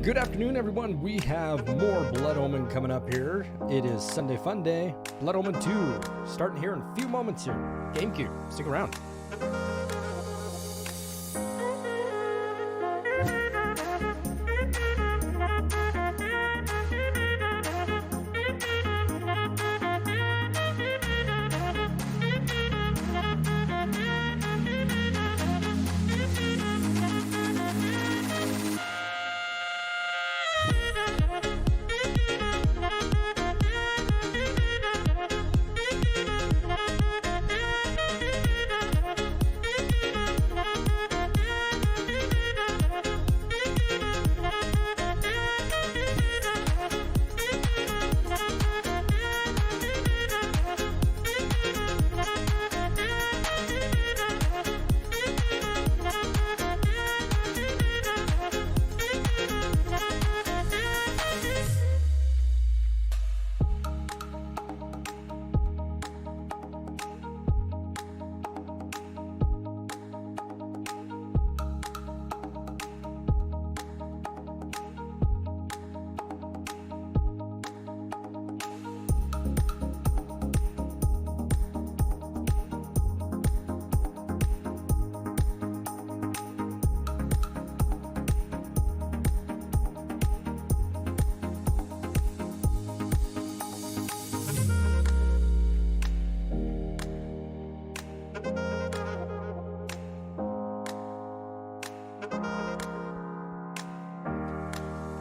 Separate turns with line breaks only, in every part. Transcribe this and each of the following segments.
Good afternoon, everyone. We have more Blood Omen coming up here. It is Sunday Fun Day. Blood Omen 2 starting here in a few moments here. GameCube. Stick around.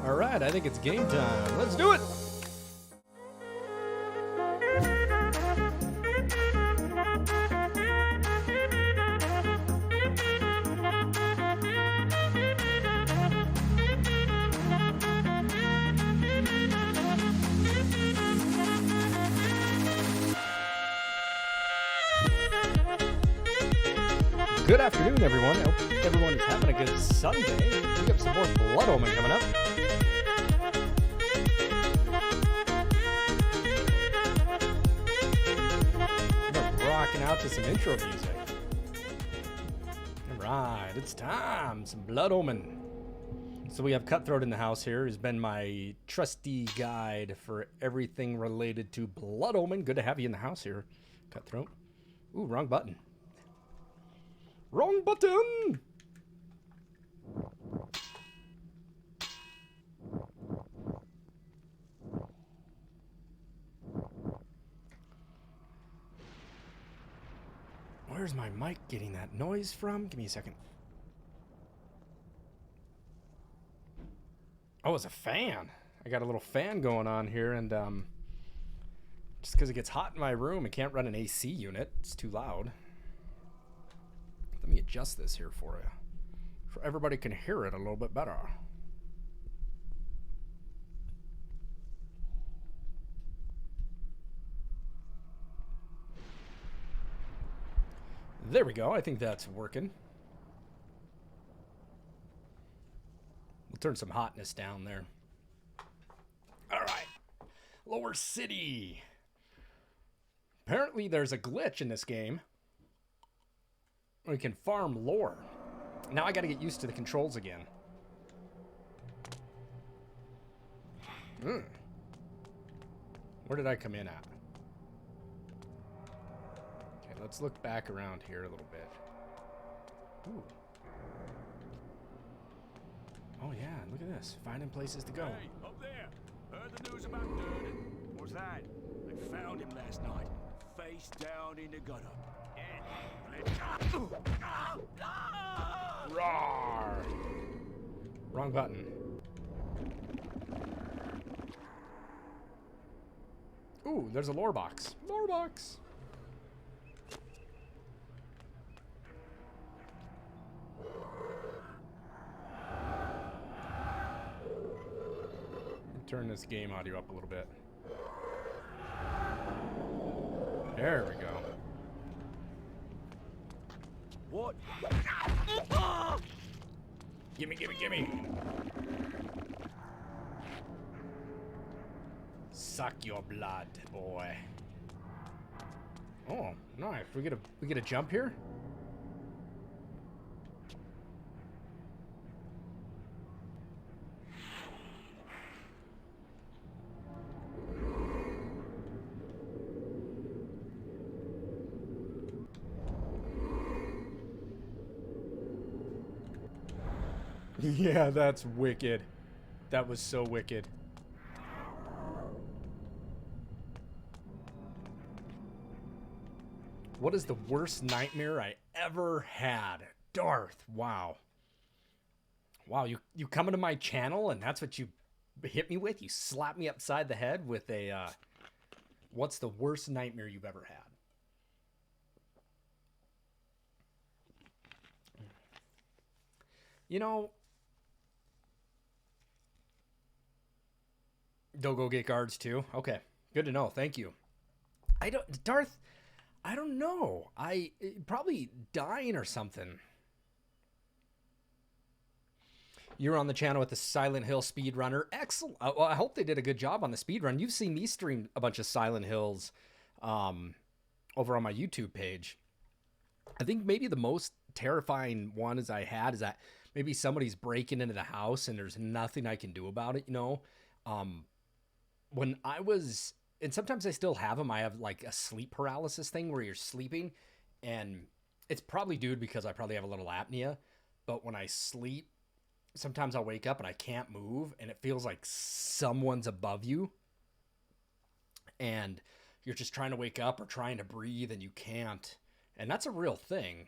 All right, I think it's game time. Let's do it. Good afternoon, everyone. I hope everyone is having a good Sunday. We have some more Blood Omen coming up. We're rocking out to some intro music. All right, it's time. Some Blood Omen. So we have Cutthroat in the house here. He's been my trusty guide for everything related to Blood Omen. Good to have you in the house here, Cutthroat. Ooh, wrong button. Wrong button! Where's my mic getting that noise from? Give me a second. Oh, it's a fan. I got a little fan going on here, and just because it gets hot in my room, I can't run an AC unit. It's too loud. Let me adjust this here for you, so everybody can hear it a little bit better. There we go. I think that's working. We'll turn some hotness down there. All right. Lower City. Apparently there's a glitch in this game. We can farm lore. Now I gotta get used to the controls again. Where did I come in at? Okay, let's look back around here a little bit. Ooh. Oh yeah, look at this. Finding places to go.
Hey, up there. Heard the news about Durden? What's that? They found him last night. Face down in the gutter.
Roar! Wrong button. Ooh, there's a lore box. Lore box. Turn this game audio up a little bit. There we go.
What?
Gimme, gimme, gimme. Suck your blood, boy. Oh, nice. We get a jump here? Yeah, that's wicked. That was so wicked. What is the worst nightmare I ever had? Darth, wow. Wow, you come into my channel and that's what you hit me with? You slap me upside the head with a, what's the worst nightmare you've ever had? You know, they'll go get guards too. Okay, good to know. Thank you. Darth, I don't know. Probably dying or something. You're on the channel with the Silent Hill speedrunner. Excellent. Well, I hope they did a good job on the speedrun. You've seen me stream a bunch of Silent Hills over on my YouTube page. I think maybe the most terrifying one I had is that maybe somebody's breaking into the house and there's nothing I can do about it, you know? When I was, and sometimes I still have them, I have like a sleep paralysis thing where you're sleeping, and it's probably due because I probably have a little apnea, but when I sleep, sometimes I'll wake up and I can't move, and it feels like someone's above you, and you're just trying to wake up or trying to breathe, and you can't. And that's a real thing.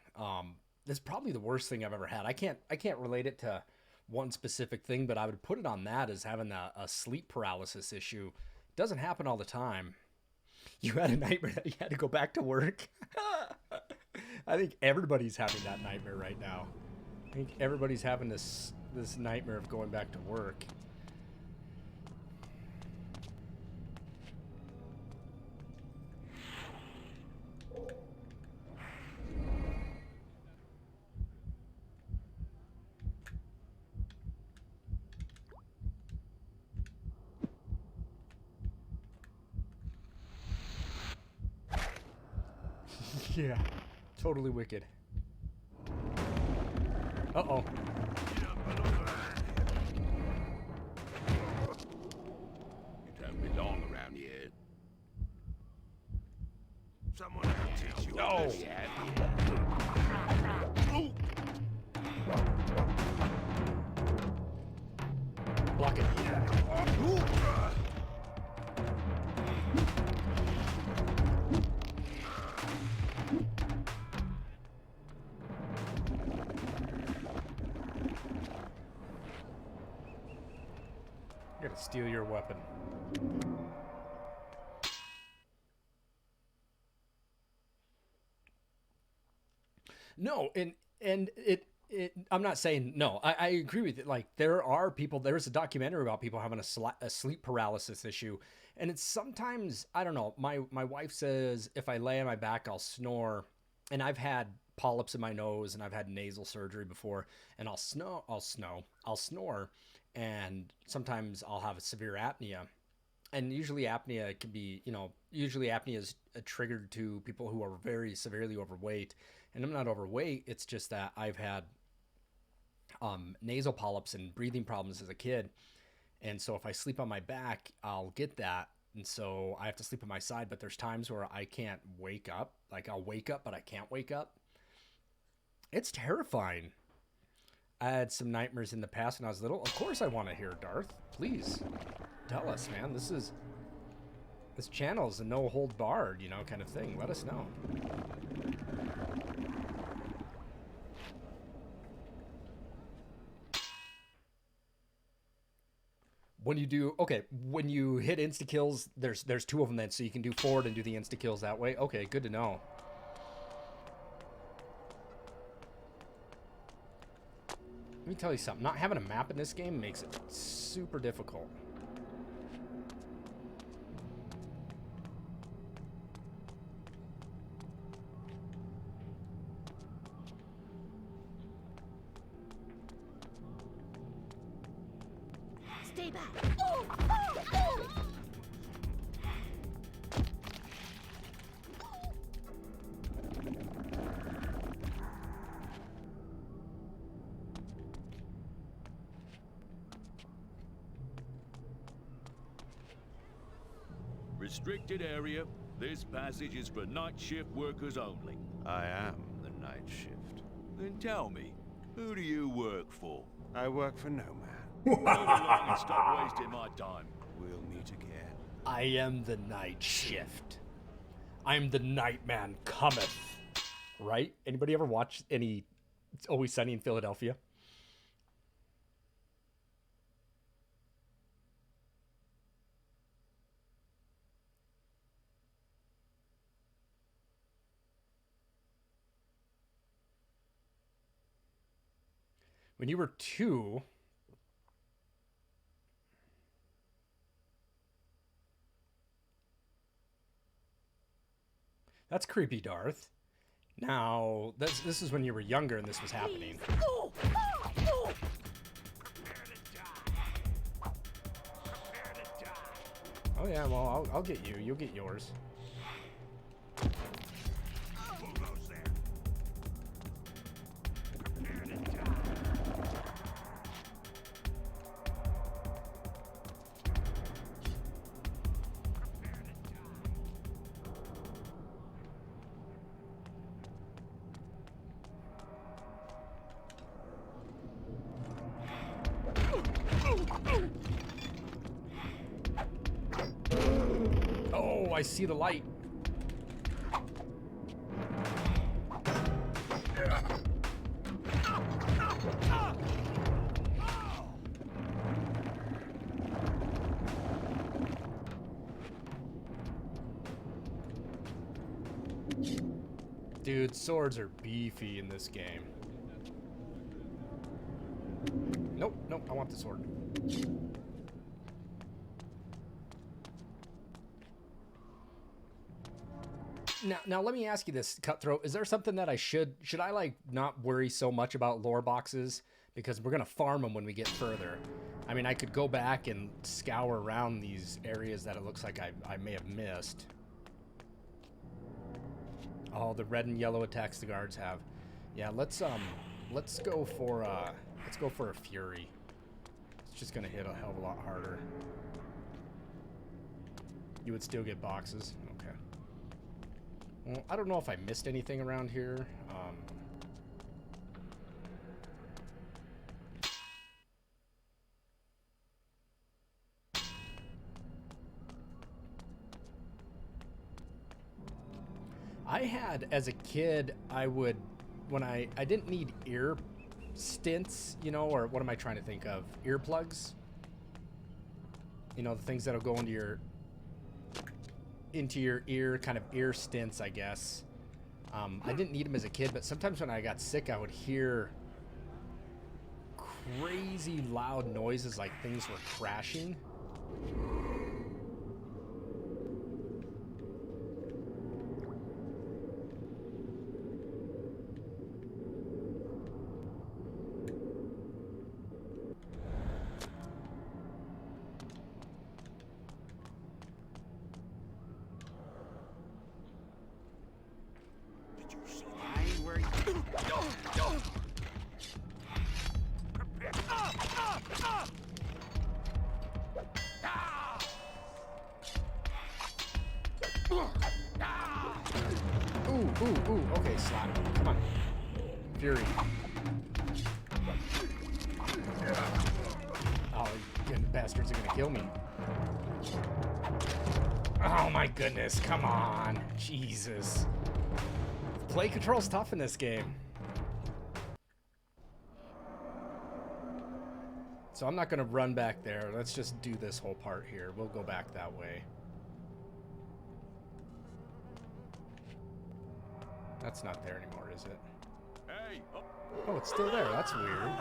That's probably the worst thing I've ever had. I can't relate it to one specific thing, but I would put it on that as having a sleep paralysis issue. It doesn't happen all the time. You had a nightmare that you had to go back to work. I think everybody's having that nightmare right now. I think everybody's having this nightmare of going back to work. Yeah, totally wicked. Uh-oh.
You don't belong around here. Someone can teach you.
No. Block it. You're gonna steal your weapon. No, and it I'm not saying no. I agree with it. Like there are people. There's a documentary about people having a sleep paralysis issue, and it's sometimes I don't know. My wife says if I lay on my back, I'll snore, and I've had polyps in my nose and I've had nasal surgery before, and I'll snore, and sometimes I'll have a severe apnea. And usually apnea can be, usually apnea is triggered to people who are very severely overweight. And I'm not overweight. It's just that I've had nasal polyps and breathing problems as a kid. And so if I sleep on my back, I'll get that. And so I have to sleep on my side. But there's times where I can't wake up. Like I'll wake up, but I can't wake up. It's terrifying. I had some nightmares in the past when I was little. Of course I want to hear, Darth. Please. Tell us, man. This channel is a no hold barred, kind of thing. Let us know. When you hit insta kills, there's two of them then, so you can do forward and do the insta kills that way. Okay, good to know. Let me tell you something. Not having a map in this game makes it super difficult.
Stay back. Oh, oh, oh.
Restricted area. This passage is for night shift workers only.
I am the night shift.
Then tell me, who do you work for?
I work for no man.
Move along and stop wasting my time.
We'll meet again.
I am the night shift. I'm the night man cometh. Right? Anybody ever watch any It's Always Sunny in Philadelphia? When you were 2, that's creepy, Darth. Now, this is when you were younger and this was happening.
Oh, oh, oh.
Prepare to die. Prepare to die.
Oh yeah, well, I'll get you. You'll get yours.
Almost there. Prepare to die. Prepare to die.
Oh, I see the light. Dude, swords are beefy in this game. Nope, nope, I want the sword. Now let me ask you this, Cutthroat. Is there something that should I like not worry so much about lore boxes because we're gonna farm them when we get further? I mean, I could go back and scour around these areas that it looks like I may have missed. Oh, the red and yellow attacks the guards have. Yeah, let's go for a fury. It's just gonna hit a hell of a lot harder. You would still get boxes. Okay. Well, I don't know if I missed anything around here. I had, as a kid, when I didn't need ear stints, you know, or what am I trying to think of? Earplugs? You know, the things that'll go into your ear, kind of ear stints, I guess. I didn't need them as a kid, but sometimes when I got sick, I would hear crazy loud noises like things were crashing.
Did you see that?
Where you...
Prepare. Ah!
Ooh, okay, slap. Come on. Fury. Oh, you bastards are gonna kill me. Oh my goodness, come on. Jesus. Play control's tough in this game. So I'm not gonna run back there. Let's just do this whole part here. We'll go back that way. That's not there anymore, is it?
Hey! Oh.
Oh, it's still there. That's weird.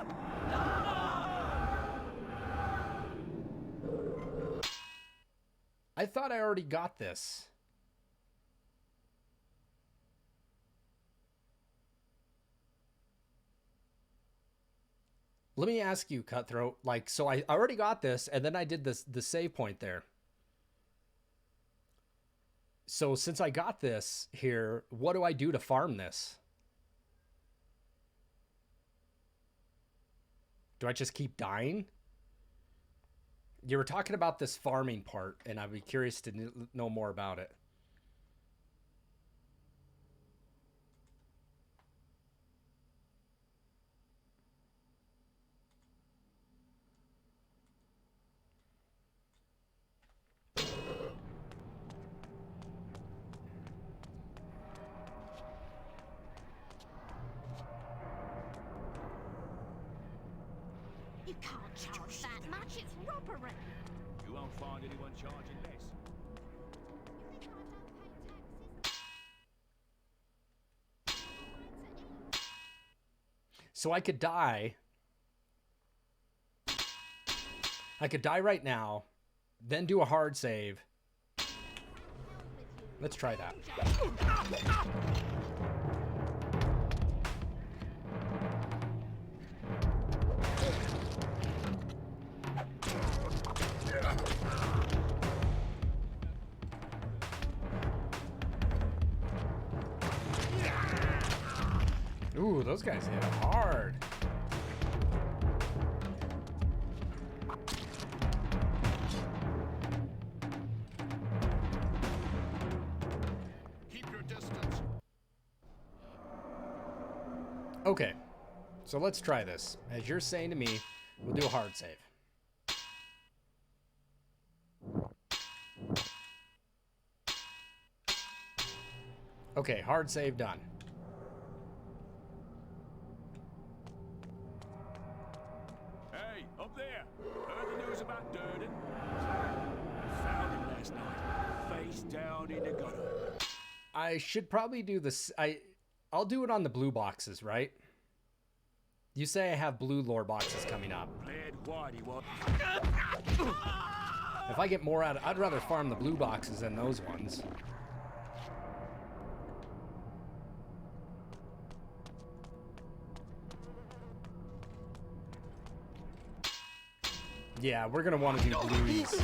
I thought I already got this. Let me ask you, Cutthroat. Like, so I already got this, and then I did the save point there. So since I got this here, what do I do to farm this? Do I just keep dying? You were talking about this farming part, and I'd be curious to know more about it.
can't charge that much. It's robbery.
You won't find anyone charging less.
You think I don't pay taxes?
So I could die. I could die right now, then do a hard save. Let's try that. Ooh, those guys hit hard.
Keep your distance.
Okay, so let's try this. As you're saying to me, we'll do a hard save. Okay, hard save done.
Hey, up there! Heard the news about Durden? Found him last night, face down in the gutter.
I should probably do this. I'll do it on the blue boxes, right? You say I have blue lore boxes coming up.
Bled Whitey was.
If I get more out, I'd rather farm the blue boxes than those ones. Yeah, we're gonna want to do blues.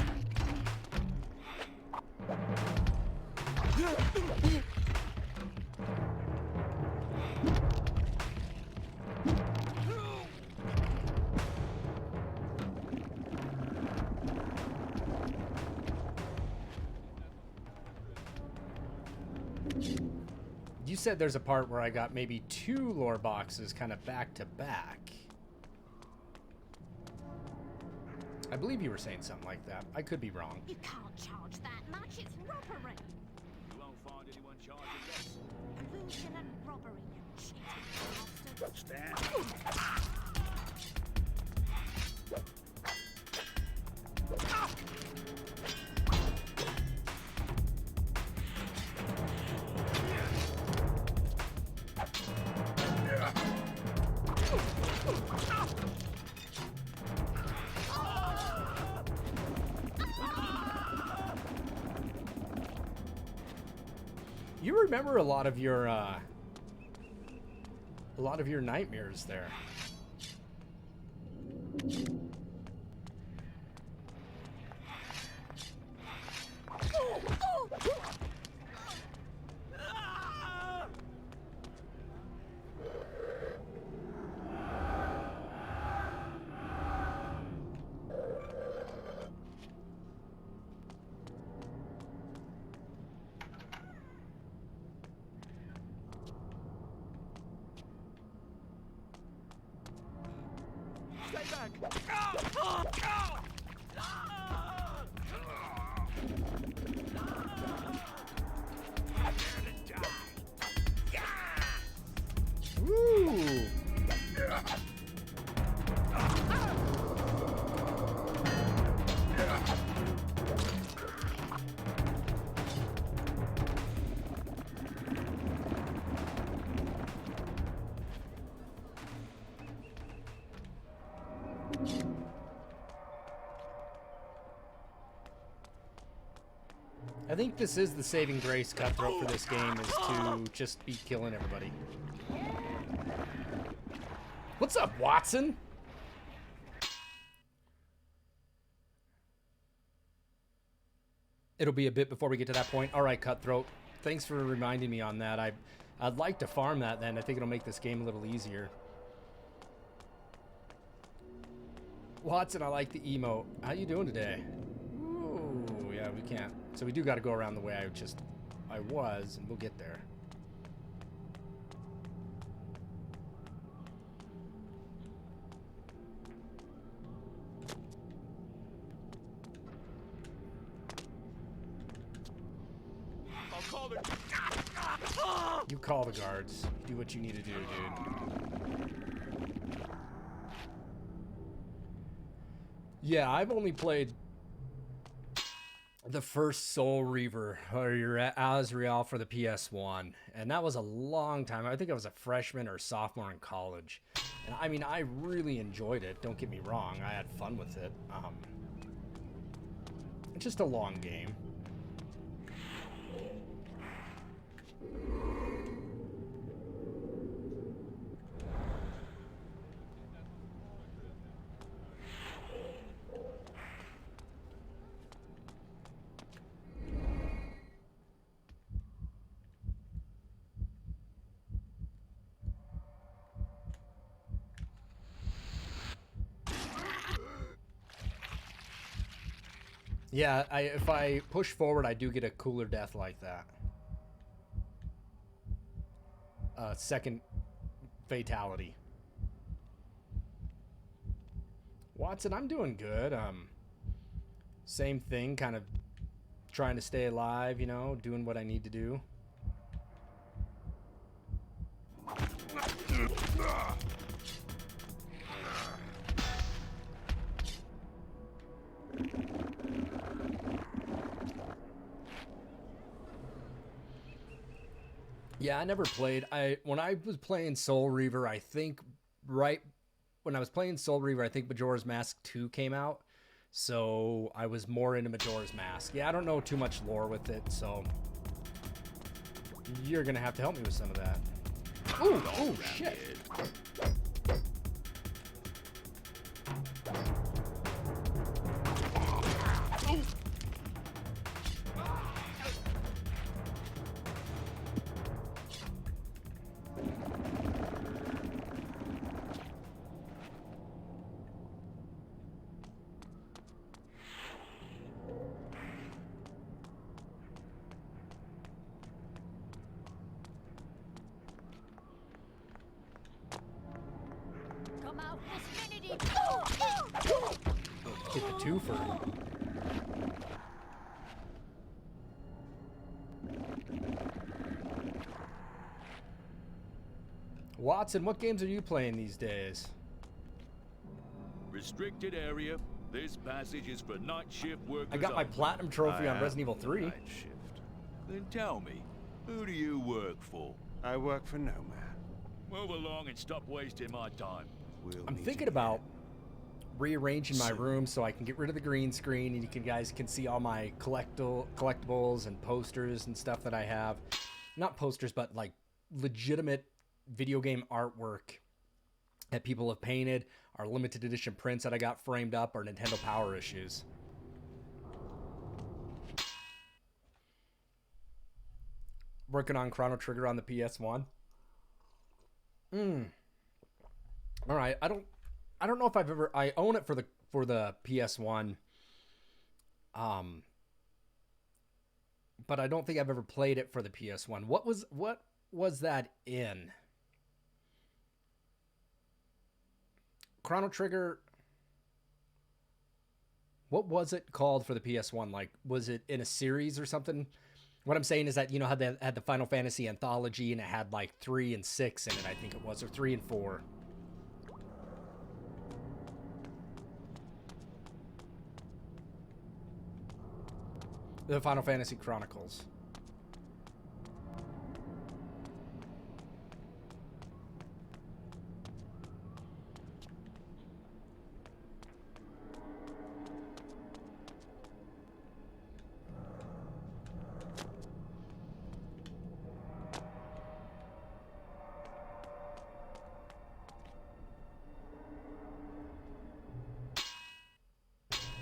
You said there's a part where I got maybe 2 lore boxes kind of back to back. I believe you were saying something like that. I could be wrong.
You can't charge that much. It's robbery.
You won't find anyone charging less.
Collusion and robbery, you cheating bastard.
Stand.
You remember a lot of your nightmares there.
Stay back.
Woo! I think this is the saving grace, Cutthroat, for this game, is to just be killing everybody. What's up, Watson? It'll be a bit before we get to that point. All right, Cutthroat. Thanks for reminding me on that. I'd like to farm that then. I think it'll make this game a little easier. Watson, I like the emote. How you doing today? Ooh, yeah, we can't. So we do got to go around the way I was, and we'll get there.
I'll call the.
You call the guards. Do what you need to do, dude. Yeah, I've only played the first Soul Reaver, or your Azrael for the PS1, and that was a long time. I think I was a freshman or sophomore in college, and I mean, I really enjoyed it. Don't get me wrong, I had fun with it. It's just a long game. Yeah, if I push forward, I do get a cooler death like that. Second fatality. Watson, I'm doing good. Same thing, kind of trying to stay alive, you know, doing what I need to do. Yeah, I never played. When I was playing Soul Reaver, I think when I was playing Soul Reaver, I think Majora's Mask 2 came out. So I was more into Majora's Mask. Yeah, I don't know too much lore with it, so you're gonna have to help me with some of that. Ooh, oh shit.
Come out this minute.
Get the twofer. Watson, what games are you playing these days?
Restricted area. This passage is for night shift workers.
I got my
only.
platinum trophy on Resident Evil 3.
Night shift.
Then tell me, who do you work for?
I work for no man.
Move along and stop wasting my time.
We'll
I'm
meet
thinking
again.
about rearranging my room so I can get rid of the green screen and you guys can see all my collectibles and posters and stuff that I have. Not posters, but like legitimate video game artwork that people have painted, our limited edition prints that I got framed up, or Nintendo Power issues. Working on Chrono Trigger on the PS1. All right, I don't know if I own it for the PS1. But I don't think I've ever played it for the PS1. What was that in? Chrono Trigger. What was it called for the PS1? Like, was it in a series or something? What I'm saying is that, you know, how they had the Final Fantasy anthology and it had like 3 and 6 in it, I think it was, or 3 and 4. The Final Fantasy Chronicles.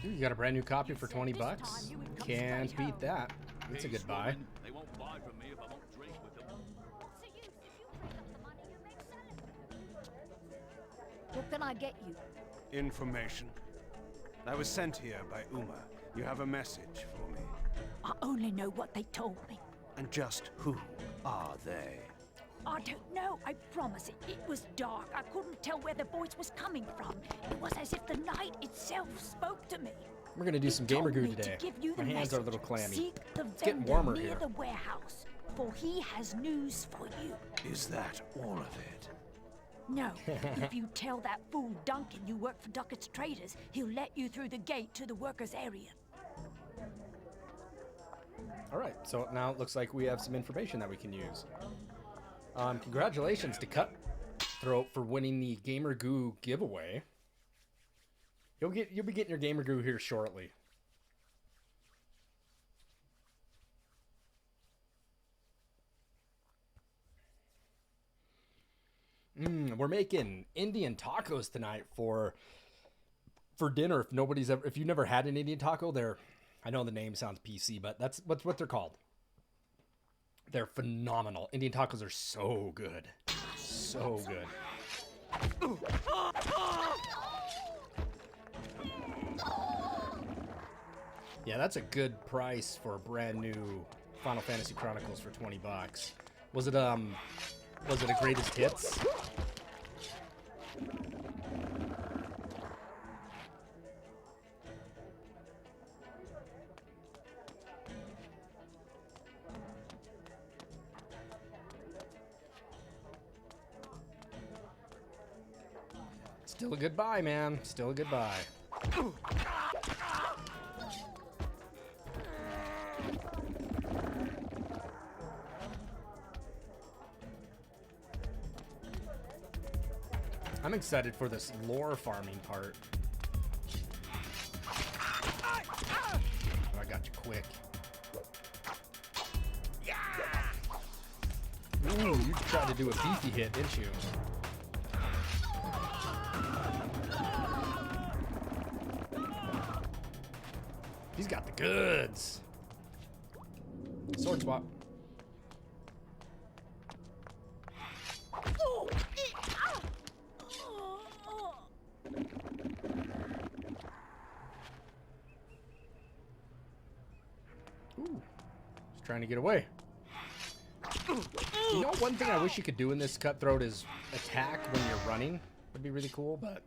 You got a brand new copy for 20 bucks. Can't beat that. That's a good buy.
They won't buy from me if I won't drink with them.
What's the use if you break up the money you make selling? What can I get you?
Information. I was sent here by Uma. You have a message for me.
I only know what they told me.
And just who are they?
I don't know, I promise. It was dark. I couldn't tell where the voice was coming from. It was as if the night itself spoke to me.
We're gonna do
It
some gamer
told
goo
me to
today.
give you the
My hands are a
message.
little clammy.
Seek the
It's getting
vendor
warmer
near
here.
the warehouse, for he has news for you.
Is that all of it?
No, if you tell that fool Duncan you work for Duckett's Traders, he'll let you through the gate to the workers' area.
All right, so now it looks like we have some information that we can use. Congratulations to Cutthroat for winning the Gamer Goo giveaway. You'll be getting your Gamer Goo here shortly. We're making Indian tacos tonight for dinner. If you've never had an Indian taco, I know the name sounds PC, but that's what they're called. They're phenomenal. Indian tacos are so good. So good. Yeah, that's a good price for a brand new Final Fantasy Chronicles for $20. Was it a greatest hits? Still a good buy, man. Still a good buy. I'm excited for this lore farming part. Oh, I got you quick. Ooh, you tried to do a beefy hit, didn't you? He's got the goods. Sword swap. Ooh, he's trying to get away. You know, one thing I wish you could do in this Cutthroat is attack when you're running. Would be really cool, but...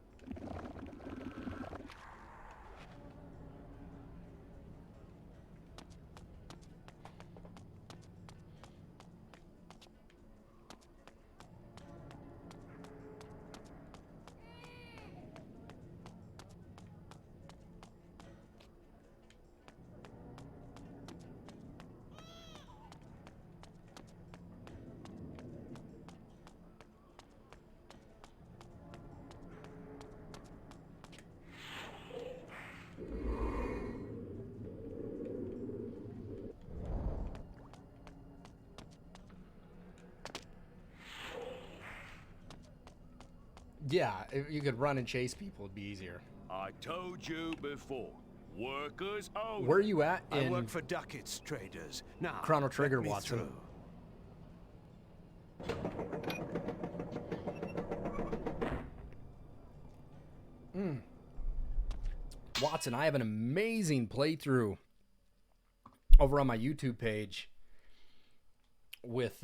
Yeah, if you could run and chase people, it'd be easier.
I told you before. Workers only.
Where are you at
I
in
work for Duckett's Traders. Now,
Chrono Trigger,
let me
Watson?
through.
Watson, I have an amazing playthrough over on my YouTube page with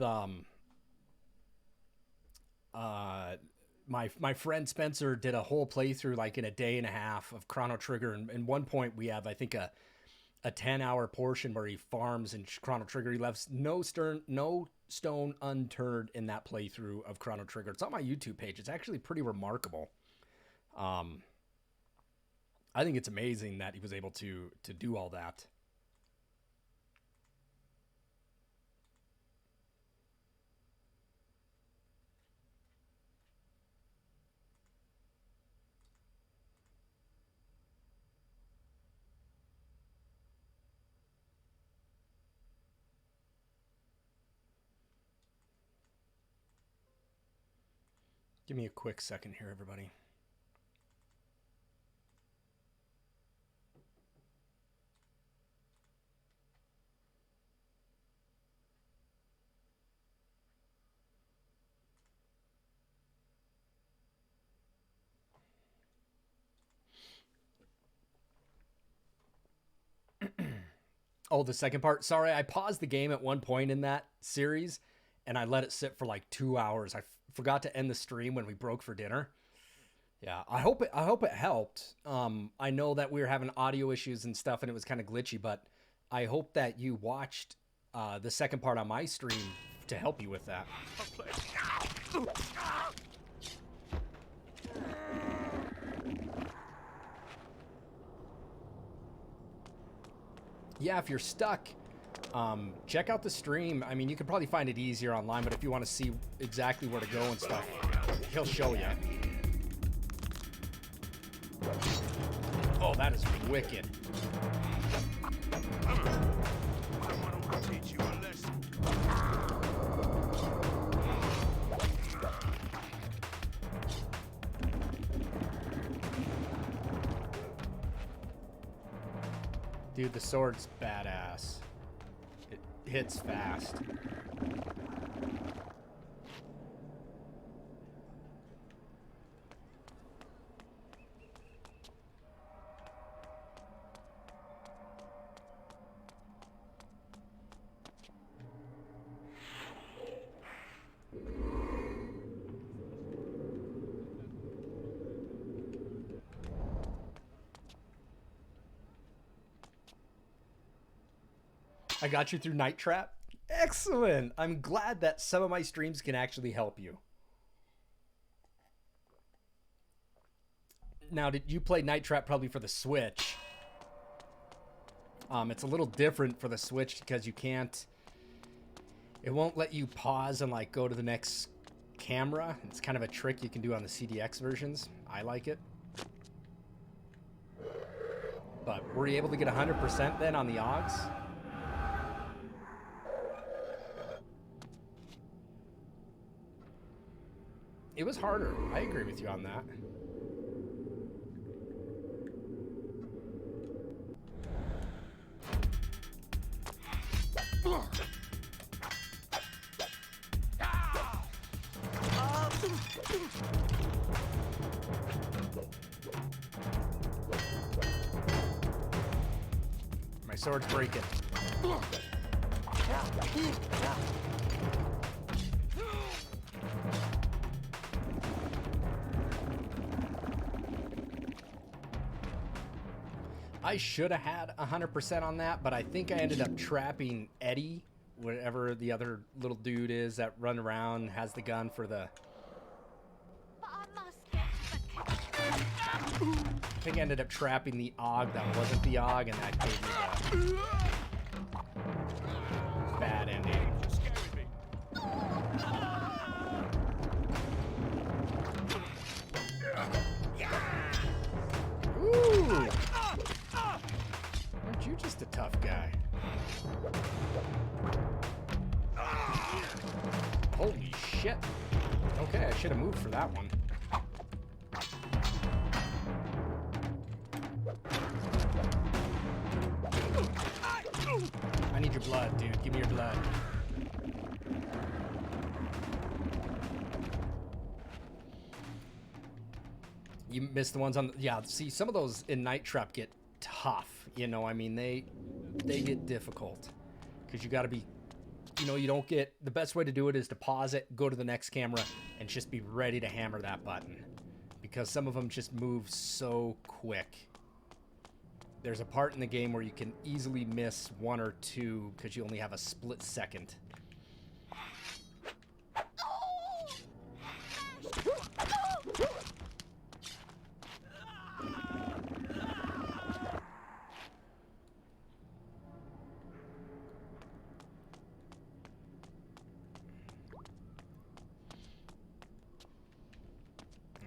my friend Spencer did a whole playthrough like in a day and a half of Chrono Trigger, and in one point we have, I think, a 10-hour portion where he farms in Chrono Trigger. He left no stone unturned in that playthrough of Chrono Trigger. It's on my YouTube page. It's actually pretty remarkable. I think it's amazing that he was able to do all that. Give me a quick second here, everybody. Oh, the second part. Sorry, I paused the game at one point in that series, and I let it sit for like 2 hours. I forgot to end the stream when we broke for dinner. Yeah, I hope it helped. I know that we were having audio issues and stuff, and it was kind of glitchy, but I hope that you watched the second part on my stream to help you with that. yeah, if you're stuck, check out the stream. I mean, you could probably find it easier online, but if you want to see exactly where to go and stuff, he'll show you. Oh, that is wicked.
I want to teach you a lesson.
Dude, the sword's badass. It hits fast. I got you through Night Trap. Excellent. I'm glad that some of my streams can actually help you. Now, did you play Night Trap probably for the Switch? It's a little different for the Switch because you can't... It won't let you pause and like go to the next camera. It's kind of a trick you can do on the CDX versions. I like it. But were you able to get 100% then on the OGs? It was harder. I agree with you on that. My sword's breaking. I should have had 100% on that, but I think I ended up trapping Eddie, whatever the other little dude is that run around, has the gun for the...
But I must get
I think I ended up trapping the AUG that wasn't the AUG, and that gave me the bad ending. Ooh! Aren't you just a tough guy? Holy shit. Okay, I should have moved for that one. I need your blood, dude. Give me your blood. You missed the ones on... Yeah, see, some of those in Night Trap get tough. You know, I mean, they get difficult. Because you got to be... You know, you don't get... The best way to do it is to pause it, go to the next camera, and just be ready to hammer that button. Because some of them just move so quick. There's a part in the game where you can easily miss one or two because you only have a split second.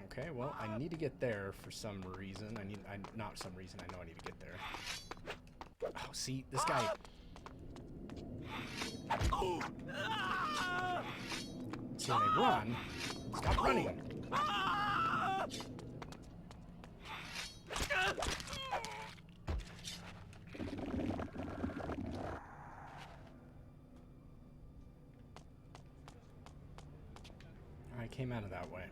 Okay, well, I need to get there for some reason. Not some reason, I know I need to get there. Oh, see, this guy... See, when they run, stop running. I came out of that way.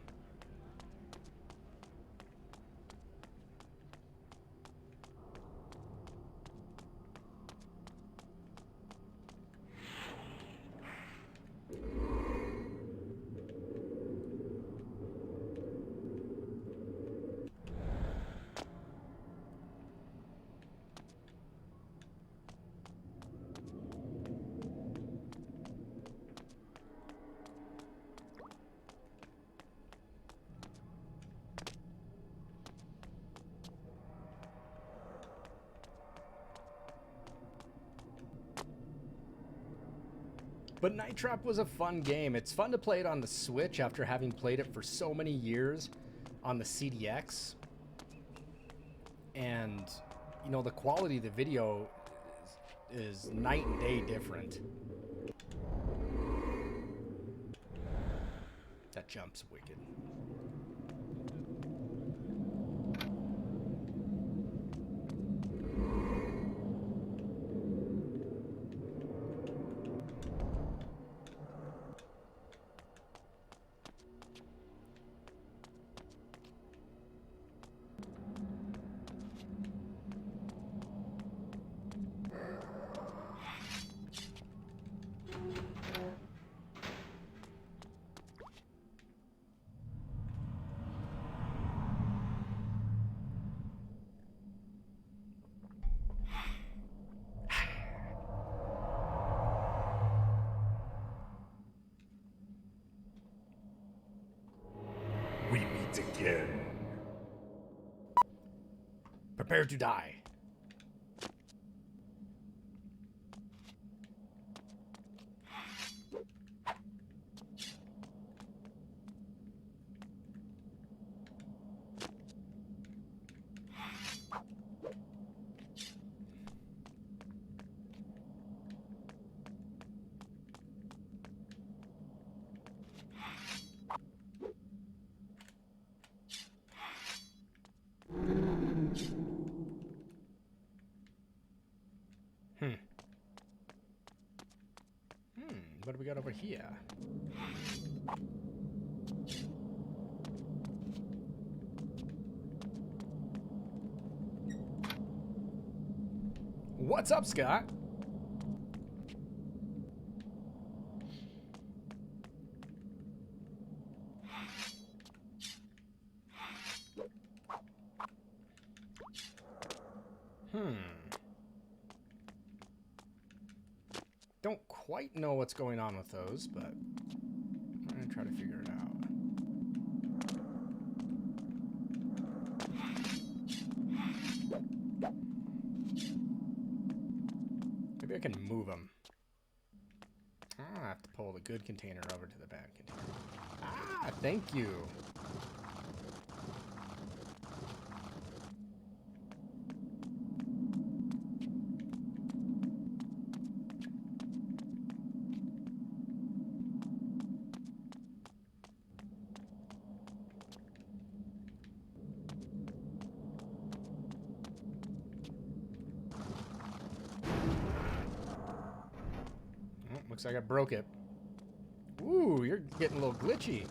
But Night Trap was a fun game. It's fun to play it on the Switch after having played it for so many years on the CDX. And, you know, the quality of the video is night and day different. That jump's wicked.
We meet again.
Prepare to die. What do we got over here? What's up, Scott? Don't quite know what's going on with those, but I'm gonna try to figure it out. Maybe I can move them. I have to pull the good container over to the bad container. Ah, thank you. Looks like I broke it. Ooh, you're getting a little glitchy.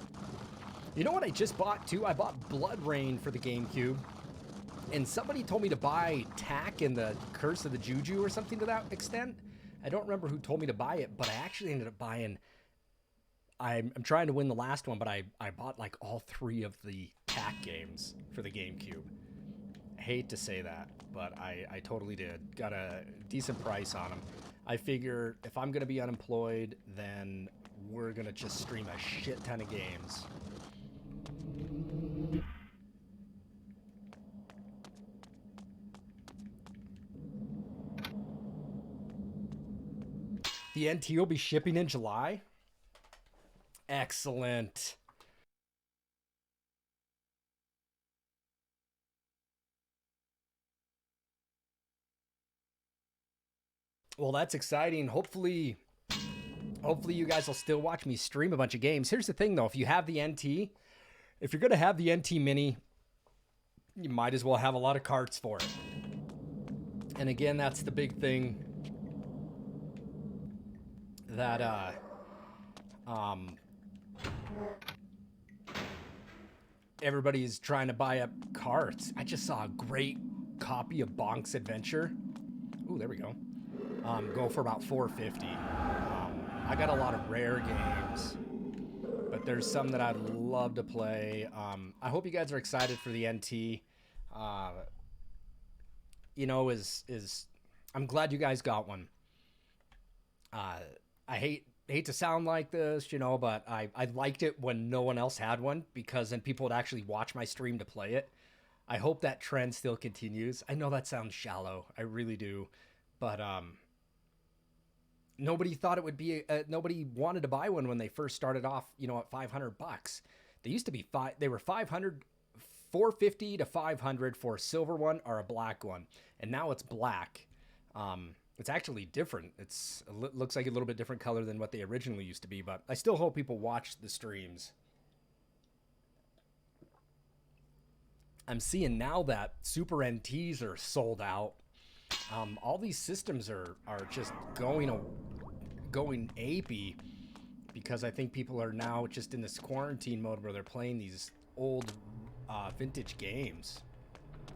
You know what I just bought too? I bought Blood Rain for the GameCube. And somebody told me to buy Tack and the Curse of the Juju or something to that extent. I don't remember who told me to buy it, but I actually ended up buying... I'm trying to win the last one, but I bought like all 3 of the Tack games for the GameCube. I hate to say that, but I totally did. Got a decent price on them. I figure if I'm going to be unemployed, then we're going to just stream a shit ton of games. The NT will be shipping in July? Excellent. Well, that's exciting. Hopefully you guys will still watch me stream a bunch of games. Here's the thing, though. If you have the NT, if you're going to have the NT Mini, you might as well have a lot of carts for it. And again, that's the big thing that everybody's trying to buy up carts. I just saw a great copy of Bonk's Adventure. Ooh, there we go. Go for about $4.50. I got a lot of rare games, but there's some that I'd love to play. I hope you guys are excited for the NT. You know, I'm glad you guys got one. I hate to sound like this, you know, but I liked it when no one else had one, because then people would actually watch my stream to play it. I hope that trend still continues. I know that sounds shallow. I really do. But nobody thought it would be, nobody wanted to buy one when they first started off, you know, at $500. They used to be they were 500, 450 to 500 for a silver one or a black one. And now it's black. It's actually different. It looks like a little bit different color than what they originally used to be, but I still hope people watch the streams. I'm seeing now that Super NTs are sold out. All these systems are just going apey because I think people are now just in this quarantine mode where they're playing these old vintage games,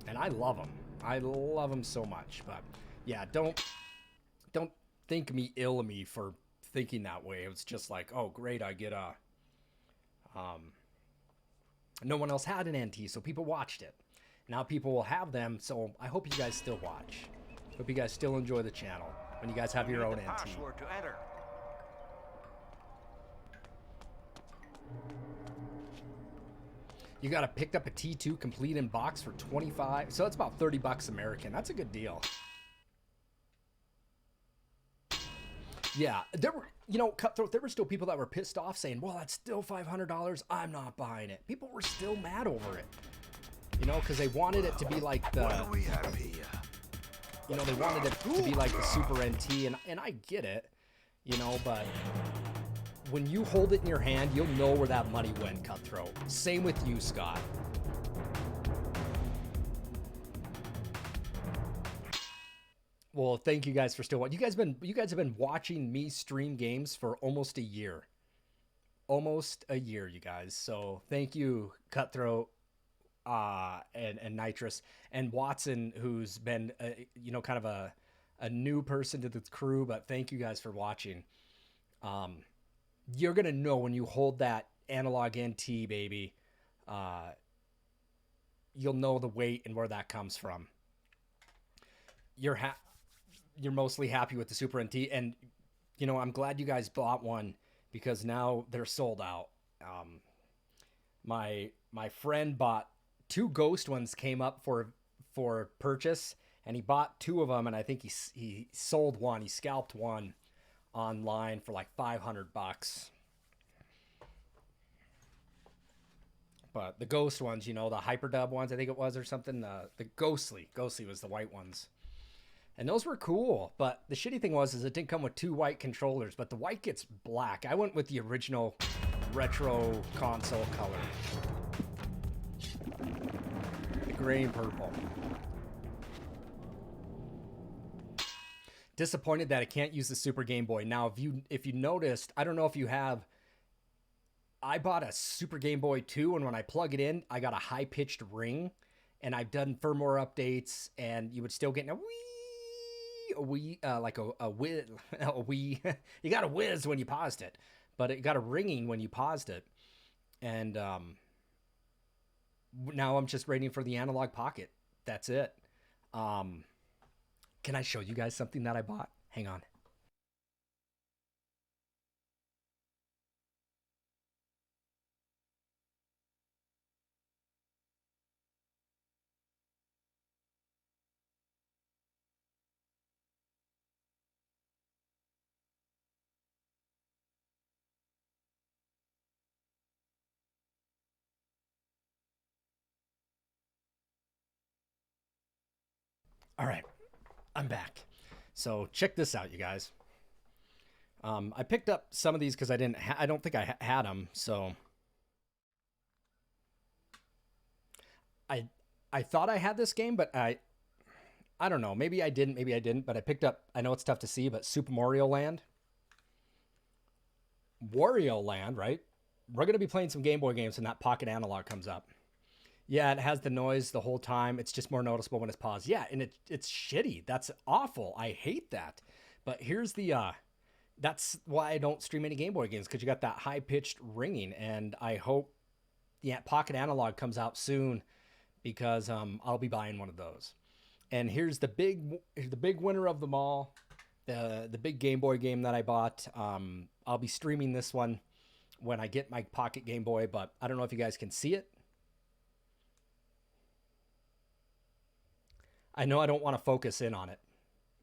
and I love them. I love them so much. But yeah, don't think me ill of me for thinking that way. It was just like, oh great, I get a no one else had an NT, so people watched it. Now people will have them, so I hope you guys still watch. Hope you guys still enjoy the channel when you guys have your own NT.
Password to enter.
You got picked up a T2 complete in box for 25, so it's about $30 American. That's a good deal. Yeah, there were, you know, Cutthroat, there were still people that were pissed off saying, well, that's still $500. I'm not buying it. People were still mad over it. You know, because they wanted it to be like the,
What do we have here?
you know, they wanted it to be like the Super NT, and I get it, you know, but when you hold it in your hand, you'll know where that money went, Cutthroat. Same with you, Scott. Well, thank you guys for still watching. You guys have been watching me stream games for almost a year. Almost a year, you guys. So thank you, Cutthroat, and Nitrous, and Watson, who's been you know, kind of a new person to the crew, but thank you guys for watching. You're gonna know when you hold that analog NT, baby. You'll know the weight and where that comes from. You're mostly happy with the Super NT, and you know, I'm glad you guys bought one because now they're sold out. My friend bought 2 ghost ones, came up for purchase, and he bought 2 of them, and I think he sold one. He scalped one online for like $500. But the ghost ones, you know, the hyperdub ones, I think it was, or something, the ghostly was the white ones. And those were cool, but the shitty thing was is it didn't come with 2 white controllers, but the white gets black. I went with the original retro console color. The gray and purple. Disappointed that I can't use the Super Game Boy. Now, if you noticed, I don't know if you have, I bought a Super Game Boy 2, and when I plug it in, I got a high-pitched ring, and I've done firmware updates, and you would still get a wee, like a whiz, a wee. You got a whiz when you paused it, but it got a ringing when you paused it, and now I'm just waiting for the analog pocket. That's it. Can I show you guys something that I bought? Hang on. All right, I'm back. So check this out, you guys. I picked up some of these because I don't think I had them. So I thought I had this game, but I don't know. Maybe I didn't. But I picked up. I know it's tough to see, but Super Mario Land. Wario Land, right? We're gonna be playing some Game Boy games when that pocket analog comes up. Yeah, it has the noise the whole time. It's just more noticeable when it's paused. Yeah, and it's shitty. That's awful. I hate that. But here's the, that's why I don't stream any Game Boy games, because you got that high-pitched ringing, and I hope the pocket analog comes out soon, because I'll be buying one of those. And here's the big winner of them all, the big Game Boy game that I bought. I'll be streaming this one when I get my pocket Game Boy, but I don't know if you guys can see it. I know I don't want to focus in on it.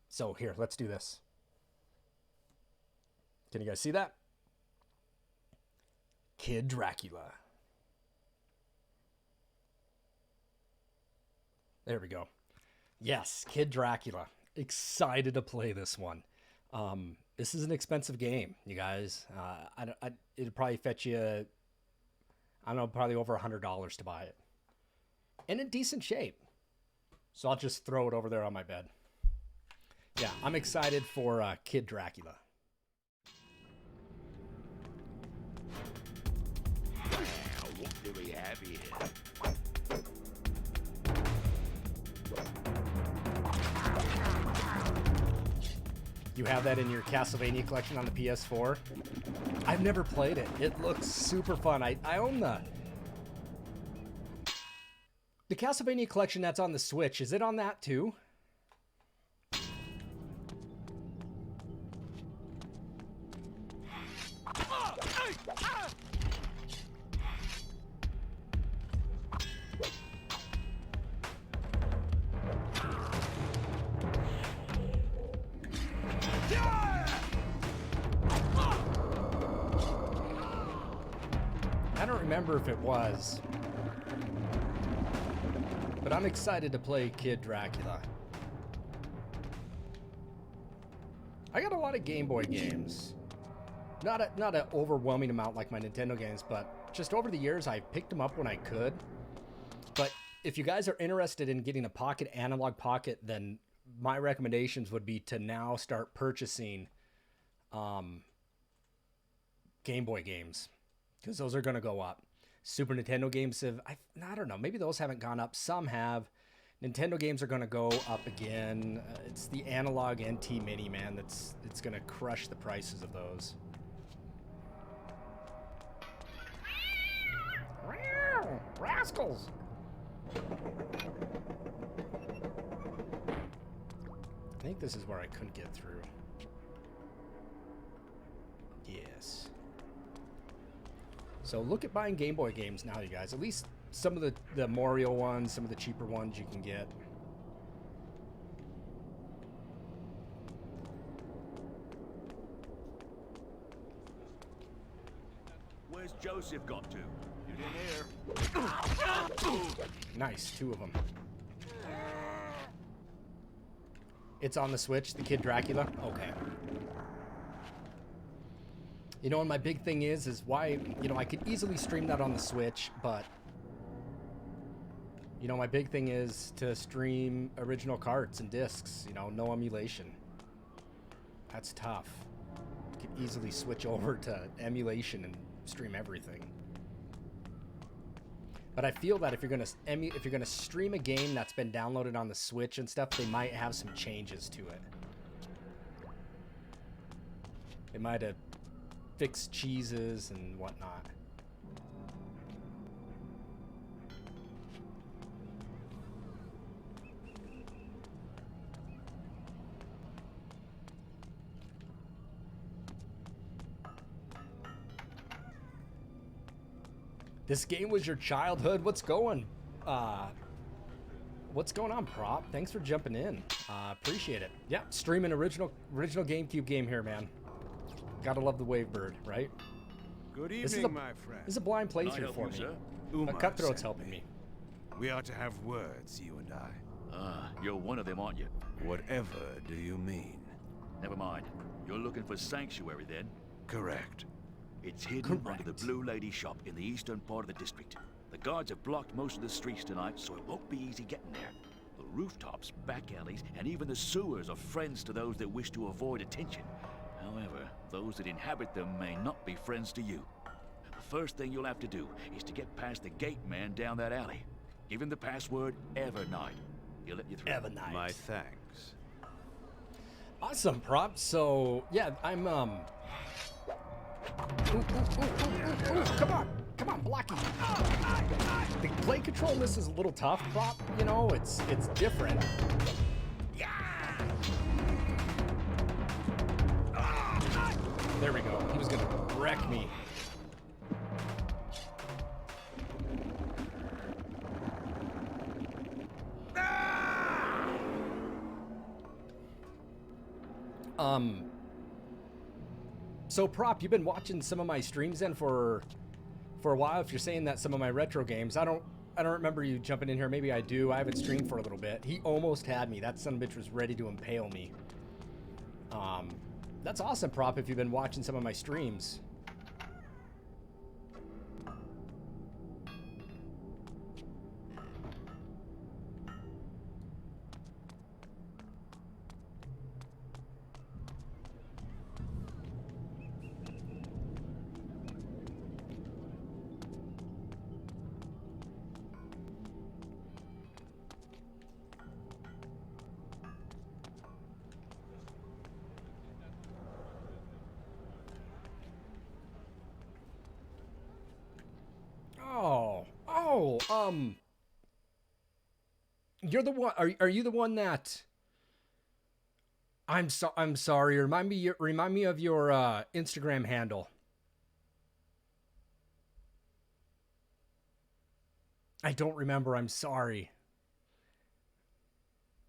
So here, let's do this. Can you guys see that? Kid Dracula. There we go. Yes, Kid Dracula. Excited to play this one. This is an expensive game, you guys. It'd probably fetch you, I don't know, probably over $100 to buy it. And in decent shape. So I'll just throw it over there on my bed. Yeah, I'm excited for Kid Dracula.
What do we have here?
You have that in your Castlevania collection on the PS4? I've never played it. It looks super fun. I own the Castlevania collection that's on the Switch. Is it on that too? I don't remember if it was, but I'm excited to play Kid Dracula. I got a lot of Game Boy games. Not an overwhelming amount like my Nintendo games, but just over the years I picked them up when I could. But if you guys are interested in getting a pocket analog pocket, then my recommendations would be to now start purchasing Game Boy games, because those are going to go up. Super Nintendo games have, I don't know, maybe those haven't gone up. Some have. Nintendo games are going to go up again. It's the analog NT Mini, man, it's going to crush the prices of those. Rascals! I think this is where I couldn't get through. Yes. So look at buying Game Boy games now, you guys. At least some of the Mario ones, some of the cheaper ones you can get.
Where's Joseph got to? You didn't hear?
Nice, 2 of them. It's on the Switch, the Kid Dracula? Okay. You know, and my big thing is why, you know, I could easily stream that on the Switch, but, you know, my big thing is to stream original carts and discs, you know, no emulation. That's tough. You could easily switch over to emulation and stream everything. But I feel that if you're gonna stream a game that's been downloaded on the Switch and stuff, they might have some changes to it. They might have fixed cheeses and whatnot. This game was your childhood. What's going on, Prop? Thanks for jumping in. Appreciate it. Yeah, streaming original GameCube game here, man. Gotta love the Wavebird, right?
Good evening, my friend.
This is a blind playthrough for me.
Uma
Cutthroat's
sent
helping me.
We are to have words, you and I.
You're one of them, aren't you?
Whatever do you mean?
Never mind. You're looking for sanctuary then?
Correct.
It's hidden under the Blue Lady shop in the eastern part of the district. The guards have blocked most of the streets tonight, so it won't be easy getting there. The rooftops, back alleys, and even the sewers are friends to those that wish to avoid attention. However, those that inhabit them may not be friends to you. The first thing you'll have to do is to get past the gate man down that alley. Give him the password Evernight. He'll let you through.
Evernight.
My thanks.
Awesome, Prop. So, yeah, I'm, Ooh, come on, blocky. The play control in this is a little tough, Prop. You know, it's different. There we go. He was gonna wreck me. So So Prop, you've been watching some of my streams then for a while. If you're saying that some of my retro games, I don't remember you jumping in here. Maybe I do. I haven't streamed for a little bit. He almost had me. That son of a bitch was ready to impale me. That's awesome, Prop, if you've been watching some of my streams. You're the one. Are you the one that? I'm sorry. Remind me of your Instagram handle. I don't remember. I'm sorry.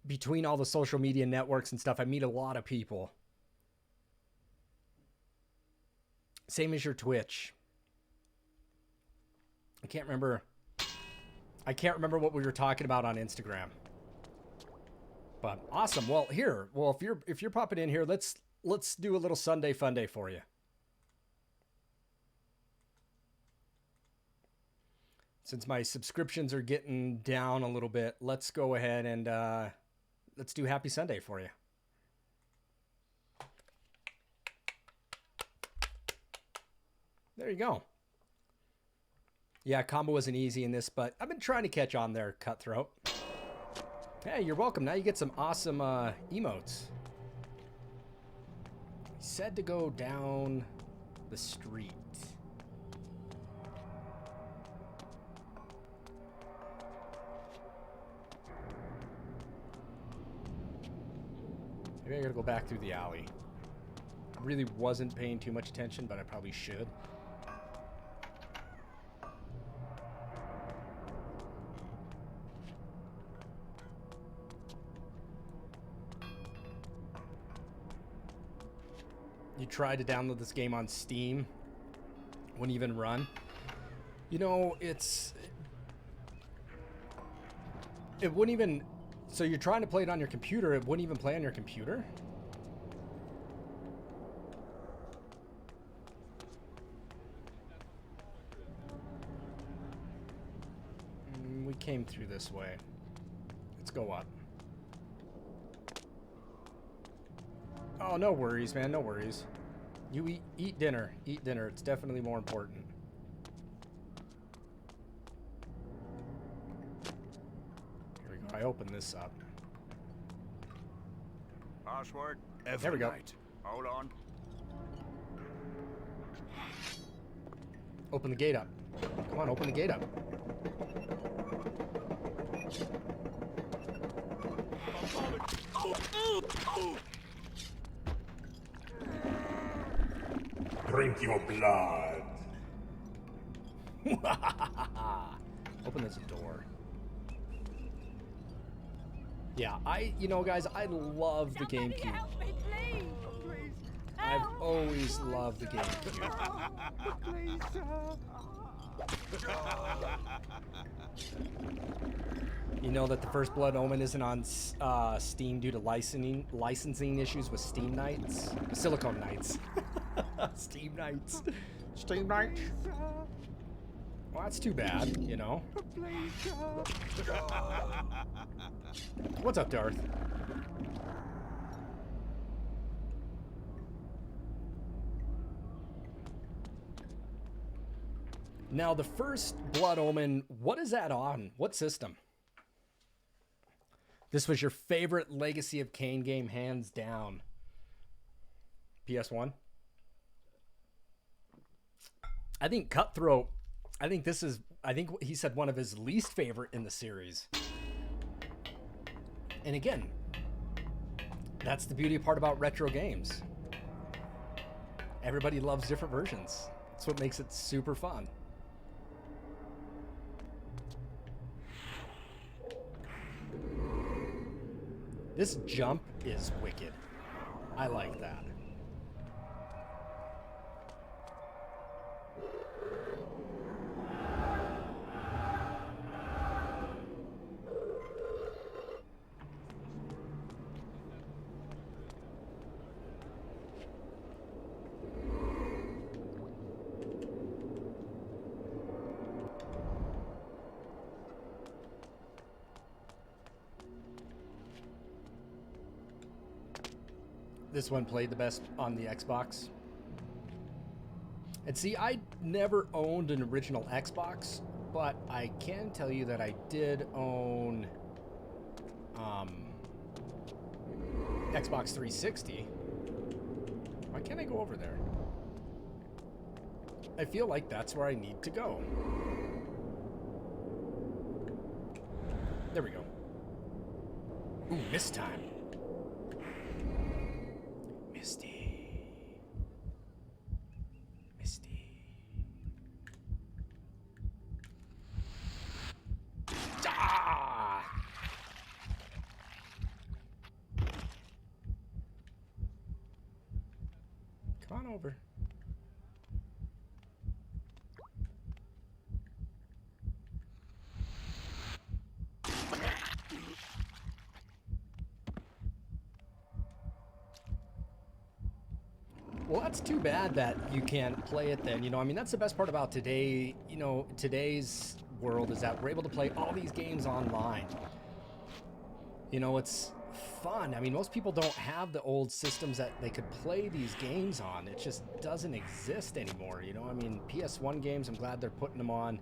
Between all the social media networks and stuff, I meet a lot of people. Same as your Twitch. I can't remember what we were talking about on Instagram. But awesome. Well, here. Well, if you're popping in here, let's do a little Sunday fun day for you. Since my subscriptions are getting down a little bit, let's go ahead and let's do Happy Sunday for you. There you go. Yeah, combo wasn't easy in this, but I've been trying to catch on there, Cutthroat. Hey, you're welcome. Now you get some awesome emotes. He said to go down the street. Maybe I gotta go back through the alley. I really wasn't paying too much attention, but I probably should. You tried to download this game on Steam. Wouldn't even run. You know, it wouldn't even... So you're trying to play it on your computer, it wouldn't even play on your computer? We came through this way. Let's go up. Oh, no worries, man. No worries. You eat dinner. Eat dinner. It's definitely more important. Here we go. I open this up.
Password.
There we go.
Night. Hold on.
Open the gate up. Come on, open the gate up.
Drink your blood.
Open this door. Yeah, you know, guys, I love the
Somebody
GameCube.
help me, please. Please.
I've always loved the GameCube.
Please,
You know that the first Blood Omen isn't on Steam due to licensing issues with Steam Knights? Silicone Knights. Steam Knights. Steam Knights. Well, that's too bad, you know. What's up, Darth? Now, the first Blood Omen, what is that on? What system? This was your favorite Legacy of Kain game, hands down. PS1? I think Cutthroat, I think he said one of his least favorite in the series. And again, that's the beauty part about retro games. Everybody loves different versions. That's what makes it super fun. This jump is wicked. I like that. This one played the best on the Xbox. And see, I never owned an original Xbox, but I can tell you that I did own Xbox 360. Why can't I go over there? I feel like that's where I need to go. There we go. Ooh, mist time. Misty. Misty. Ah! Come on over. Well, that's too bad that you can't play it then. You know, I mean, that's the best part about today. You know, today's world is that we're able to play all these games online. You know, it's fun. I mean, most people don't have the old systems that they could play these games on. It just doesn't exist anymore. You know, I mean, PS1 games, I'm glad they're putting them on.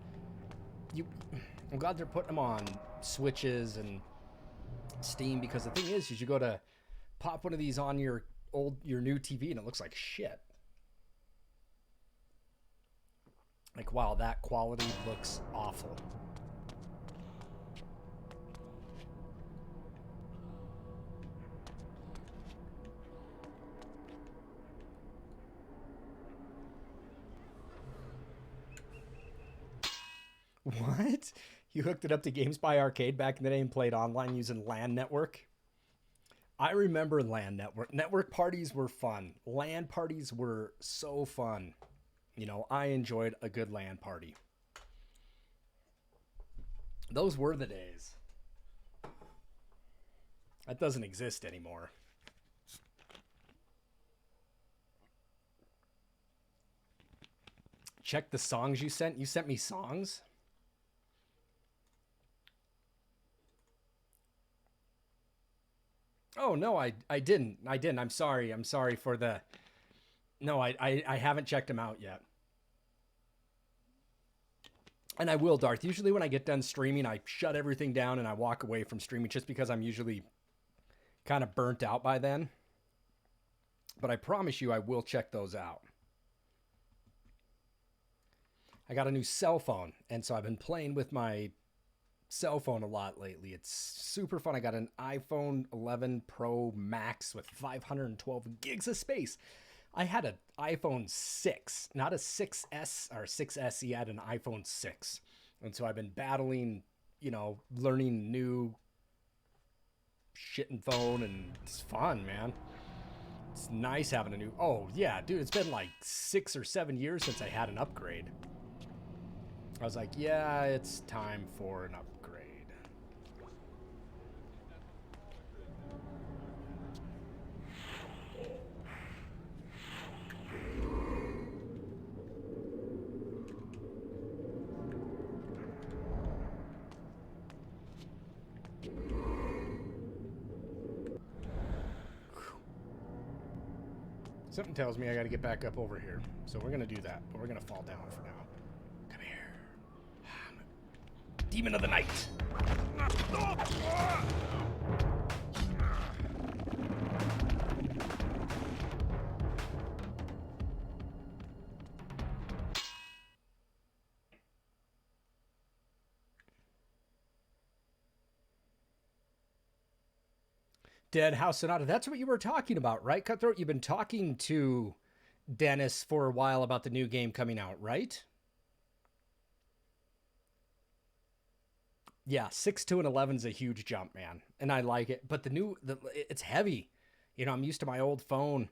I'm glad they're putting them on Switches and Steam, because the thing is you go to pop one of these on your new TV and it looks like shit. Like, wow, that quality looks awful. What? You hooked it up to GameSpy Arcade back in the day and played online using LAN network? I remember LAN network. Network parties were fun. LAN parties were so fun. You know, I enjoyed a good LAN party. Those were the days. That doesn't exist anymore. Check the songs you sent. You sent me songs? Oh, no, I didn't. I'm sorry. I'm sorry for the... No, I haven't checked them out yet. And I will, Darth. Usually when I get done streaming, I shut everything down and I walk away from streaming just because I'm usually kind of burnt out by then. But I promise you I will check those out. I got a new cell phone, and so I've been playing with my cell phone a lot lately. It's super fun. I got an iPhone 11 Pro Max with 512 gigs of space. I had an iPhone 6, not a 6S or 6SE. I had an iPhone 6. And so I've been battling, you know, learning new shit and phone, and it's fun, man. It's nice having a new... Oh, yeah, dude, it's been like 6 or 7 years since I had an upgrade. I was like, yeah, it's time for an upgrade. Something tells me I got to get back up over here. So we're going to do that, but we're going to fall down for now. Come here. Demon of the night. Dead House Sonata. That's what you were talking about, right, Cutthroat? You've been talking to Dennis for a while about the new game coming out, right? Yeah, 6.2 and 11 is a huge jump, man. And I like it. But it's heavy. You know, I'm used to my old phone.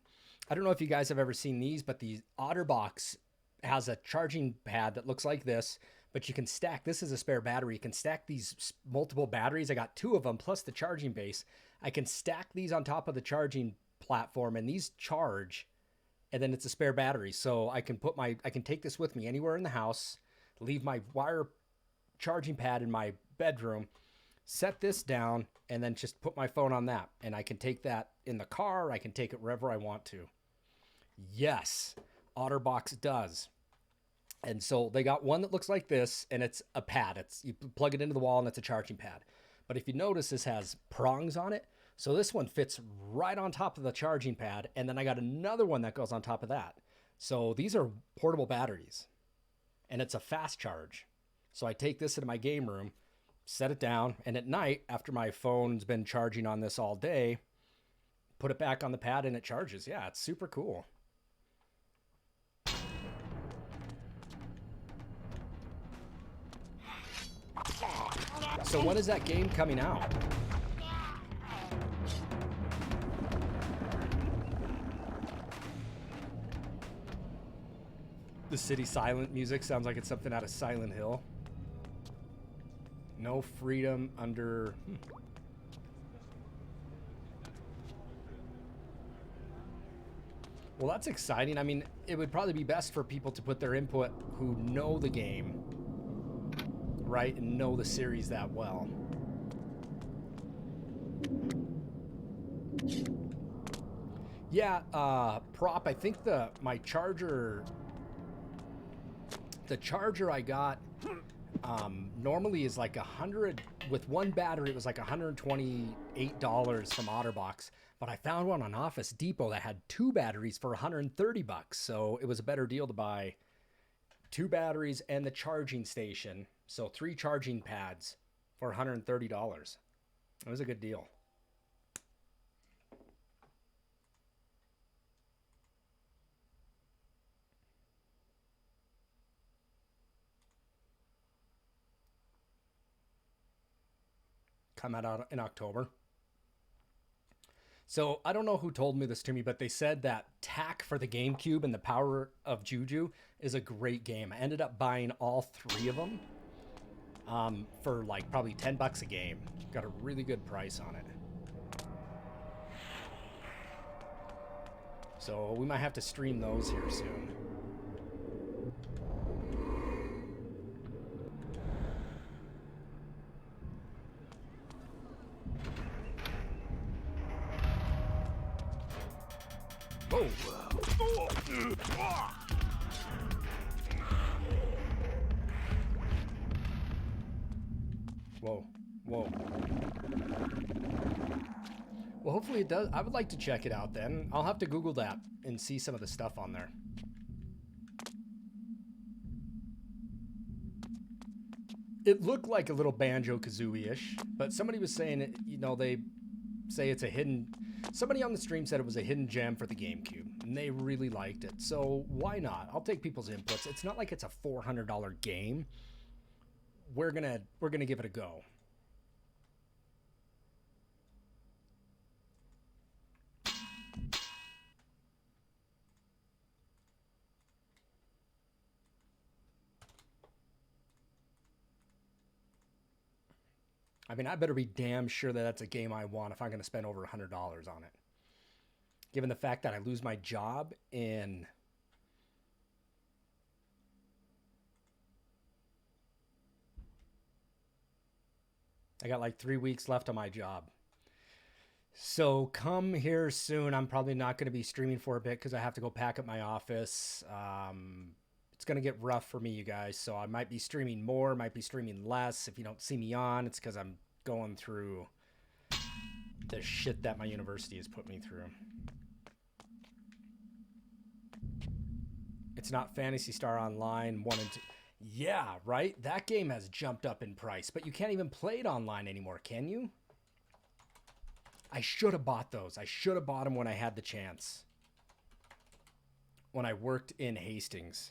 I don't know if you guys have ever seen these, but the OtterBox has a charging pad that looks like this, but you can stack, this is a spare battery. You can stack these multiple batteries. I got 2 of them plus the charging base. I can stack these on top of the charging platform, and these charge, and then it's a spare battery. So I can take this with me anywhere in the house, leave my wire charging pad in my bedroom, set this down, and then just put my phone on that. And I can take that in the car. I can take it wherever I want to. Yes, OtterBox does. And so they got one that looks like this, and it's a pad. You plug it into the wall, and it's a charging pad. But if you notice, this has prongs on it. So this one fits right on top of the charging pad, and then I got another one that goes on top of that. So these are portable batteries, and it's a fast charge. So I take this into my game room, set it down, and at night, after my phone's been charging on this all day, put it back on the pad and it charges. Yeah, it's super cool. So when is that game coming out? The city silent music sounds like it's something out of Silent Hill. No freedom under... Well, that's exciting. I mean, it would probably be best for people to put their input who know the game, right, and know the series that well. Yeah, prop, I think my charger... The charger I got normally is like $100 with one battery. It was like $128 from OtterBox, but I found one on Office Depot that had two batteries for $130. So it was a better deal to buy two batteries and the charging station. So 3 charging pads for $130. It was a good deal. Come out in October. So I don't know who told me this to me, but they said that TAC for the GameCube and the Power of Juju is a great game. I ended up buying all 3 of them for like probably $10 a game. Got a really good price on it. So we might have to stream those here soon. Oh. Whoa. Whoa. Well, hopefully it does. I would like to check it out then. I'll have to Google that and see some of the stuff on there. It looked like a little Banjo-Kazooie-ish, but somebody was saying it, you know, they say it's a hidden... Somebody on the stream said it was a hidden gem for the GameCube, and they really liked it. So why not? I'll take people's inputs. It's not like it's a $400 game. We're gonna give it a go. I mean, I better be damn sure that that's a game I want if I'm going to spend over $100 on it. Given the fact that I lose my job in... I got like 3 weeks left on my job. So come here soon. I'm probably not going to be streaming for a bit because I have to go pack up my office. It's going to get rough for me, you guys. So I might be streaming more, might be streaming less. If you don't see me on, it's because I'm going through the shit that my university has put me through. It's not Phantasy Star Online 1 and 2. Yeah, right? That game has jumped up in price, but you can't even play it online anymore, can you? I should have bought those. I should have bought them when I had the chance. When I worked in Hastings.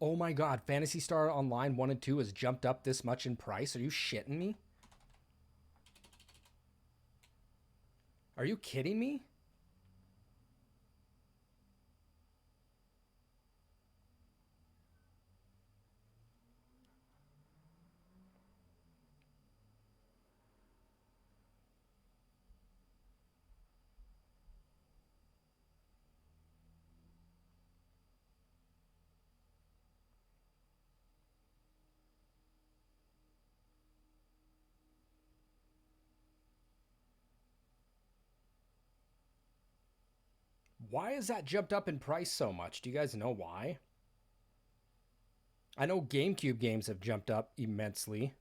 Oh my god, Phantasy Star Online 1 and 2 has jumped up this much in price? Are you shitting me? Are you kidding me? Why has that jumped up in price so much? Do you guys know why? I know GameCube games have jumped up immensely.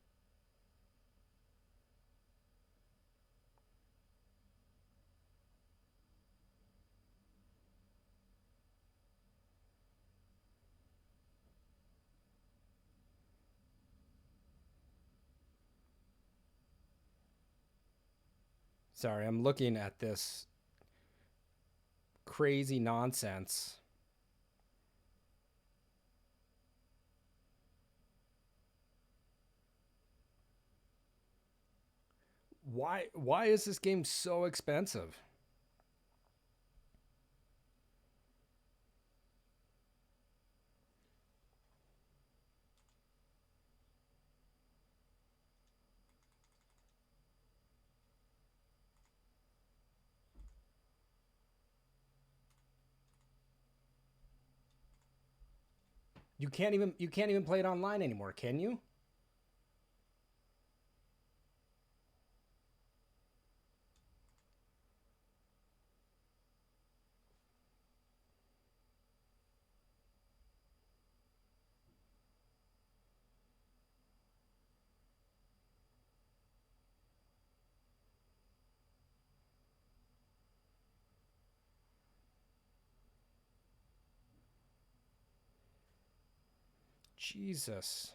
Sorry, I'm looking at this crazy nonsense. Why is this game so expensive? You can't even play it online anymore, can you? Jesus.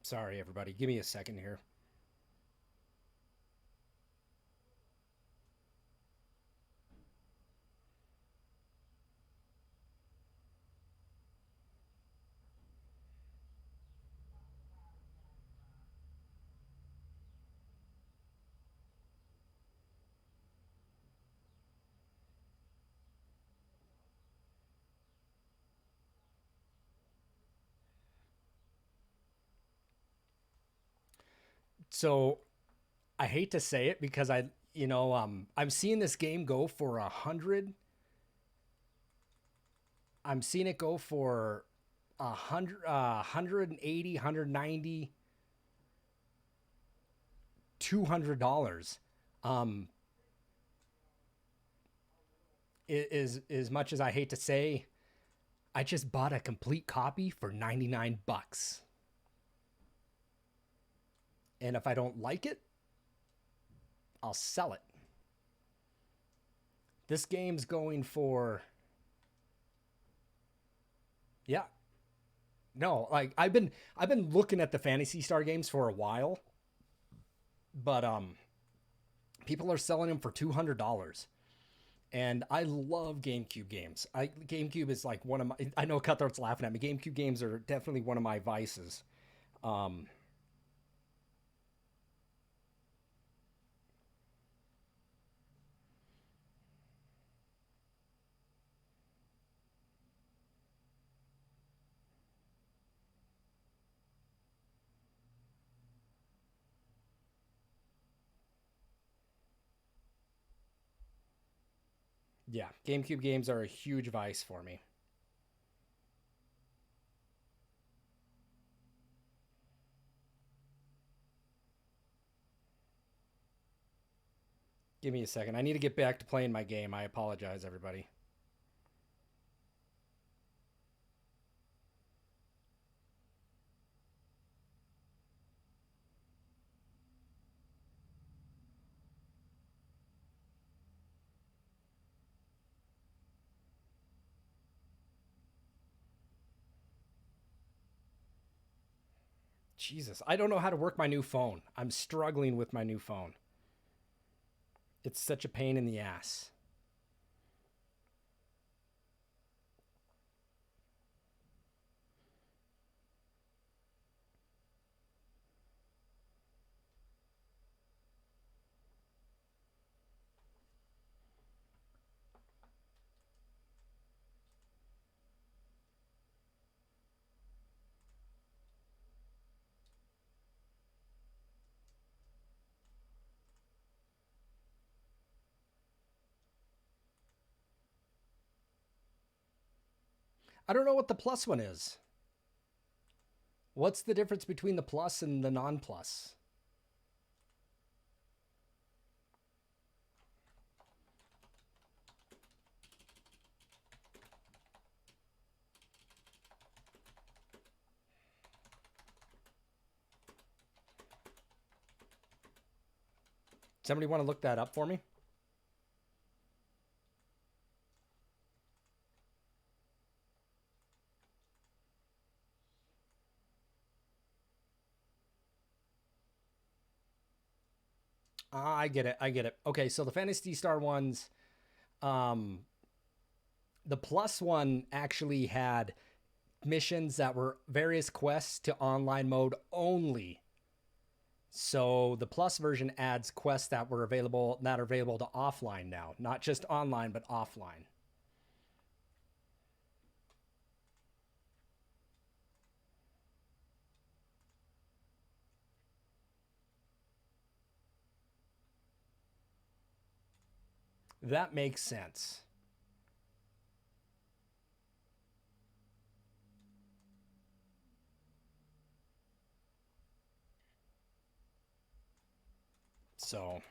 Sorry, everybody. Give me a second here. So I hate to say it because I'm seeing this game go for 100. I'm seeing it go for 100, 180, 190, $200. Um, is as much as I hate to say, I just bought a complete copy for 99 bucks. And if I don't like it, I'll sell it. This game's going for, yeah. No, like I've been looking at the Fantasy Star games for a while, but people are selling them for $200. And I love GameCube games. GameCube is like one of my, I know Cutthroat's laughing at me. GameCube games are definitely one of my vices. Yeah, GameCube games are a huge vice for me. Give me a second. I need to get back to playing my game. I apologize, everybody. Jesus, I don't know how to work my new phone. I'm struggling with my new phone. It's such a pain in the ass. I don't know what the plus one is. What's the difference between the plus and the non-plus? Somebody want to look that up for me? I get it. I get it. Okay, so the Phantasy Star ones, the plus one actually had missions that were various quests to online mode only. So the plus version adds quests that are available to offline now, not just online but offline. That makes sense. So,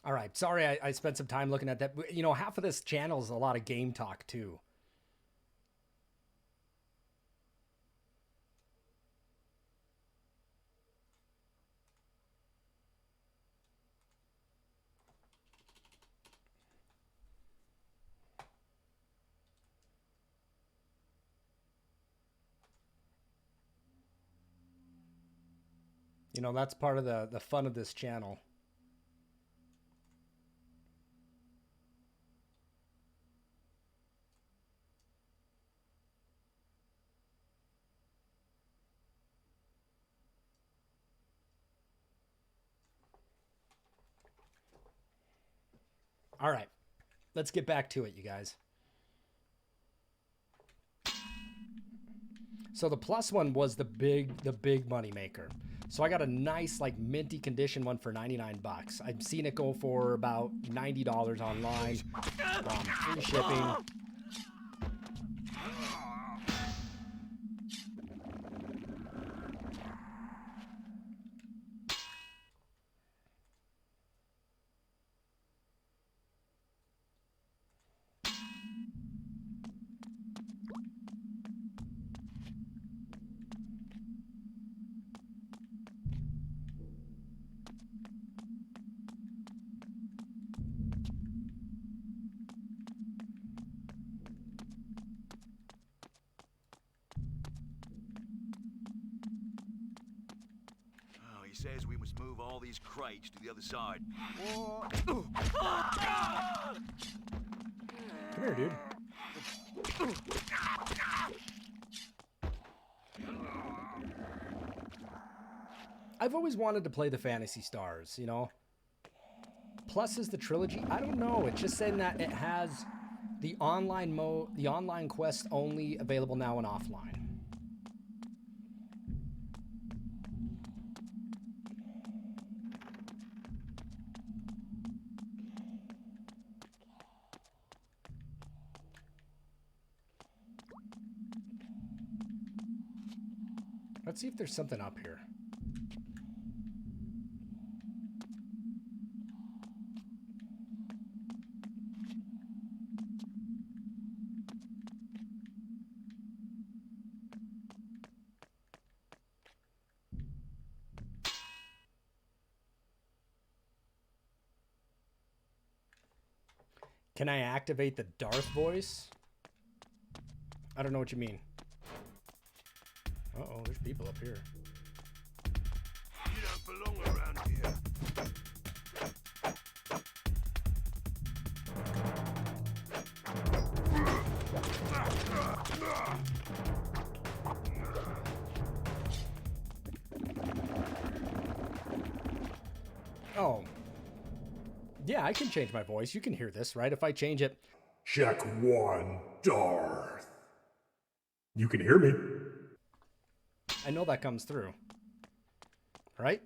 all right. Sorry, I spent some time looking at that. You know, half of this channel is a lot of game talk too. You know, that's part of the fun of this channel. All right, let's get back to it, you guys. So the plus one was the big money maker. So I got a nice like minty condition one for 99 bucks. I've seen it go for about $90 online, free shipping.
He says we must move all these crates to the other side.
Come here, dude. I've always wanted to play the Phantasy Stars, you know. Plus is the trilogy. I don't know. It's just saying that it has the online quest only available now and offline. Let's see if there's something up here. Can I activate the Darth voice? I don't know what you mean. Uh-oh, there's people up here.
You don't belong around here.
Oh. Yeah, I can change my voice. You can hear this, right? If I change it.
Check one, Darth. You can hear me.
I know that comes through. Right?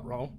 Row.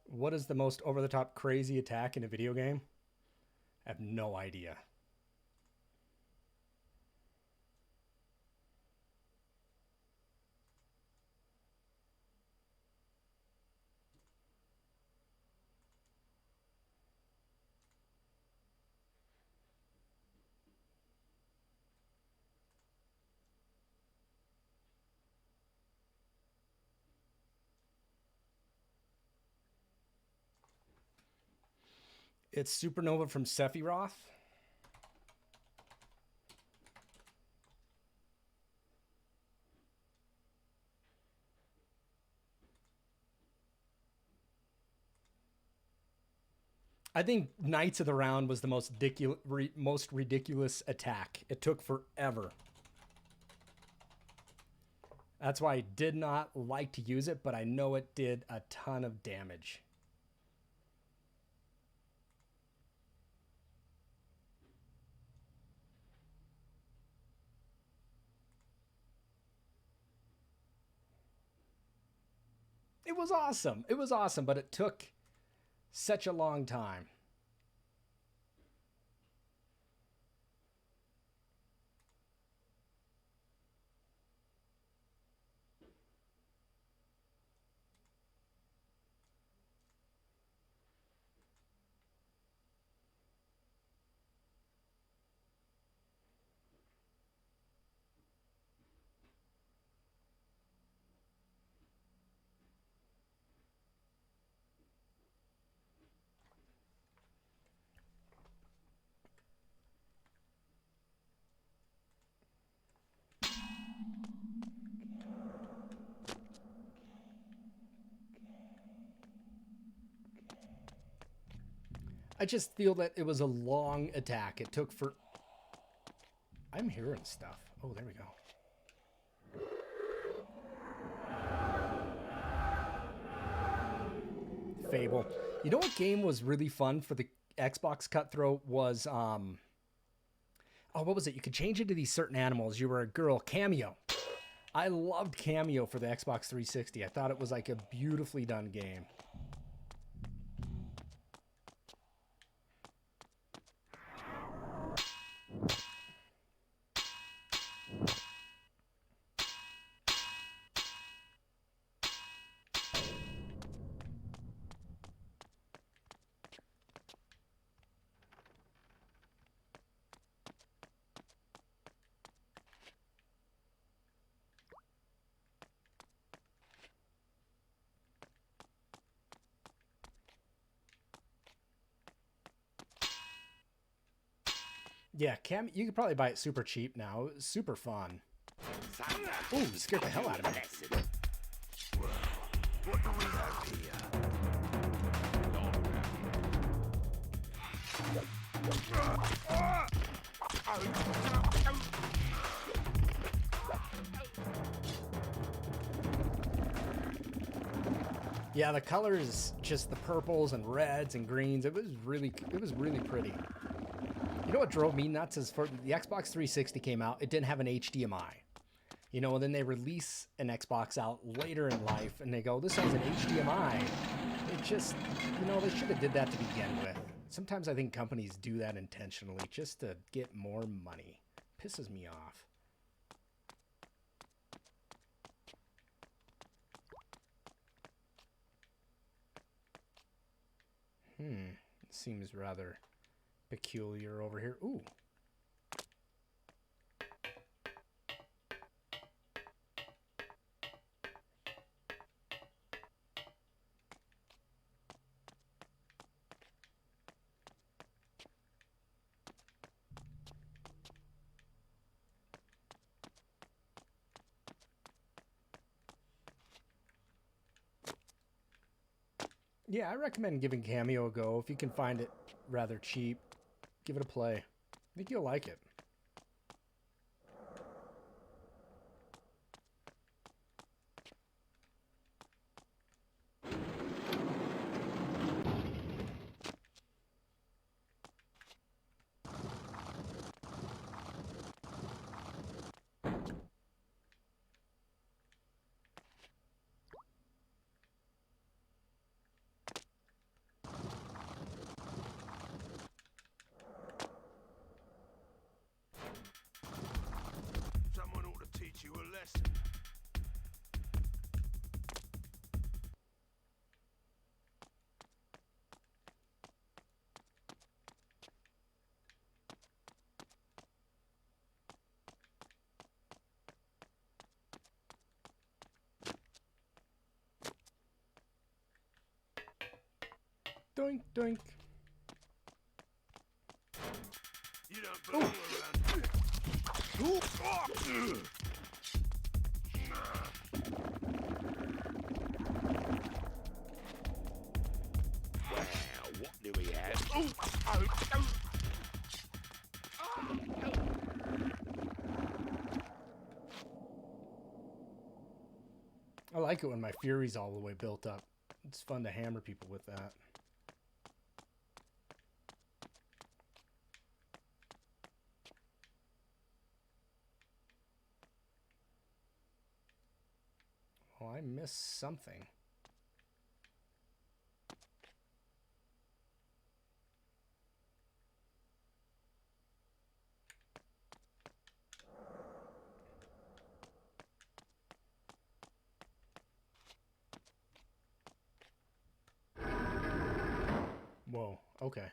What is the most over-the-top crazy attack in a video game? I have no idea. It's Supernova from Sephiroth. I think Knights of the Round was the most ridiculous attack. It took forever. That's why I did not like to use it, but I know it did a ton of damage. It was awesome. It was awesome, but it took such a long time. I just feel that it was a long attack. It took for... I'm hearing stuff. Oh, there we go. Fable. You know what game was really fun for the Xbox Cutthroat was... Oh, what was it? You could change into these certain animals. You were a girl. Cameo. I loved Cameo for the Xbox 360. I thought it was like a beautifully done game. Yeah, you could probably buy it super cheap now. It was super fun. Ooh, scared the hell out of me.
What do we have here?
Yeah, the colors, just the purples and reds and greens, it was really pretty. You know what drove me nuts is for the Xbox 360 came out, it didn't have an HDMI. You know, and then they release an Xbox out later in life and they go, this has an HDMI. It just, you know, they should have did that to begin with. Sometimes I think companies do that intentionally just to get more money. Pisses me off. Seems rather peculiar over here. Ooh. Yeah, I recommend giving Cameo a go. If you can find it rather cheap, give it a play. I think you'll like it.
Someone ought to teach you a lesson.
Doink, doink.
You don't belong around.
Wow, what do we have? Oh, oh, oh.
I like it when my fury's all the way built up. It's fun to hammer people with that. Oh, I missed something. Whoa, okay.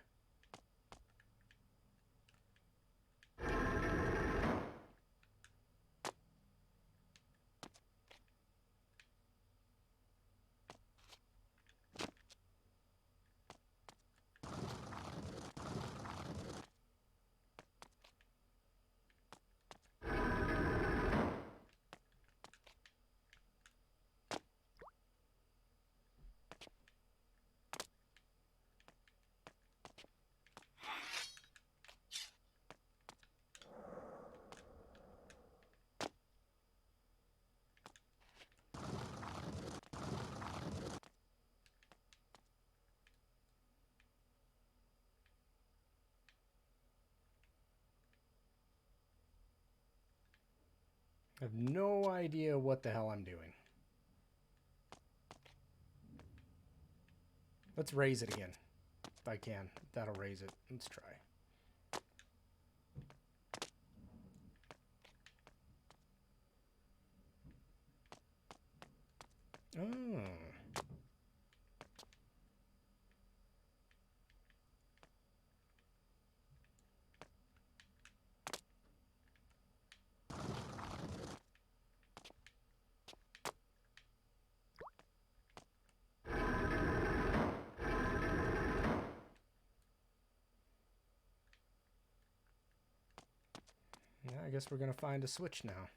I have no idea what the hell I'm doing. Let's raise it again. If I can. That'll raise it. Let's try. Oh. Yeah, I guess we're gonna find a switch now.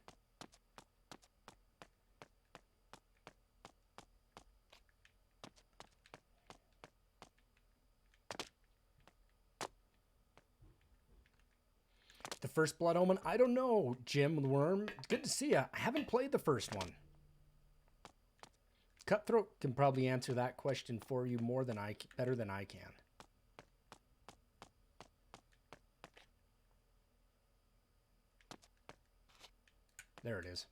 The first Blood Omen? I don't know, Jim the Worm. It's good to see you. I haven't played the first one. Cutthroat can probably answer that question for you better than I can. There it is.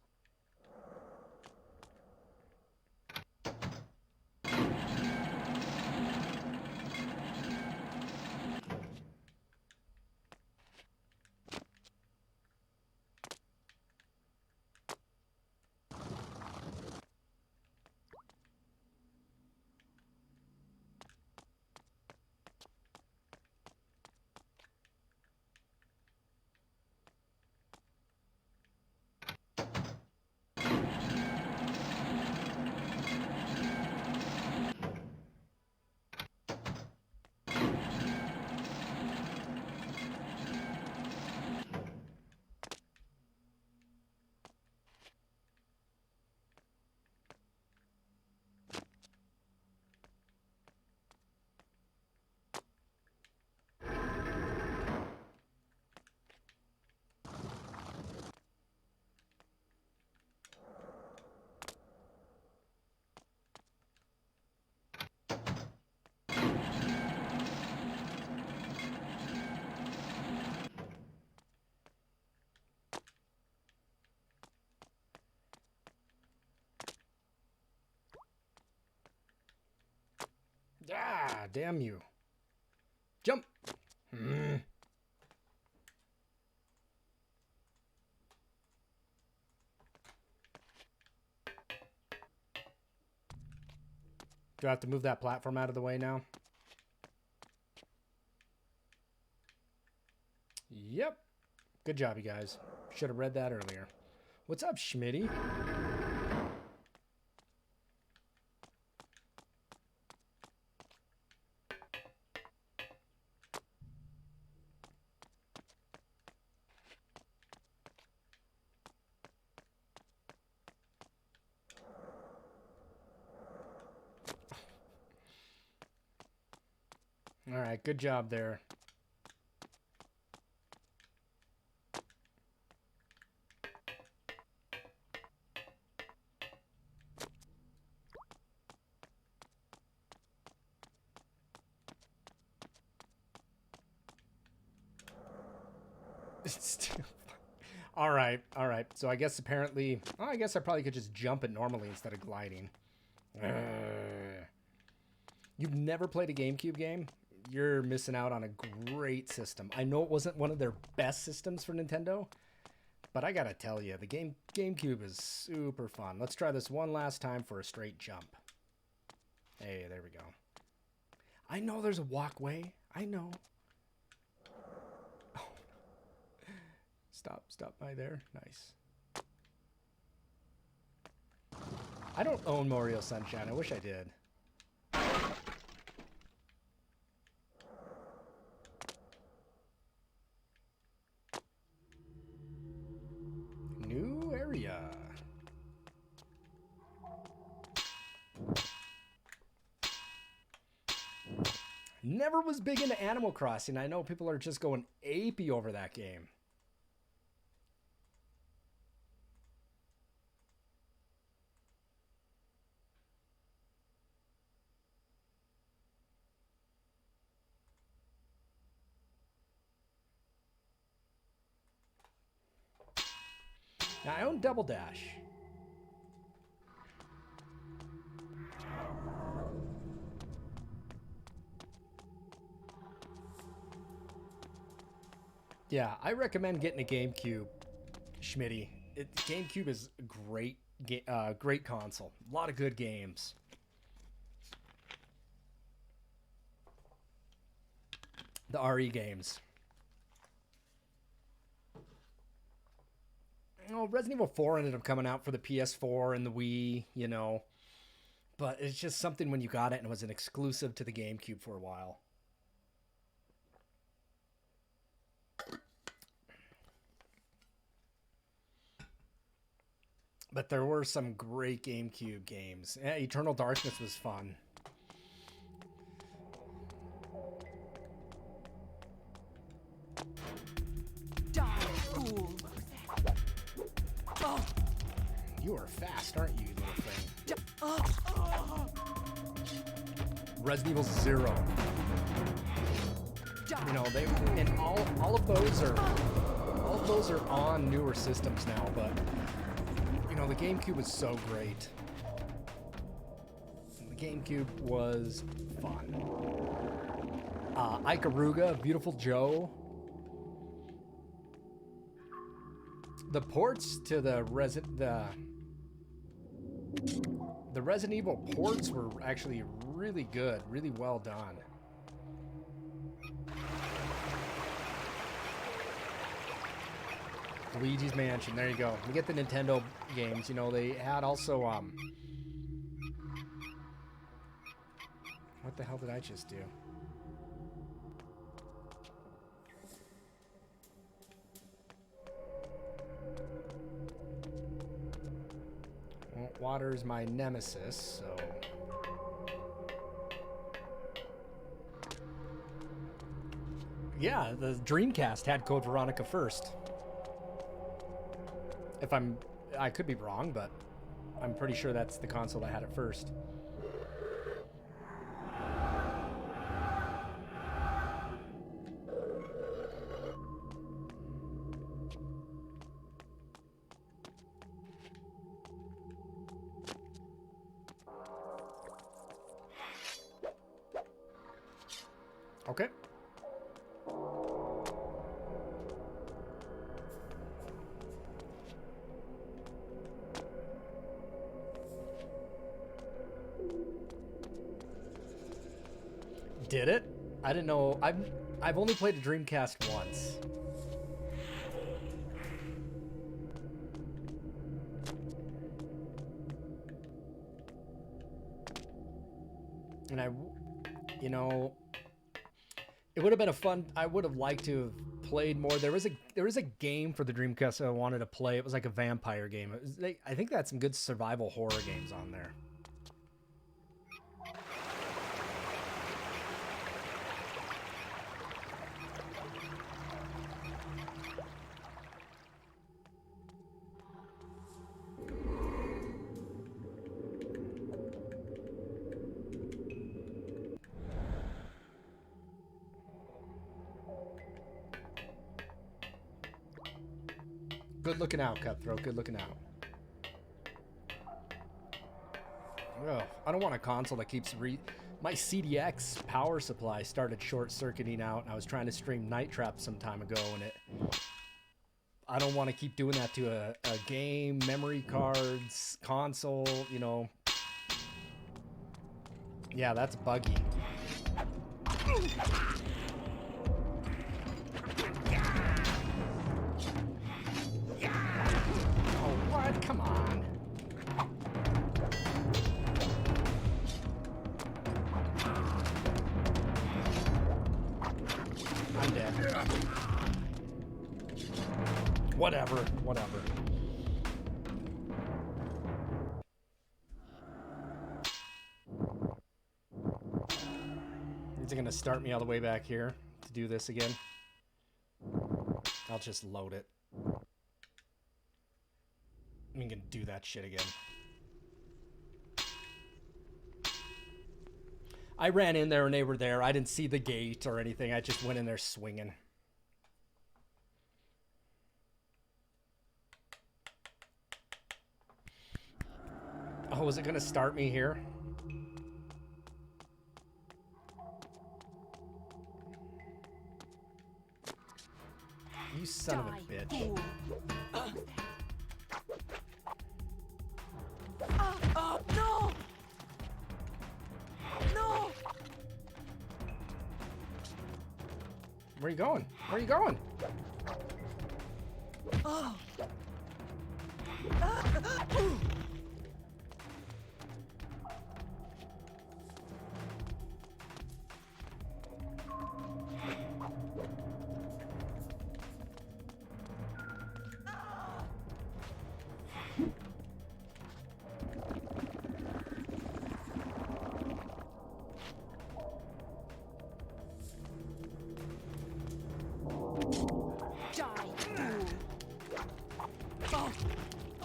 Ah, damn you. Jump. Do I have to move that platform out of the way now? Yep. Good job, you guys. Should have read that earlier. What's up, Schmitty? All right, good job there. All right, all right. So I guess apparently, oh, I guess I probably could just jump it normally instead of gliding. You've never played a GameCube game? You're missing out on a great system. I know it wasn't one of their best systems for Nintendo, but I gotta tell you, the GameCube is super fun. Let's try this one last time for a straight jump. Hey, there we go. I know there's a walkway. I know. Oh. Stop by there. Nice. I don't own Mario Sunshine. I wish I did. New area. Never was big into Animal Crossing. I know people are just going apey over that game. Now, I own Double Dash. Yeah, I recommend getting a GameCube, Schmitty. GameCube is a great console. A lot of good games. The RE games. Oh, Resident Evil 4 ended up coming out for the PS4 and the Wii, you know. But it's just something when you got it and it was an exclusive to the GameCube for a while. But there were some great GameCube games. Yeah, Eternal Darkness was fun.
Die, fool. Oh.
You are fast, aren't you, little thing? Resident Evil 0. You know, and all of those are on newer systems now, but you know, the GameCube was so great. The GameCube was fun. Ikaruga, Beautiful Joe. The ports to the Resident Evil ports were actually really good, really well done. Luigi's Mansion, there you go. You get the Nintendo games, you know, they had also, what the hell did I just do? Well, water's my nemesis, so... Yeah, the Dreamcast had Code Veronica first. I could be wrong, but I'm pretty sure that's the console that had it first. Okay. Did it? I didn't know. I've only played a Dreamcast once. And you know, it would have been a fun. I would have liked to have played more. There was a game for the Dreamcast I wanted to play. It was like a vampire game. I think they had some good survival horror games on there. Good looking out, Cutthroat. Good looking out. Oh, I don't want a console that keeps my CDX power supply started short-circuiting out, and I was trying to stream Night Trap some time ago, and I don't want to keep doing that to a game, memory cards, console, you know. Yeah, that's buggy. Come on. I'm dead. Whatever. Is it gonna start me all the way back here to do this again? I'll just load it. We can do that shit again. I ran in there and they were there. I didn't see the gate or anything. I just went in there swinging. Oh, is it going to start me here? You son of a bitch.
No! No!
Where are you going? Where are you going?
Oh.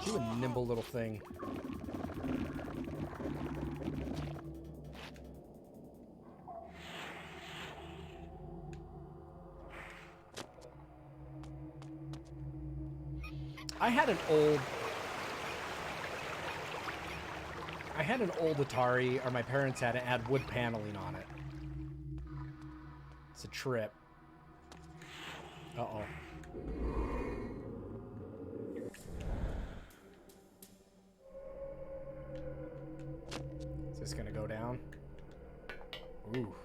You a nimble little thing. I had an old Atari, or my parents had it, had wood paneling on it. It's a trip. Uh-oh. Is this gonna go down? Ooh.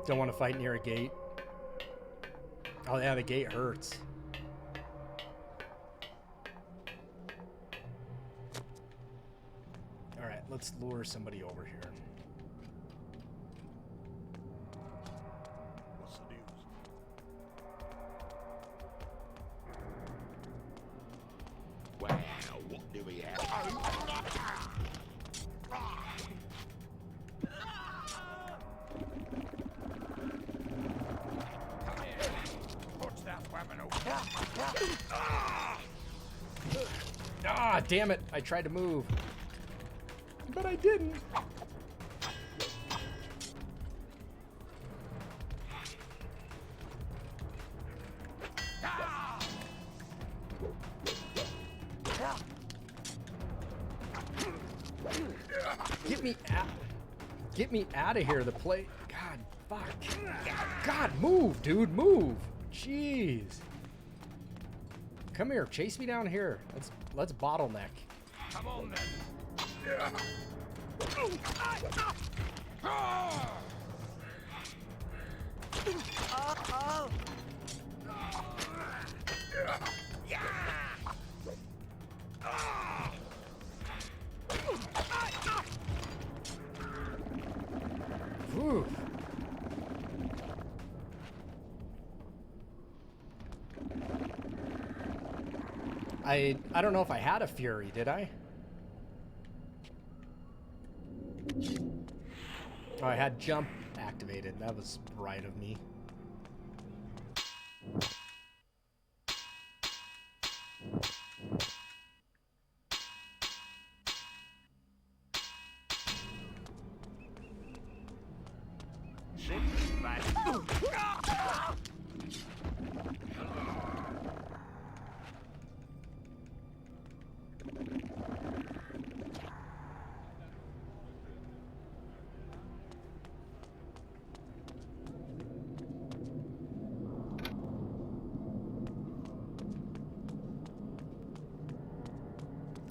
Don't want to fight near a gate. Oh yeah, the gate hurts. Alright, let's lure somebody over here.
What's the news? Wow, what do we have?
Ah, damn it. I tried to move. But I didn't. Get me out. Get me out of here. The play. God, fuck. God, move, dude, move. Jeez. Come here, chase me down here. Let's bottleneck.
Come on then.
Whew. I don't know if I had a fury, did I? Oh, I had jump activated. That was right of me.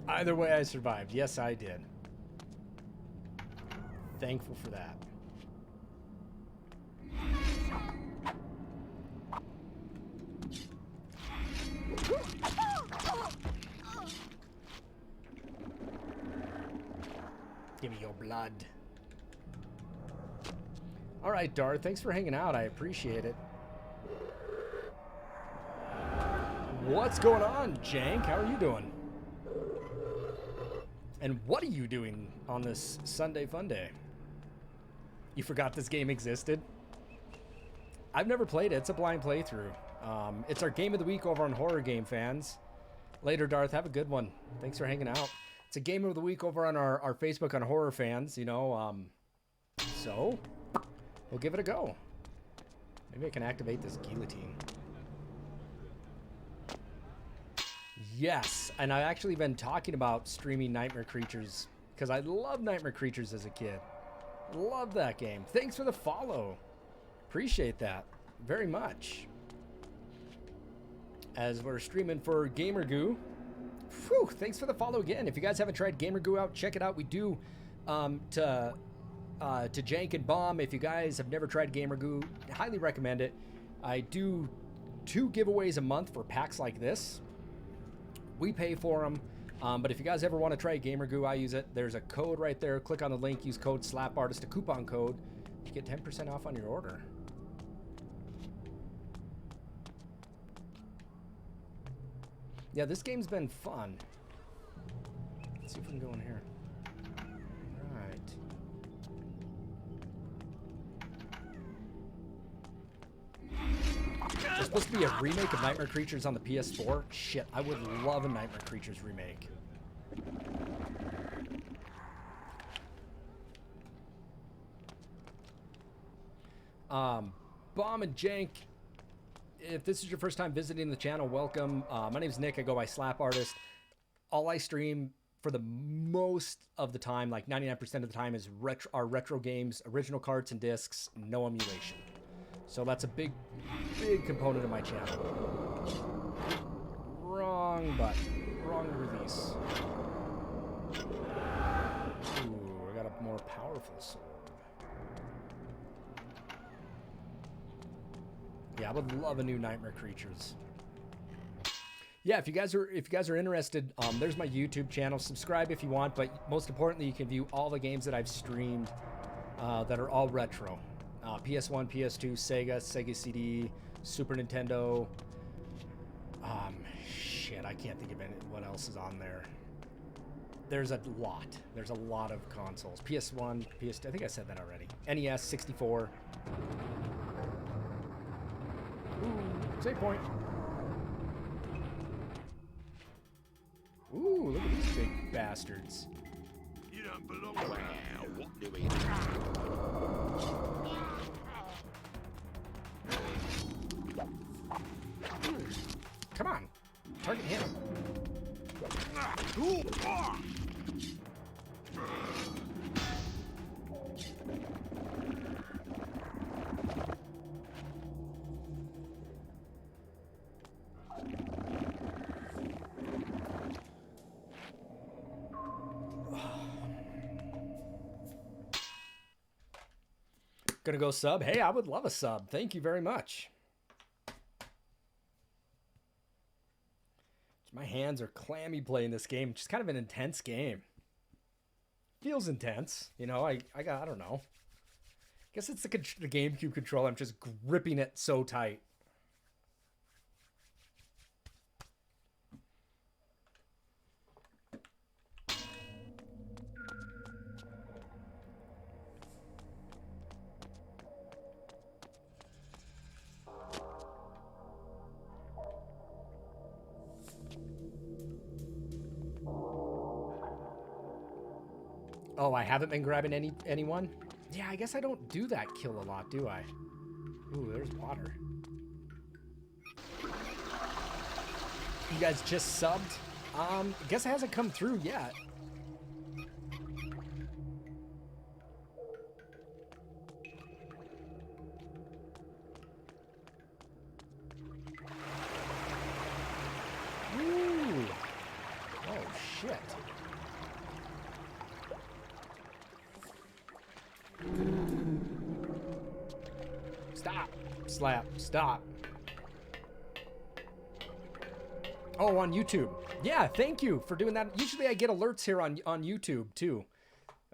Either way, I survived. Yes, I did. Thankful for that. Give me your blood. All right, Darth. Thanks for hanging out. I appreciate it. What's going on, Jank? How are you doing? And what are you doing on this Sunday fun day? You forgot this game existed? I've never played it. It's a blind playthrough. It's our game of the week over on Horror Game Fans. Later, Darth. Have a good one. Thanks for hanging out. It's a game of the week over on our Facebook on Horror Fans, you know. So, we'll give it a go. Maybe I can activate this guillotine. Yes, and I've actually been talking about streaming Nightmare Creatures because I loved Nightmare Creatures as a kid. Love that game. Thanks for the follow. Appreciate that very much. As we're streaming for Gamer Goo. Whew, thanks for the follow again. If you guys haven't tried Gamer Goo out, check it out. We do to Jank and Bomb. If you guys have never tried Gamer Goo, highly recommend it. I do 2 giveaways a month for packs like this. We pay for them, but if you guys ever want to try Gamer Goo, I use it. There's a code right there. Click on the link. Use code slapartist, a coupon code. You get 10% off on your order. Yeah, this game's been fun. Let's see if we can go in here. Right. There's supposed to be a remake of Nightmare Creatures on the PS4. Shit, I would love a Nightmare Creatures remake. Bomb and Jank, if this is your first time visiting the channel, welcome. My name's Nick. I go by slapartist. All I stream for the most of the time, like 99% of the time, is retro games, original carts and discs, no emulation. So that's a big component of my channel. Wrong button. Wrong release. Ooh, I got a more powerful sword. Yeah, I would love a new Nightmare Creatures. Yeah, if you guys are interested, there's my YouTube channel. Subscribe if you want, but most importantly, you can view all the games that I've streamed that are all retro. PS1, PS2, Sega CD, Super Nintendo. Shit, I can't think of what else is on there. There's a lot. There's a lot of consoles. PS1, PS2, I think I said that already. NES, 64. Ooh, save point. Ooh, look at these big bastards.
You don't belong around here. What do we
Come on, target him. Gonna go sub? Hey, I would love a sub. Thank you very much. My hands are clammy playing this game. It's kind of an intense game. Feels intense. You know, I don't know. I guess it's the GameCube controller. I'm just gripping it so tight. Oh, I haven't been grabbing anyone? Yeah, I guess I don't do that kill a lot, do I? Ooh, there's water. You guys just subbed? I guess it hasn't come through yet. Ooh. Oh, shit. Stop. Slap. Stop. Oh, on YouTube. Yeah, thank you for doing that. Usually I get alerts here on YouTube, too.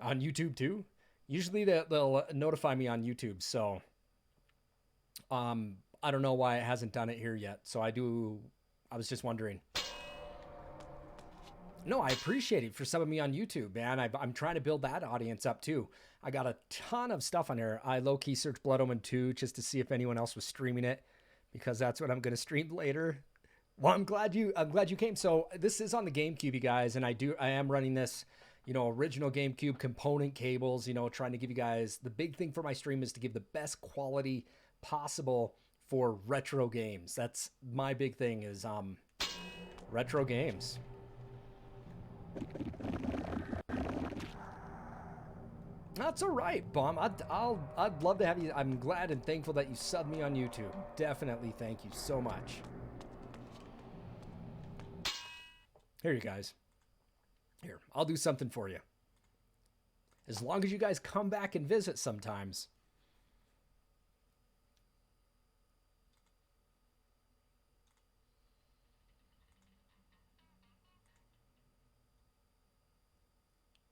On YouTube, too? Usually they'll notify me on YouTube, so... I don't know why it hasn't done it here yet. So I was just wondering. No, I appreciate it for subbing me on YouTube, man. I'm trying to build that audience up, too. I got a ton of stuff on here. I low-key searched Blood Omen 2 just to see if anyone else was streaming it, because that's what I'm going to stream later. Well, I'm glad you came. So this is on the GameCube, you guys, and I am running this, you know, original GameCube component cables, you know, trying to give you guys, the big thing for my stream is to give the best quality possible for retro games. That's my big thing, is retro games. That's all right, Bum. I'd love to have you. I'm glad and thankful that you subbed me on YouTube. Definitely, thank you so much. Here, you guys. Here, I'll do something for you. As long as you guys come back and visit sometimes.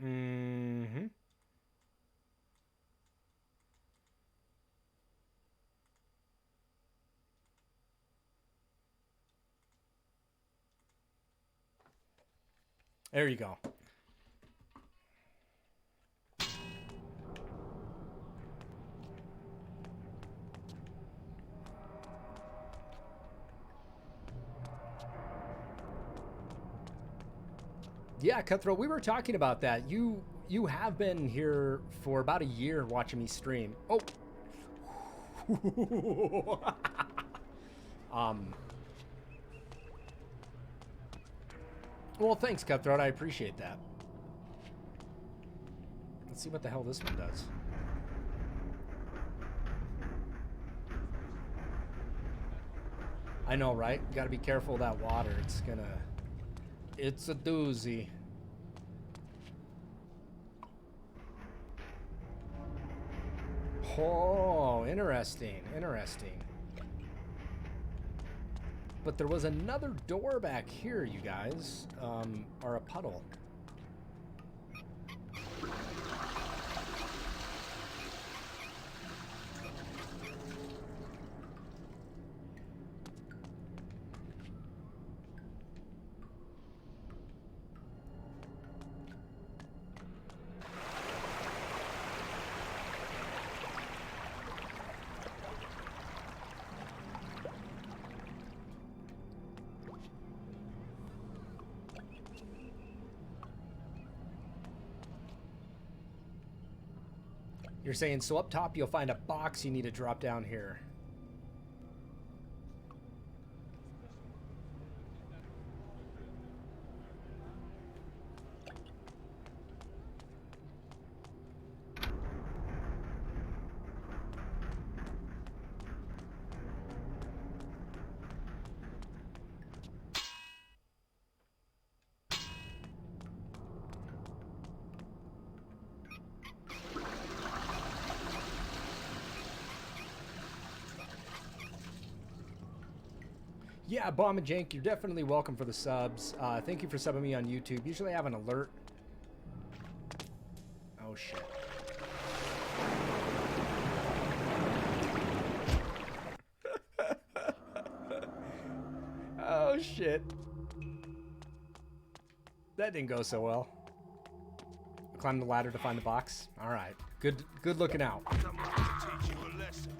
Mm-hmm. There you go. Yeah, Cutthroat, we were talking about that. You have been here for about a year watching me stream. Oh. Well, thanks, Cutthroat. I appreciate that. Let's see what the hell this one does. I know, right? Gotta be careful of that water. It's a doozy. Oh, interesting. Interesting. But there was another door back here, you guys. Or a puddle. You're saying, so up top you'll find a box you need to drop down here. Yeah, Bomb and Jank, you're definitely welcome for the subs. Thank you for subbing me on YouTube. Usually I have an alert. Oh, shit. Oh, shit. That didn't go so well. Climb the ladder to find the box. All right. Good looking out.
Someone to teach you a lesson.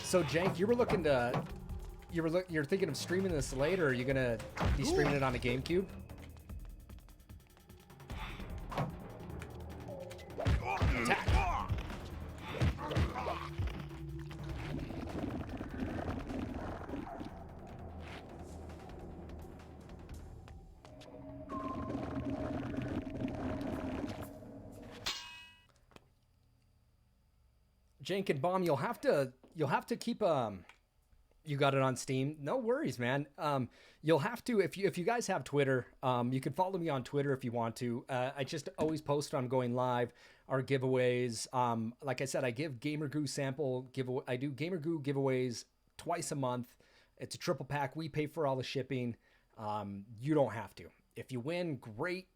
So, Jank, you were looking to... You're thinking of streaming this later. Are you going to be streaming it on a GameCube? Attack. Jank and Bomb, you'll have to keep you got it on Steam. No worries, man. You'll have to if you guys have Twitter, you can follow me on Twitter if you want to. I just always post on going live our giveaways. Like I said, I give GamerGoo sample giveaway. I do GamerGoo giveaways twice a month. It's a triple pack. We pay for all the shipping. You don't have to. If you win, great.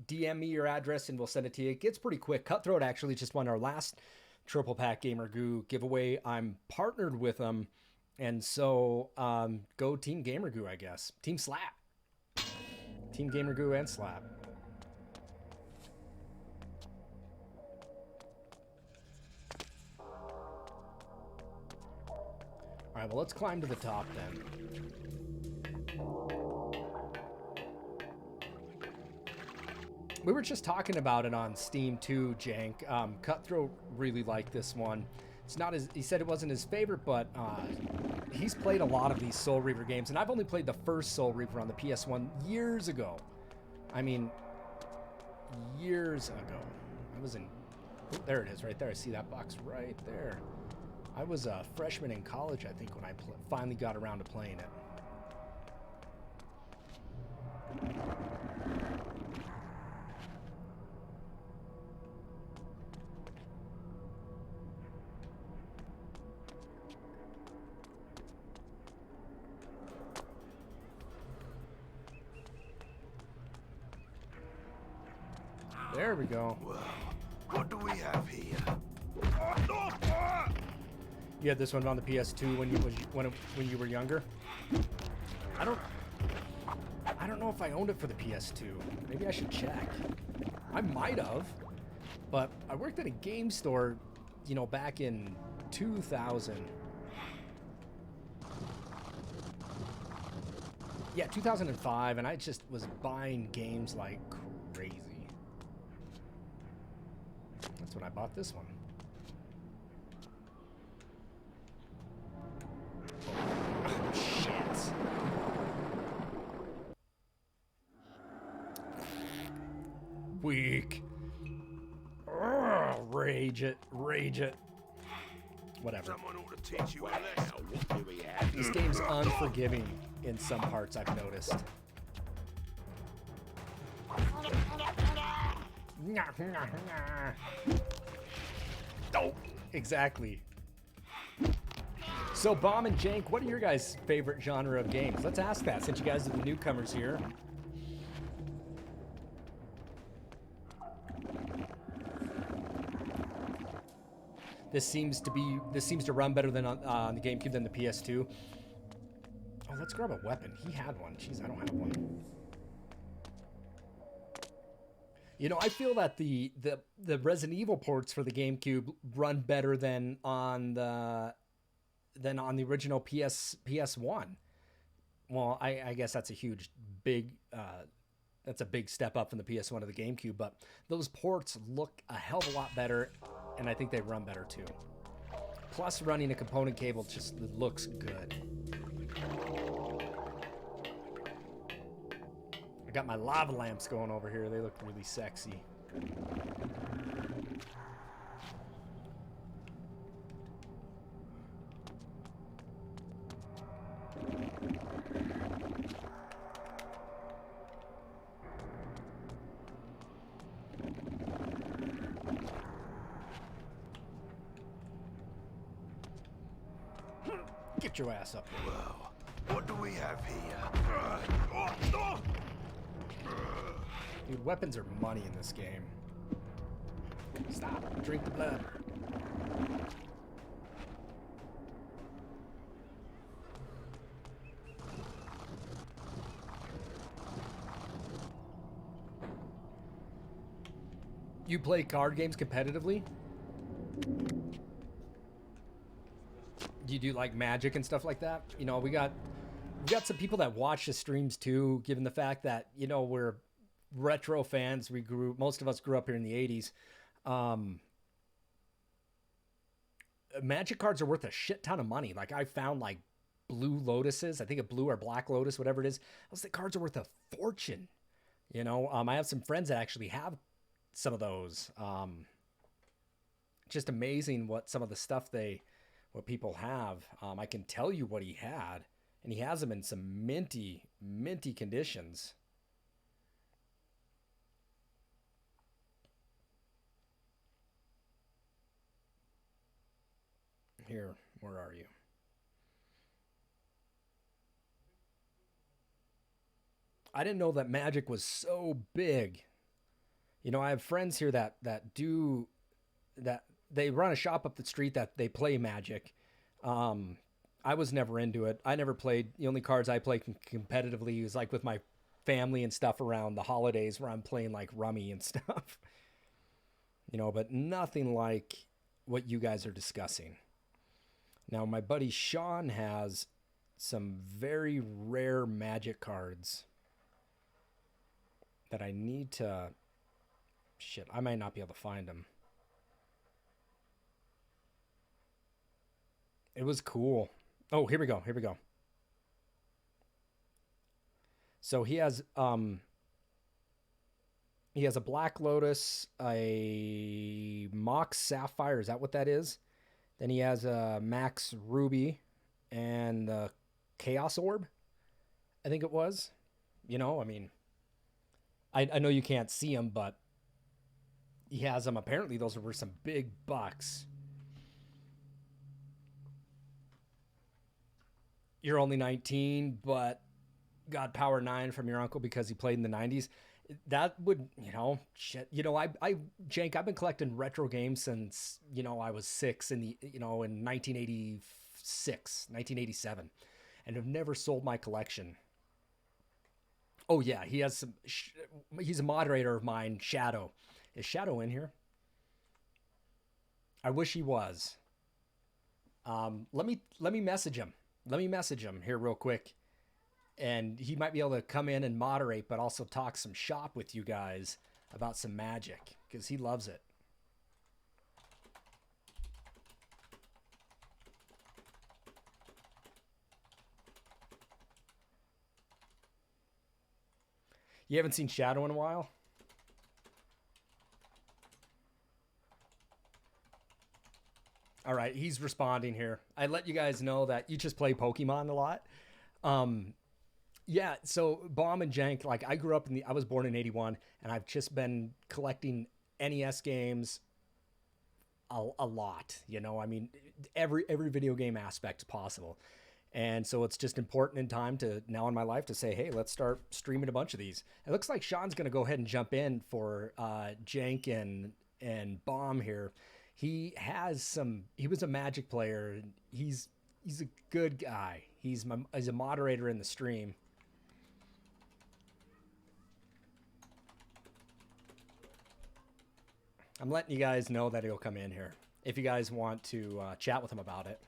DM me your address and we'll send it to you. It gets pretty quick. Cutthroat actually just won our last triple pack GamerGoo giveaway. I'm partnered with them, and so go Team GamerGoo, I guess. Team Slap. Team GamerGoo and Slap. All right, well, let's climb to the top then. We were just talking about it on Steam too, Jank. Cutthroat really liked this one. It's not he said it wasn't his favorite, but he's played a lot of these Soul Reaver games, and I've only played the first Soul Reaver on the PS1 years ago. I mean, years ago. I was in, oh, there it is, right there. I see that box right there. I was a freshman in college, I think, when I finally got around to playing it. There we go.
Well, what do we have here?
You had this one on the PS2 when you were younger. I don't know if I owned it for the PS2. Maybe I should check. I might have, but I worked at a game store, you know, back in 2000. Yeah, 2005, and I just was buying games like crazy. That's when I bought this one. Oh, shit. Weak. Rage it. Rage it. Whatever.
Someone ought to teach you a lesson.
This game's unforgiving in some parts, I've noticed. Oh, exactly. So, Bomb and Jank, what are your guys' favorite genre of games? Let's ask that, since you guys are the newcomers here. This seems to run better than on the GameCube than the PS2. Oh, let's grab a weapon. He had one. Jeez, I don't have one. You know, I feel that the Resident Evil ports for the GameCube run better than on the original PS1. Well, I guess that's a big step up from the PS1 to the GameCube, but those ports look a hell of a lot better, and I think they run better too. Plus, running a component cable just looks good. I got my lava lamps going over here. They look really sexy. Get your ass up here.
Well, what do we have here?
Dude, weapons are money in this game. Stop. Drink the blood. You play card games competitively? Do you do like Magic and stuff like that? You know, we got some people that watch the streams too, given the fact that, you know, we're retro fans. Most of us grew up here in the 80s. Magic cards are worth a shit ton of money. Like I found like blue lotuses, I think a blue or black lotus, whatever it is. Those cards are worth a fortune. You know, I have some friends that actually have some of those. Just amazing what some of the stuff what people have. I can tell you what he had, and he has them in some minty conditions. Here, where are you? I didn't know that Magic was so big. You know, I have friends here that they run a shop up the street that they play Magic. I was never into it. I never played. The only cards I played competitively was like with my family and stuff around the holidays where I'm playing like Rummy and stuff. You know, but nothing like what you guys are discussing. Now, my buddy Sean has some very rare Magic cards that I need to... Shit, I might not be able to find them. It was cool. Oh, here we go. So he has a Black Lotus, a Mox Sapphire. Is that what that is? Then he has a Max Ruby and the Chaos Orb, I think it was. You know, I mean, I know you can't see them, but he has them. Apparently, those were some big bucks. You're only 19, but got Power 9 from your uncle because he played in the 90s. That would, you know, shit. You know, Jank, I've been collecting retro games since, you know, I was 6 in 1986, 1987, and have never sold my collection. Oh yeah, he has some. He's a moderator of mine, Shadow. Is Shadow in here? I wish he was. Let me message him. Let me message him here real quick. And he might be able to come in and moderate, but also talk some shop with you guys about some Magic, because he loves it. You haven't seen Shadow in a while? All right, he's responding here. I let you guys know that you just play Pokemon a lot. Yeah, so Bomb and Jank, like I grew up I was born in 81, and I've just been collecting NES games a lot, you know, I mean, every video game aspect possible. And so it's just important in time to now in my life to say, hey, let's start streaming a bunch of these. It looks like Sean's going to go ahead and jump in for Jank and Bomb here. He was a Magic player. He's a good guy. He's a moderator in the stream. I'm letting you guys know that he'll come in here if you guys want to chat with him about it.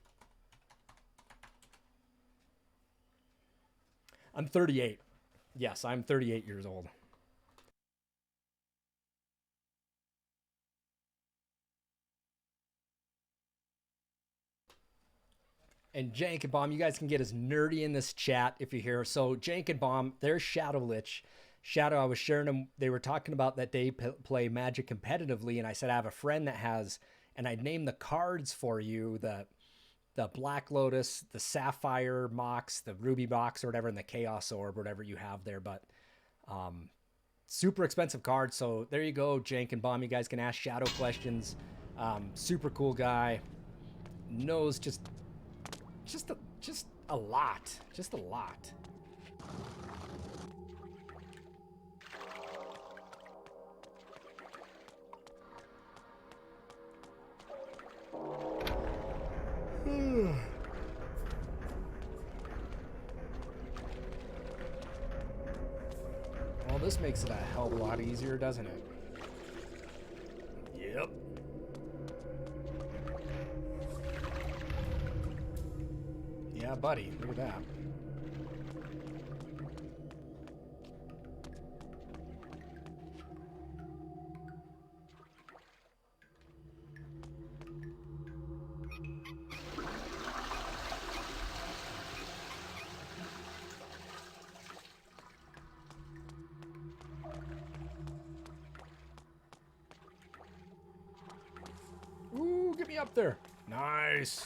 I'm 38. Yes, I'm 38 years old. And Jank and Bomb, you guys can get as nerdy in this chat if you're here. So Jank and Bomb, there's Shadow Lich. Shadow, I was sharing them. They were talking about that they play Magic competitively, and I said I have a friend that has, and I'd name the cards for you, the Black Lotus, the Sapphire Mox, the Ruby Mox, or whatever, and the Chaos Orb, whatever you have there. But super expensive cards. So there you go, Jank and Bomb. You guys can ask Shadow questions. Super cool guy. Knows just Just a lot. Just a lot. Well, this makes it a hell of a lot easier, doesn't it? Yep. Yeah, buddy. Look at that. Ooh, get me up there. Nice.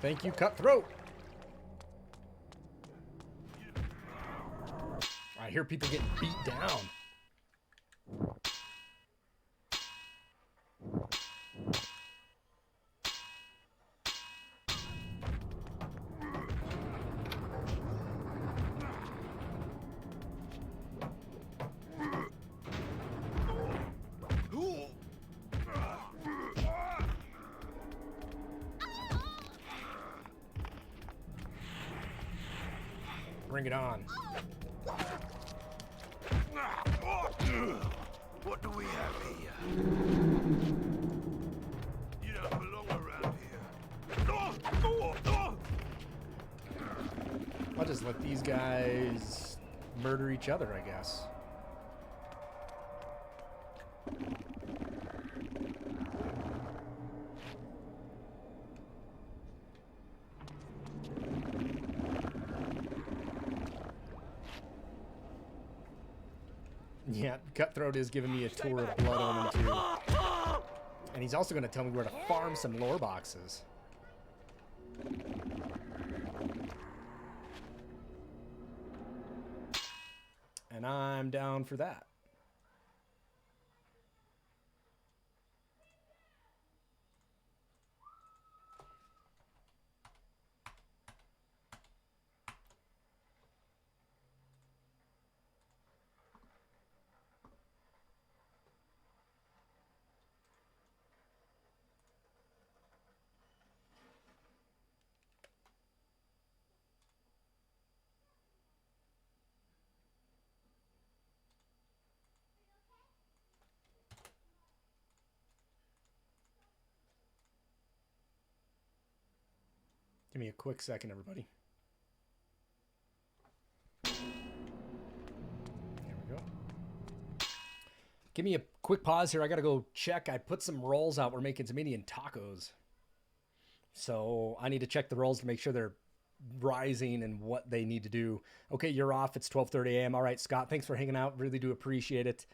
Thank you, Cutthroat. I hear people getting beat down. Bring it on.
What do we have here? You don't belong around here.
I'll just let these guys murder each other, I guess. Yeah, Cutthroat is giving me a tour of Blood Omen too. And he's also going to tell me where to farm some lore boxes. And I'm down for that. Give me a quick second, everybody. There we go. Give me a quick pause here. I got to go check. I put some rolls out. We're making some Indian tacos. So I need to check the rolls to make sure they're rising and what they need to do. Okay, you're off. It's 12:30 a.m. All right, Scott, thanks for hanging out. Really do appreciate it.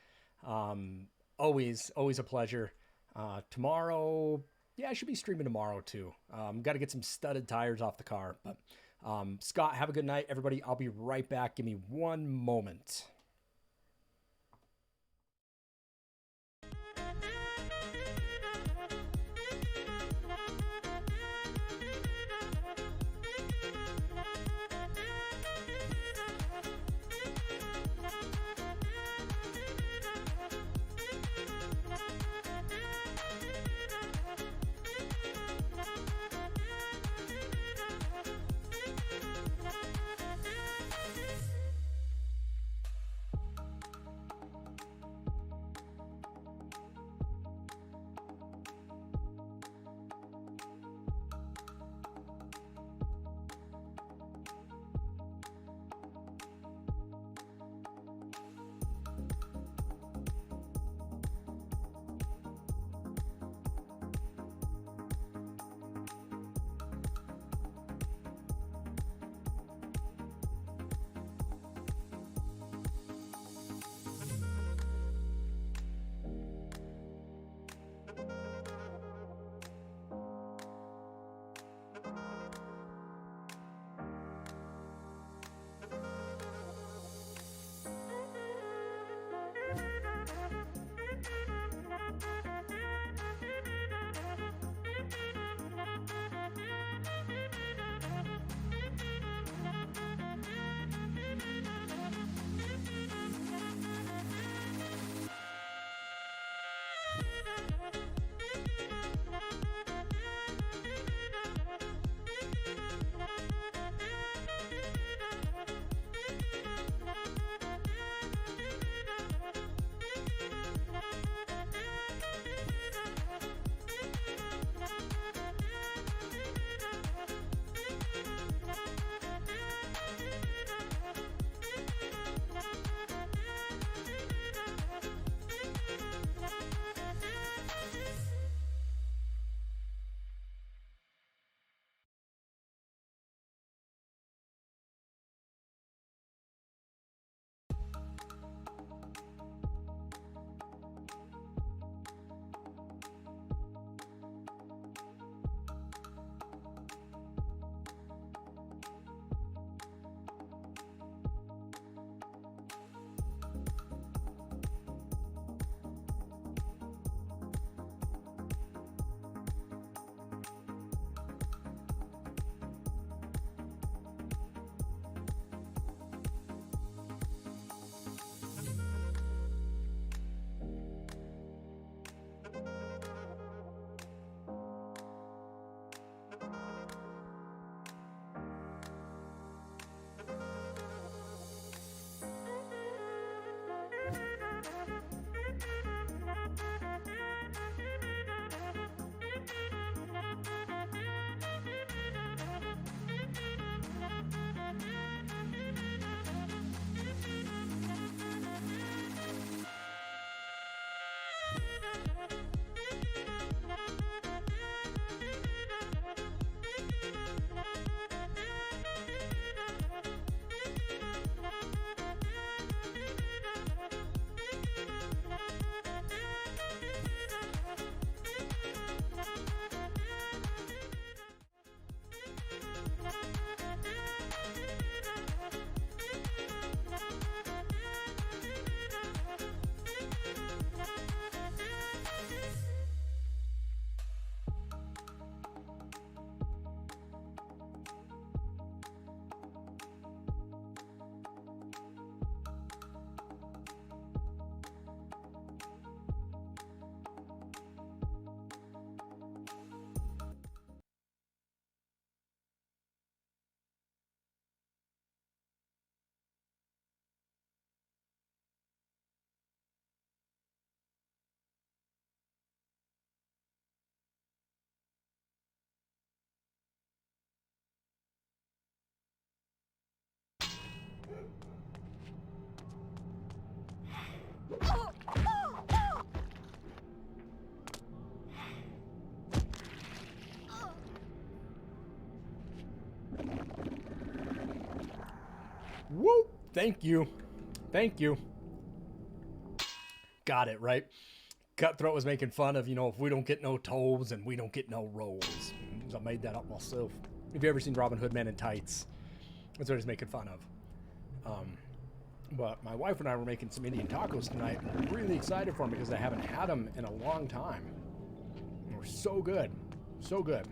Always a pleasure. Tomorrow... Yeah, I should be streaming tomorrow, too. Got to get some studded tires off the car. But Scott, have a good night, everybody. I'll be right back. Give me one moment. Thank you. Thank you. Got it, right? Cutthroat was making fun of, if we don't get no tolls and we don't get no rolls. I made that up myself. Have you ever seen Robin Hood Men in Tights? That's what he's making fun of. But my wife and I were making some Indian tacos tonight. I'm really excited for them because I haven't had them in a long time. They were so good. So good.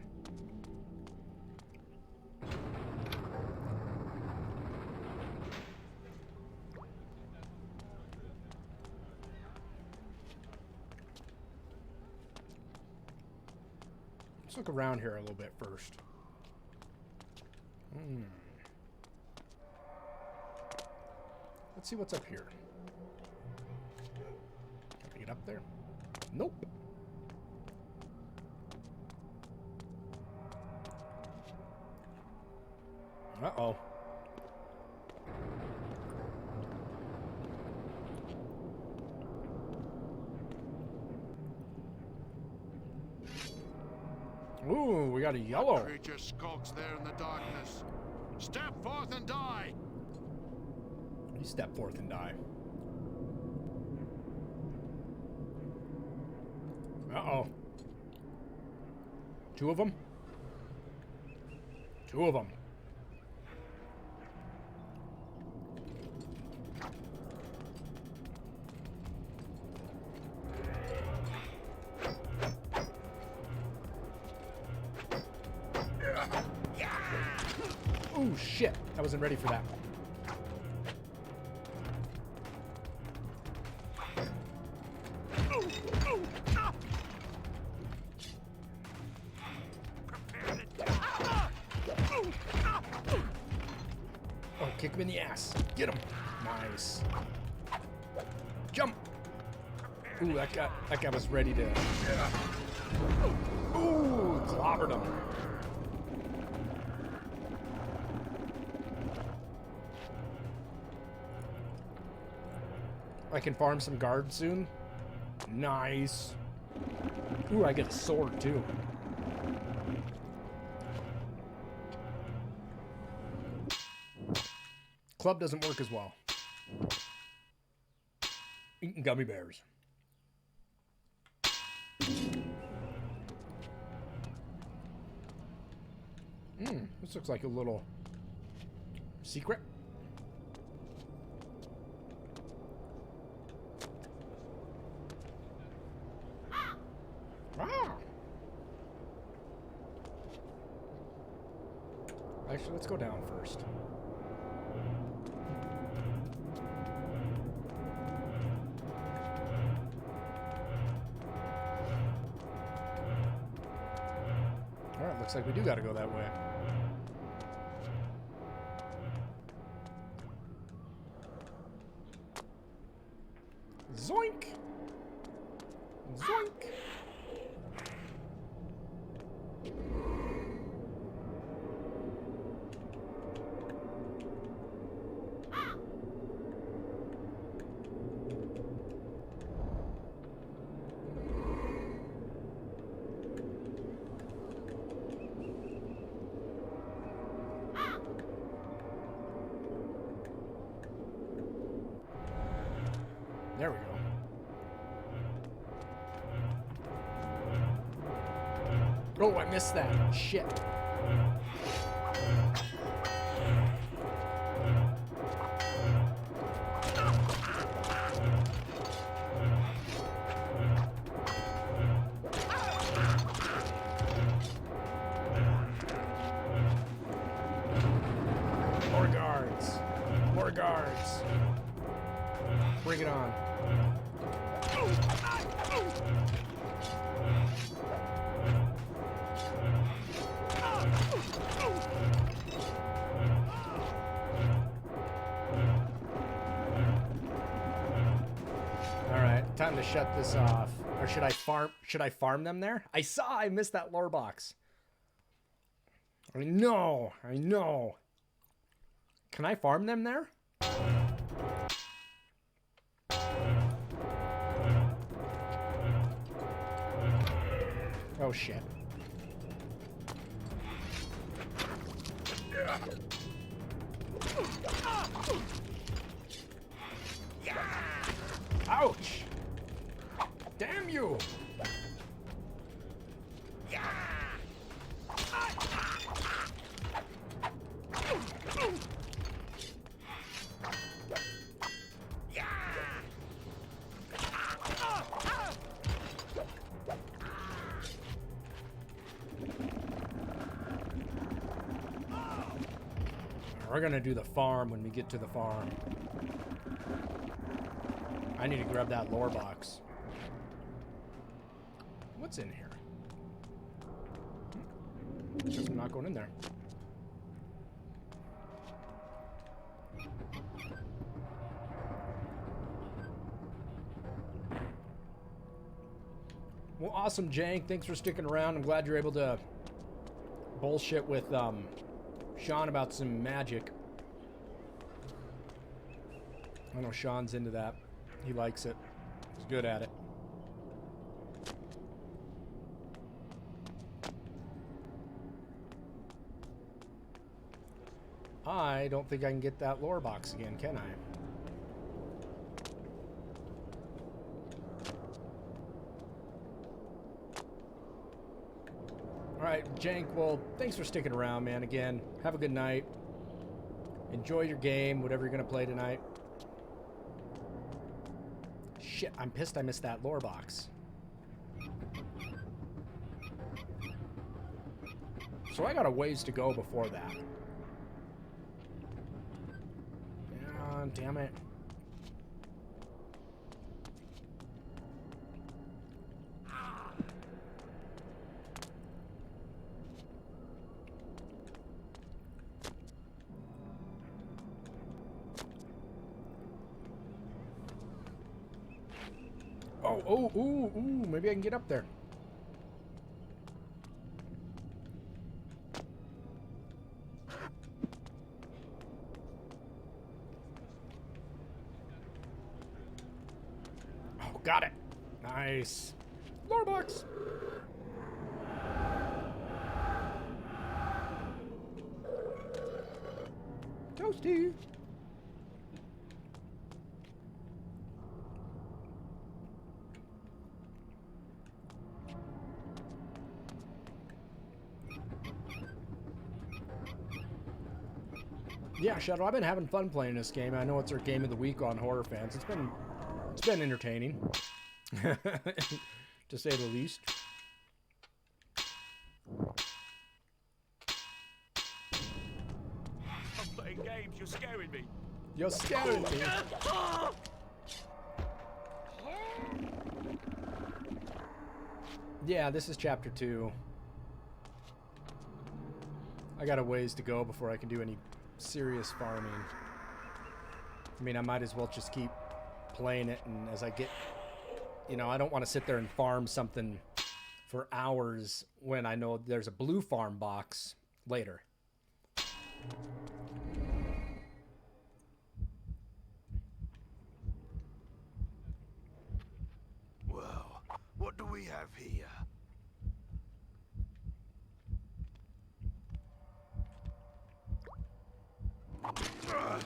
Let's look around here a little bit first. Let's see what's up here. Can I get up there? Nope. Uh-oh. Ooh, we got a yellow.
Creature skulks there in the darkness. Step forth and die.
You step forth and die. Uh-oh. Two of them? Two of them. Oh, shit. I wasn't ready for that. Oh, kick him in the ass. Get him. Nice. Jump. Ooh, that guy was ready to... Ooh, clobbered him. I can farm some guards soon. Nice. Ooh, I get a sword too. Club doesn't work as well. Eating gummy bears. This looks like a little secret. Actually, let's go down first. Alright, looks like we do gotta go that way. Zoink! Zoink! There we go. Oh, I missed that. Shit. More guards. More guards. Bring it on. Alright, time to shut this off. Or should I farm them there? I missed that lore box. I know. Can I farm them there? Oh shit. Damn you! We're gonna do the farm when we get to the farm. I need to grab that lore box. What's in here? Guess I'm not going in there. Well, awesome, Jank. Thanks for sticking around. I'm glad you're able to bullshit with Sean about some magic. I know Sean's into that. He likes it. He's good at it. I don't think I can get that lore box again, can I? Alright, Jank, well, thanks for sticking around, man. Again, have a good night. Enjoy your game, whatever you're going to play tonight. Shit, I'm pissed I missed that lore box. So I got a ways to go before that. Yeah, damn it. Ooh, maybe I can get up there. Oh, got it. Nice. Lore box. Toasty. Yeah, Shadow, I've been having fun playing this game. I know it's our game of the week on Horror Fans. It's been entertaining, to say the least.
I'm playing games. You're scaring me.
You're scaring me. Yeah, this is chapter 2. I got a ways to go before I can do any serious farming. I mean, I might as well just keep playing it, and as I get, you know, I don't want to sit there and farm something for hours when I know there's a blue farm box later.
Well, what do we have here?
Oh.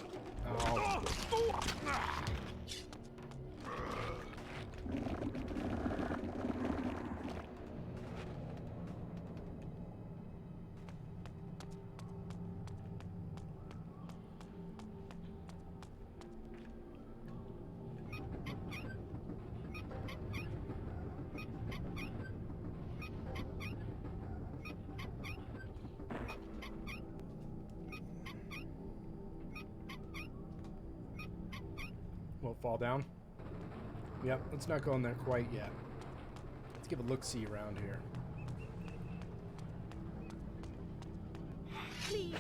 Won't fall down. Yep, let's not go in there quite yet. Let's give a look-see around here.
Please.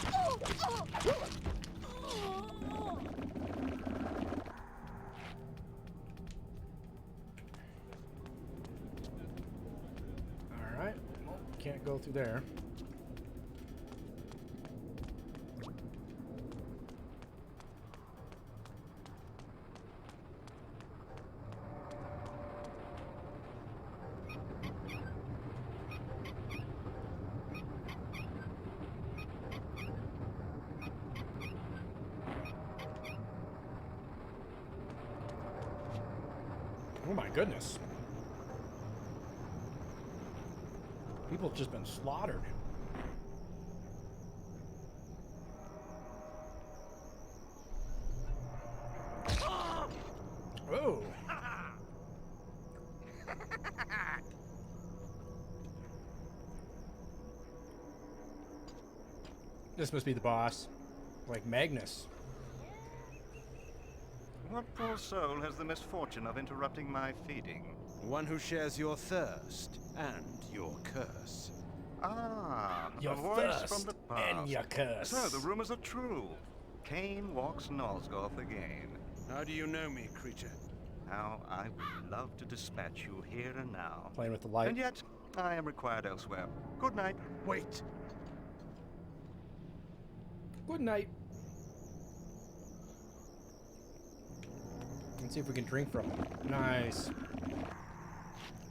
Alright, well, can't go through there. Oh my goodness. People have just been slaughtered. Oh. This must be the boss. Like Magnus.
What poor soul has the misfortune of interrupting my feeding?
One who shares your thirst and your curse.
Ah,
Your
a voice
thirst
from the past.
and your curse.
So the rumors are true. Cain walks Nosgoth again.
How do you know me, creature?
How I would love to dispatch you here and now.
Playing with the light.
And yet, I am required elsewhere. Good night.
Wait.
Good night. Let's see if we can drink from it. Nice.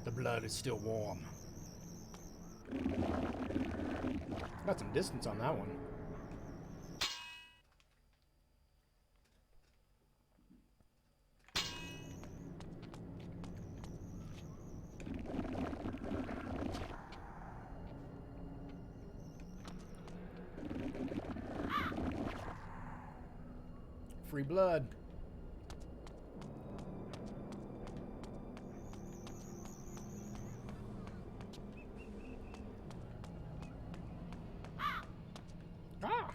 The blood is still warm. Got some distance on that one. Free blood. Ah!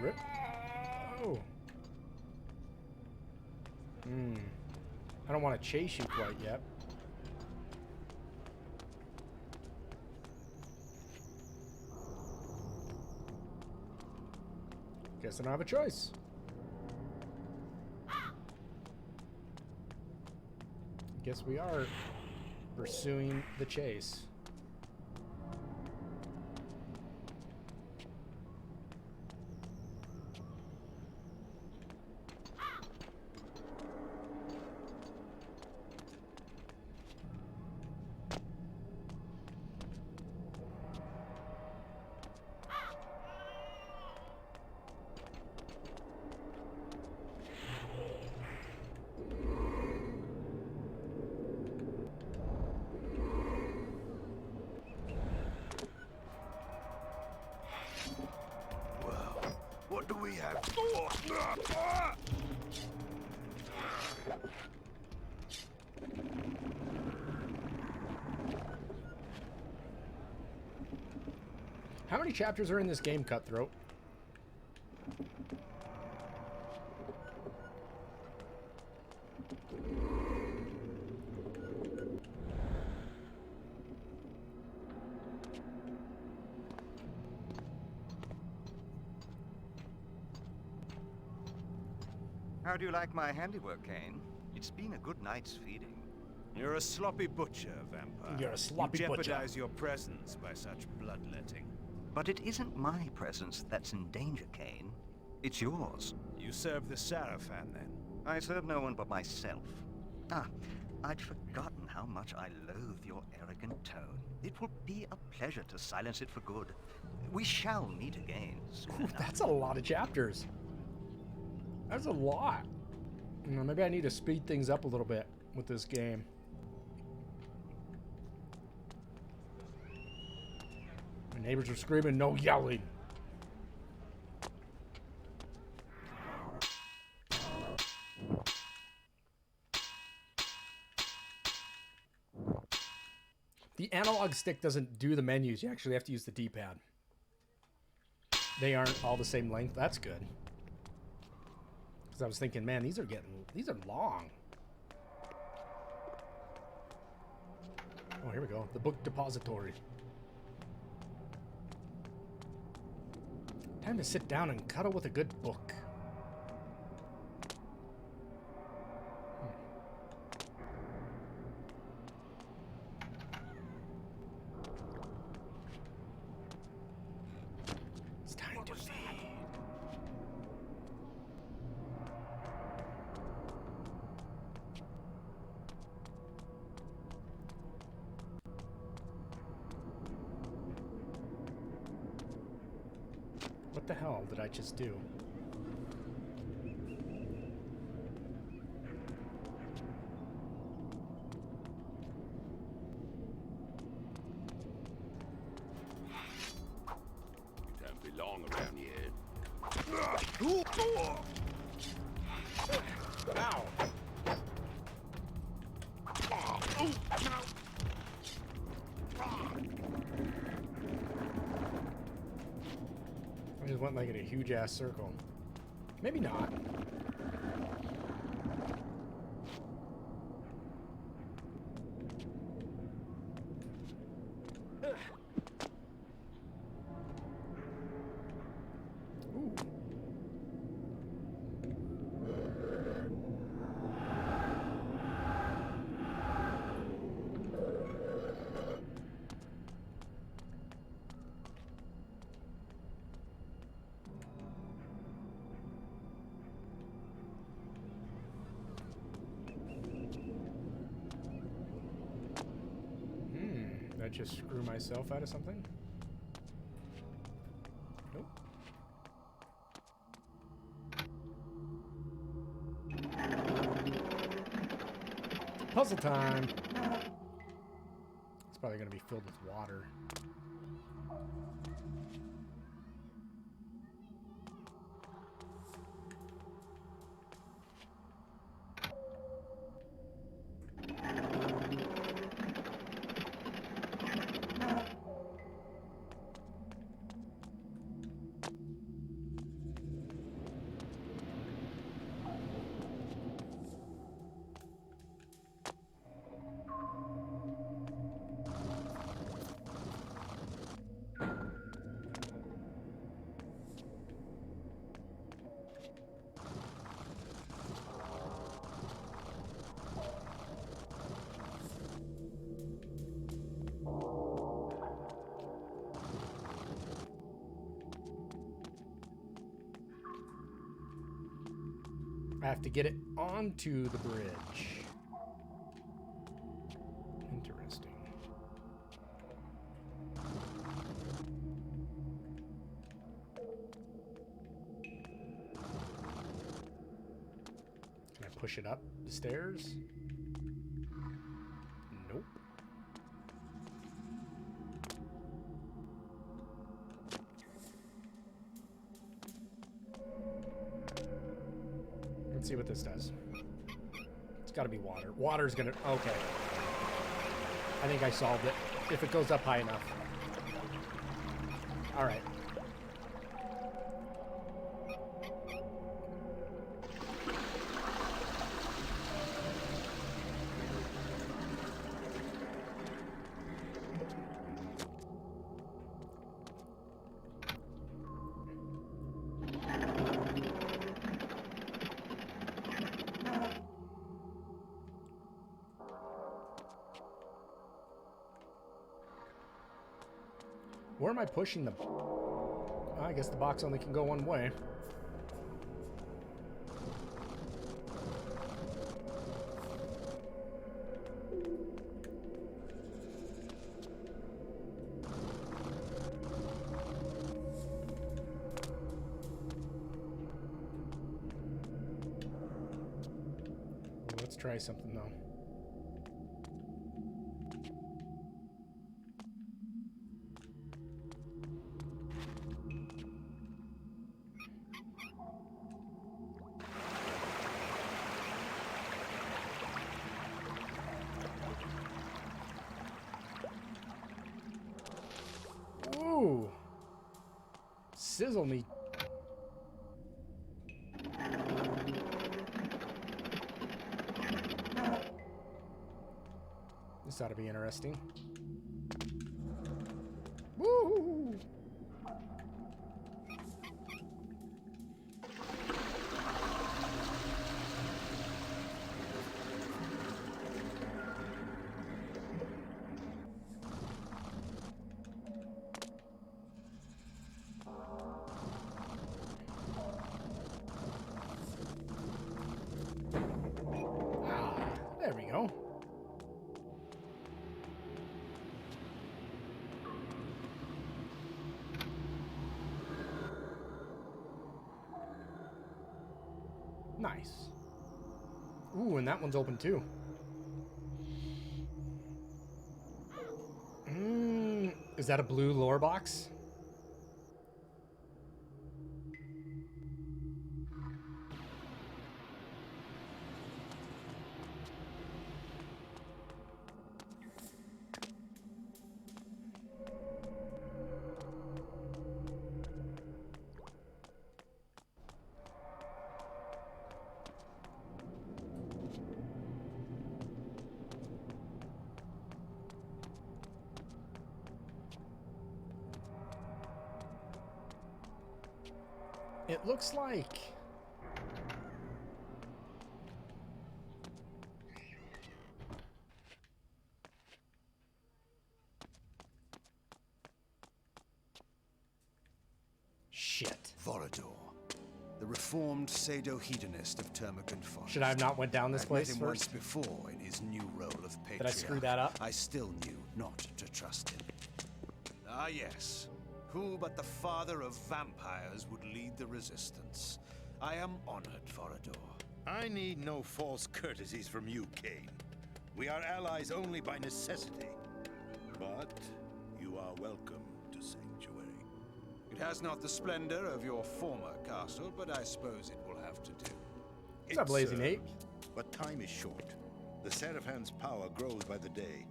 Rip. Oh. I don't want to chase you quite yet. Guess I don't have a choice. Guess we are pursuing the chase.
What do we have?
How many chapters are in this game, Cutthroat?
How do you like my handiwork, Cain? It's been a good night's feeding.
You're a sloppy butcher, vampire.
You're a sloppy
you
butcher.
jeopardize your presence by such bloodletting.
But it isn't my presence that's in danger, Cain. It's yours.
You serve the Sarafan, then?
I serve no one but myself. Ah, I'd forgotten how much I loathe your arrogant tone. It will be a pleasure to silence it for good. We shall meet again soon
Ooh,
enough.
that's a lot of chapters. That's a lot. You know, maybe I need to speed things up a little bit with this game. My neighbors are screaming, no yelling. The analog stick doesn't do the menus. You actually have to use the D-pad. They aren't all the same length. That's good. Because I was thinking, man, these are long. Oh, here we go. The book depository. Time to sit down and cuddle with a good book. It's time to feed. What the hell did I just do? Ow. I just went like in a huge ass circle. Maybe not. Ooh. Did I just screw myself out of something? Nope. Puzzle time! It's probably going to be filled with water. I have to get it onto the bridge. Interesting. Can I push it up the stairs? Nope. Let's see what this does. It's got to be water. Water's gonna... Okay. I think I solved it. If it goes up high enough. Alright. Where am I pushing the... I guess the box only can go one way. Let's try something though. Ooh. Sizzle me. This ought to be interesting. Woo! There we go. Nice. Ooh, and that one's open too. Is that a blue lore box? It looks like... Shit.
Vorador, the reformed pseudo-hedonist of Termagant Forest.
Should I have not went down this
I've
place
met him once
first?
before in his new role of patriarch.
Did I screw that up?
I still knew not to trust him. Ah, yes. Who but the father of vampires would lead the resistance? I am honored, Vorador.
I need no false courtesies from you, Cain. We are allies only by necessity. But you are welcome to Sanctuary.
It has not the splendor of your former castle, but I suppose it will have to do.
What's up, Lazy Nate?
But time is short. The Seraphan's power grows by the day.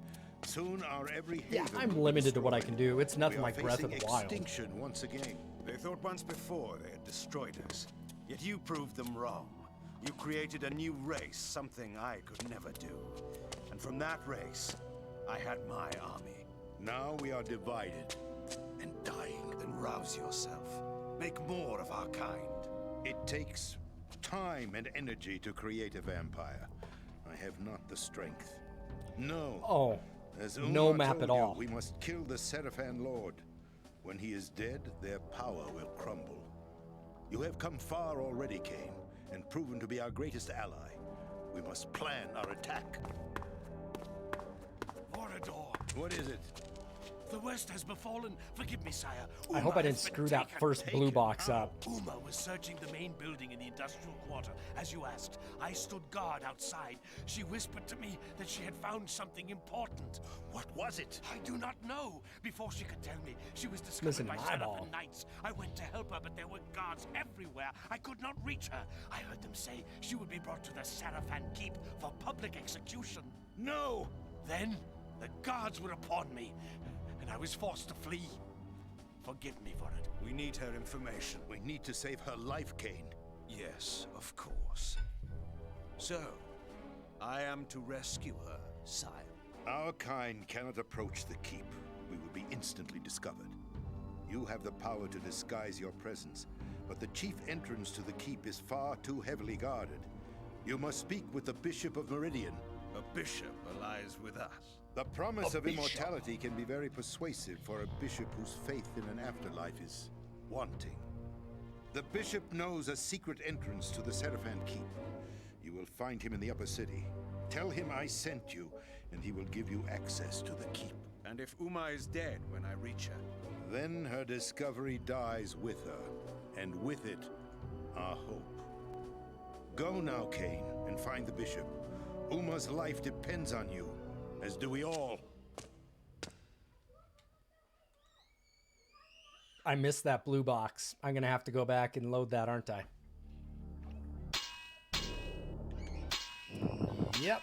Soon our every haven
Yeah, I'm
will be
limited to what I can
destroyed.
do. It's nothing
We are
like Breath of the
facing
Wild.
extinction once again.
They thought once before they had destroyed us. Yet you proved them wrong. You created a new race, something I could never do. And from that race, I had my army.
Now we are divided and dying.
Then rouse yourself. Make more of our kind.
It takes time and energy to create a vampire. I have not the strength. No.
Oh,
As
no
Omen
map
told
at
you,
all.
we must kill the Seraphan Lord. When he is dead, their power will crumble. You have come far already, Cain, and proven to be our greatest ally. We must plan our attack.
Vorador,
What is it?
the West has befallen. Forgive me, sire.
I hope I didn't screw that first blue box up.
Uma was searching the main building in the industrial quarter, as you asked. I stood guard outside. She whispered to me that she had found something important.
What was it?
I do not know. Before she could tell me, she was
Missing
discovered by
an eyeball.
Seraphan Knights. I went to help her, but there were guards everywhere. I could not reach her. I heard them say she would be brought to the Seraphan Keep for public execution.
No!
Then, the guards were upon me, and I was forced to flee. Forgive me for it.
We need her information.
We need to save her life, Cain.
Yes, of course. So, I am to rescue her, sire.
Our kind cannot approach the keep. We will be instantly discovered. You have the power to disguise your presence, but the chief entrance to the keep is far too heavily guarded. You must speak with the Bishop of Meridian.
A bishop lies with us.
The promise of immortality can be very persuasive for a bishop whose faith in an afterlife is wanting. The bishop knows a secret entrance to the Seraphan Keep. You will find him in the upper city. Tell him I sent you, and he will give you access to the keep.
And if Uma is dead when I reach her?
Then her discovery dies with her, and with it, our hope. Go now, Cain, and find the bishop. Uma's life depends on you, as do we all.
I missed that blue box. I'm gonna have to go back and load that, aren't I? Yep.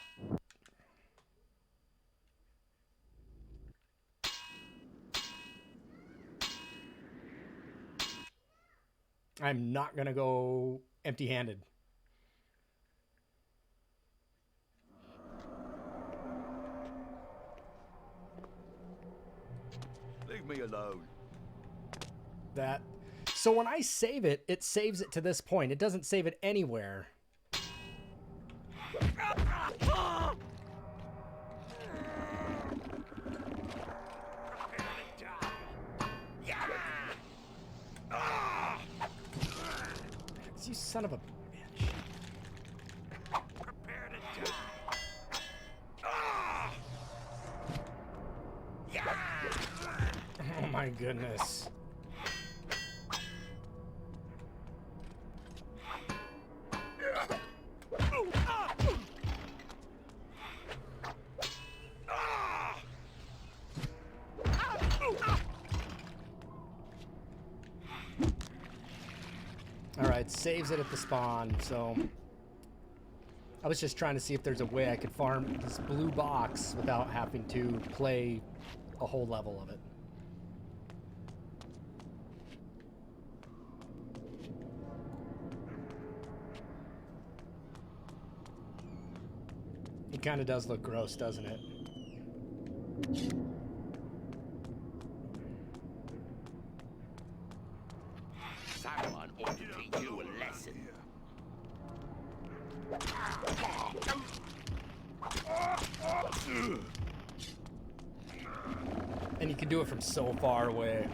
I'm not gonna go empty-handed.
Leave me alone.
That. So when I save it, it saves it to this point. It doesn't save it anywhere. You son of a bitch.
Prepare to die.
Oh my goodness. Alright, saves it at the spawn, so I was just trying to see if there's a way I could farm this blue box without having to play a whole level of it. It kind of does look gross, doesn't it?
Someone ought to teach
do it from so far away.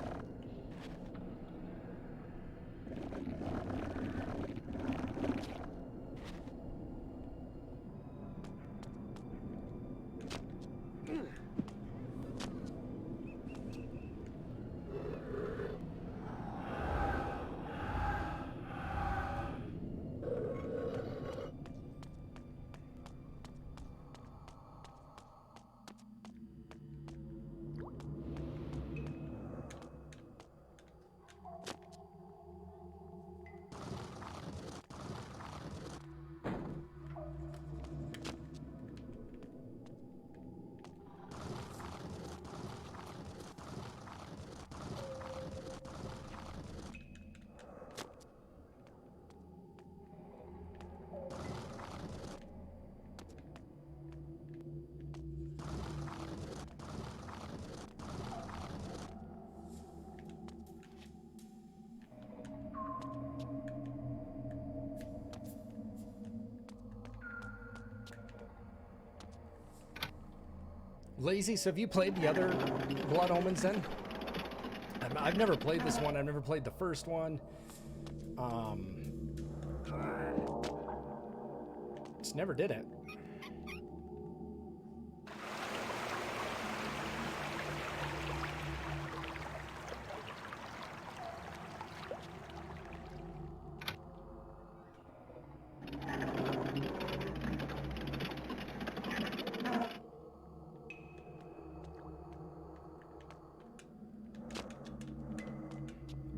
Lazy, so have you played the other Blood Omens then? I've never played this one. I've never played the first one. Just never did it.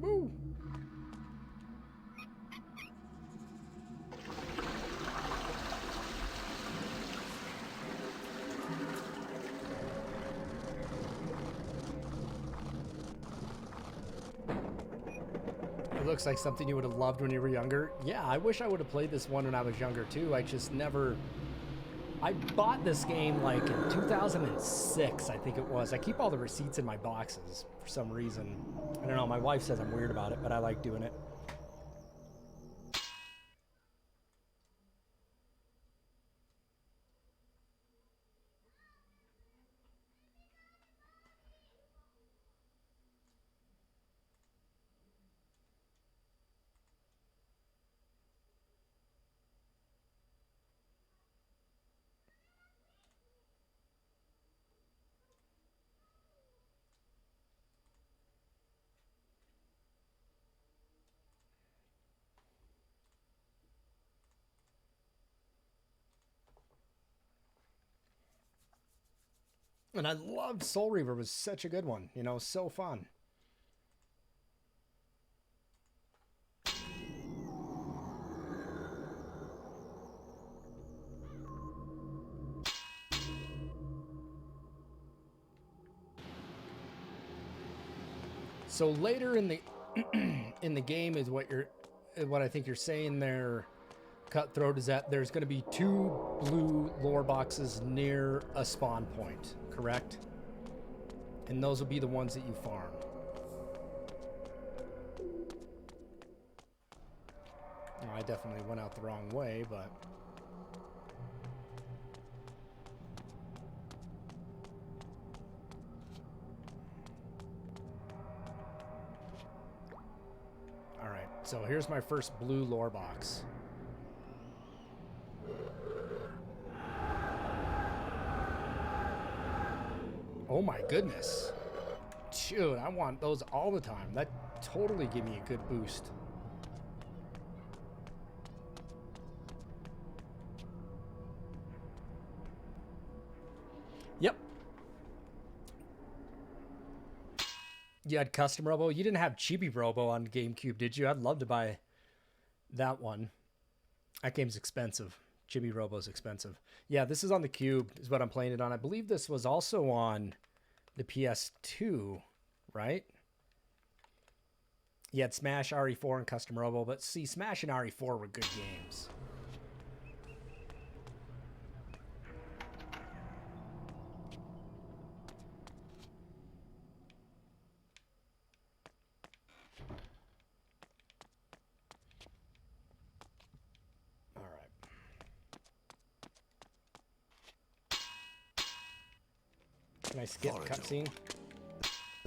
Woo! It looks like something you would have loved when you were younger. Yeah, I wish I would have played this one when I was younger too. I just never... I bought this game like in 2006, I think it was. I keep all the receipts in my boxes for some reason. I don't know, my wife says I'm weird about it, but I like doing it. And I loved Soul Reaver. It was such a good one. You know, so fun. So later in the in the game is what I think you're saying there, Cutthroat, is that there's going to be 2 blue lore boxes near a spawn point, correct? And those will be the ones that you farm. Well, I definitely went out the wrong way, but... Alright, so here's my first blue lore box. Oh my goodness. Dude, I want those all the time. That totally give me a good boost. Yep. You had Custom Robo? You didn't have Chibi Robo on GameCube, did you? I'd love to buy that one. That game's expensive. Chibi Robo's expensive. Yeah, this is on the Cube, is what I'm playing it on. I believe this was also on the PS2, right? You had Smash, RE4, and Custom Robo, but see, Smash and RE4 were good games. Can I skip cutscene?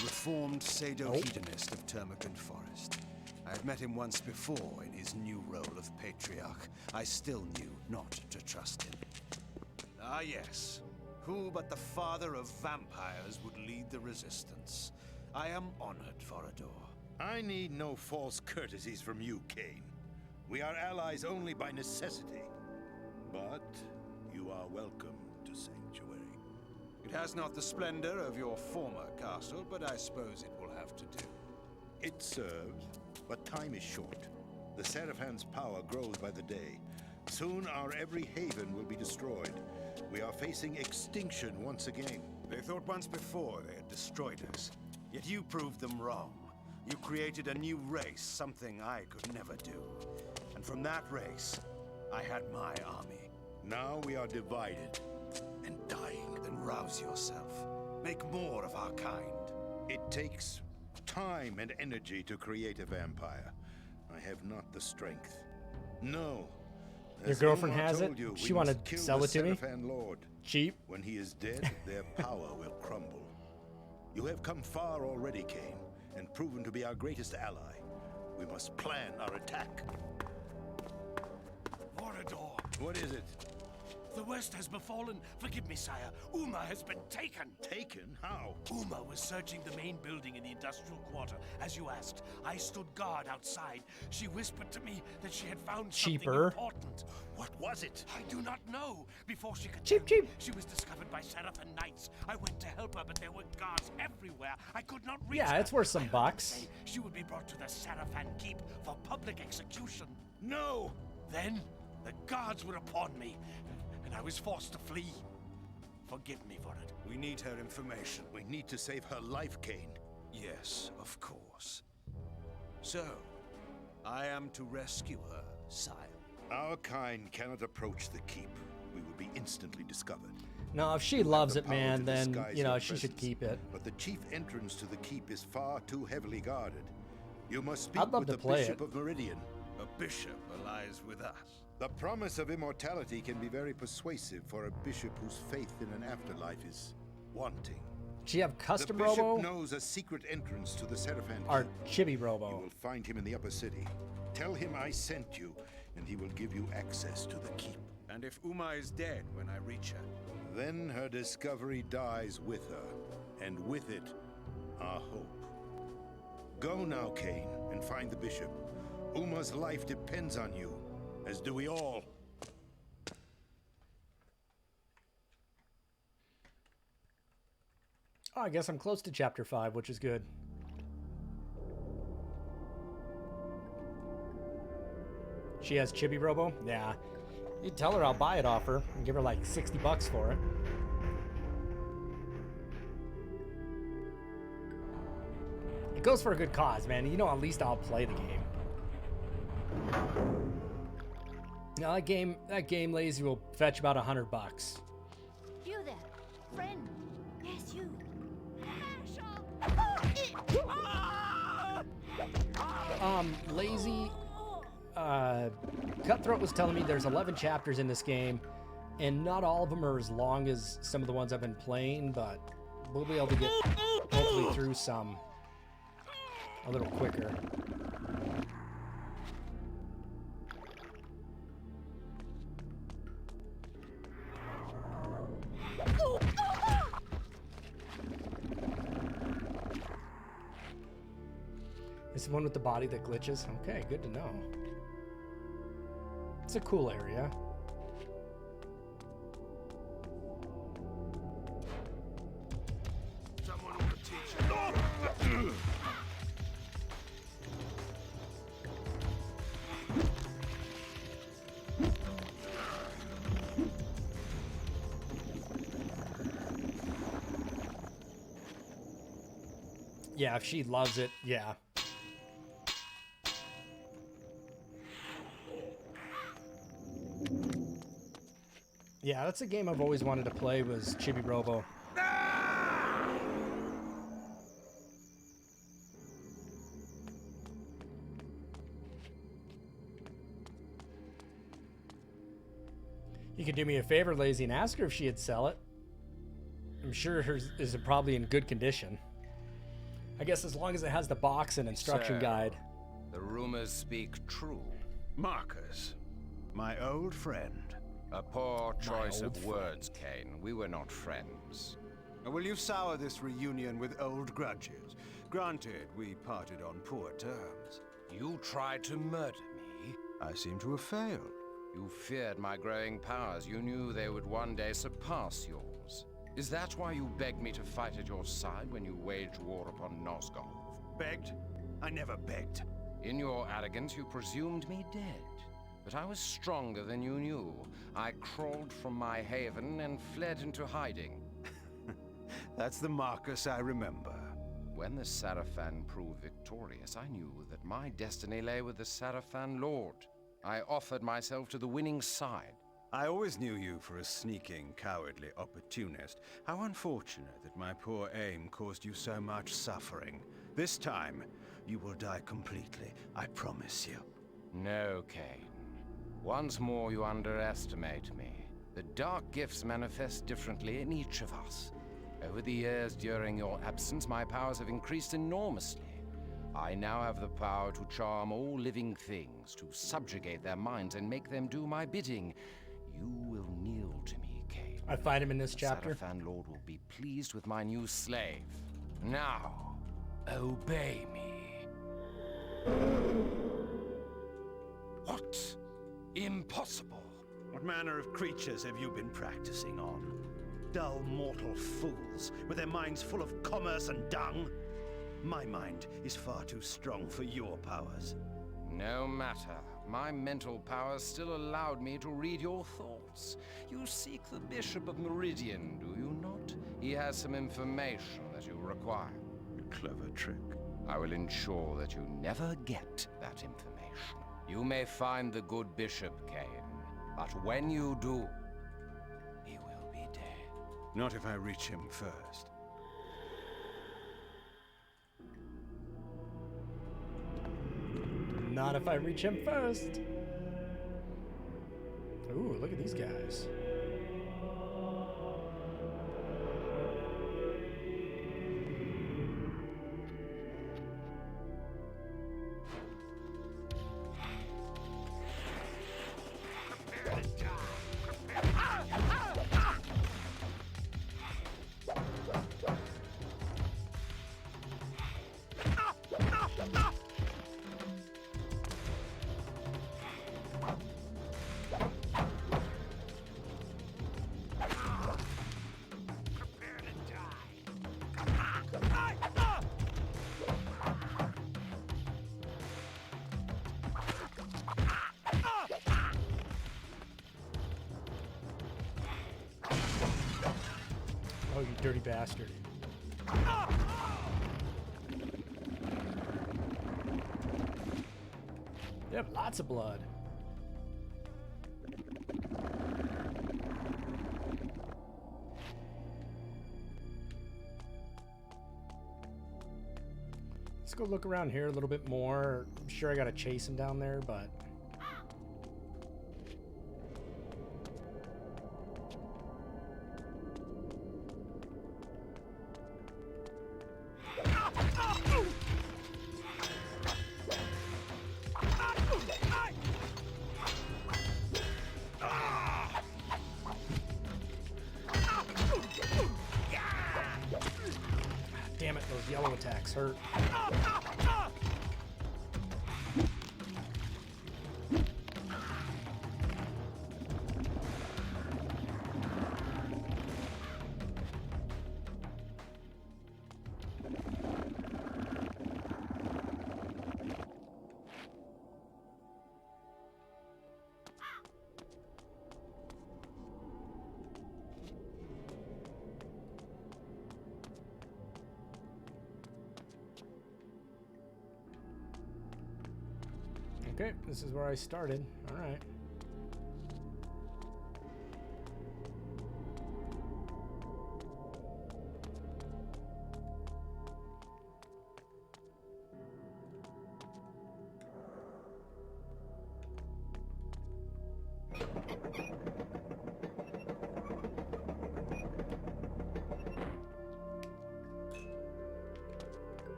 a reformed pseudo-hedonist of Termagant Forest. I had met him once before in his new role of patriarch. I still knew not to trust him. Ah yes, who but the father of vampires would lead the resistance? I am honored, Vorador.
I need no false courtesies from you, Cain. We are allies only by necessity. But you are welcome to Sanctuary.
It has not the splendor of your former castle, but I suppose it will have to do.
It serves, but time is short. The Seraphan's power grows by the day. Soon our every haven will be destroyed. We are facing extinction once again.
They thought once before they had destroyed us. Yet you proved them wrong. You created a new race, something I could never do. And from that race, I had my army.
Now we are divided and dying.
Then rouse yourself. Make more of our kind.
It takes time and energy to create a vampire. I have not the strength. No.
Your
As
girlfriend
Omar
has it?
told you,
She
we
wanna
must kill
sell
the
it to me?
Seraphan Lord.
Cheap.
When he is dead, their power will crumble. You have come far already, Cain, and proven to be our greatest ally. We must plan our attack.
Vorador,
What is it?
the worst has befallen. Forgive me, sire. Uma has been taken.
Taken? How?
Uma was searching the main building in the industrial quarter, as you asked. I stood guard outside. She whispered to me that she had found
Cheaper.
something important.
What was it?
I do not know. Before she could
Cheap,
tell me,
cheap.
she was discovered by Seraphan Knights. I went to help her, but there were guards everywhere. I could not reach
Yeah,
her.
it's worth some
I heard them
bucks.
say she would be brought to the Seraphan Keep for public execution.
No!
Then the guards were upon me, and I was forced to flee. Forgive me for it.
We need her information.
We need to save her life, Cain.
Yes, of course. So, I am to rescue her, sire.
Our kind cannot approach the keep. We will be instantly discovered.
No, if she
You have
loves
the
it,
power
man,
to
then,
disguise
you know,
your
she should
presence,
keep it.
But the chief entrance to the keep is far too heavily guarded. You must speak
I'd love
with
to
the
play
Bishop
it.
of Meridian.
A bishop allies with us.
The promise of immortality can be very persuasive for a bishop whose faith in an afterlife is wanting.
She have custom
the bishop
robo
knows a secret entrance to the Seraphan
or
Keep.
chibi
You
robo?
will find him in the upper city. Tell him I sent you, and he will give you access to the keep.
And if Uma is dead when I reach her,
Then her discovery dies with her, and with it, our hope. Go now, Cain, and find the bishop. Uma's life depends on you, as do we all.
Oh, I guess I'm close to chapter 5, which is good. She has chibi robo? Yeah. You tell her I'll buy it off her and give her like 60 bucks for it. It goes for a good cause, man. You know, at least I'll play the game. Now that game, Lazy, will fetch about 100 bucks.
You there, friend? Yes, you.
Lazy, Cutthroat was telling me there's 11 chapters in this game, and not all of them are as long as some of the ones I've been playing, but we'll be able to get hopefully through some a little quicker. This is the one with the body that glitches? Okay, good to know. It's a cool area.
Someone ought to teach you.
Yeah, if she loves it, yeah. Yeah, that's a game I've always wanted to play, was Chibi Robo. You could do me a favor, Lazy, and ask her if she'd sell it. I'm sure hers is probably in good condition. I guess as long as it has the box and instruction
So,
guide.
The rumors speak true.
Marcus, my old friend.
A poor choice
old
of words, Kane. We were not friends.
Will you sour this reunion with old grudges? Granted, we parted on poor terms.
You tried to murder me.
I seem to have failed.
You feared my growing powers. You knew they would one day surpass yours. Is that why you begged me to fight at your side when you waged war upon Nosgoth?
Begged? I never begged.
In your arrogance, you presumed me dead. But I was stronger than you knew. I crawled from my haven and fled into hiding.
That's the Marcus I remember.
When the Sarafan proved victorious, I knew that my destiny lay with the Sarafan Lord. I offered myself to the winning side.
I always knew you for a sneaking, cowardly opportunist. How unfortunate that my poor aim caused you so much suffering. This time, you will die completely, I promise you.
No, Kane. Once more you underestimate me. The dark gifts manifest differently in each of us. Over the years during your absence, my powers have increased enormously. I now have the power to charm all living things, to subjugate their minds and make them do my bidding. You will kneel to me, Kane.
I fight him in this chapter.
Sarafan Lord will be pleased with my new slave. Now, obey me. What? Impossible.
What manner of creatures have you been practicing on? Dull mortal fools, with their minds full of commerce and dung? My mind is far too strong for your powers.
No matter. My mental powers still allowed me to read your thoughts. You seek the Bishop of Meridian, do you not? He has some information that you require.
A clever trick.
I will ensure that you never get that information. You may find the good Bishop, Kane, but when you do, he will be dead.
Not if I reach him first.
Not if I reach him first. Ooh, look at these guys. Oh, you dirty bastard. They have lots of blood. Let's go look around here a little bit more. I'm sure I gotta chase him down there, but... Damn it, those yellow attacks hurt. Okay, this is where I started. All right.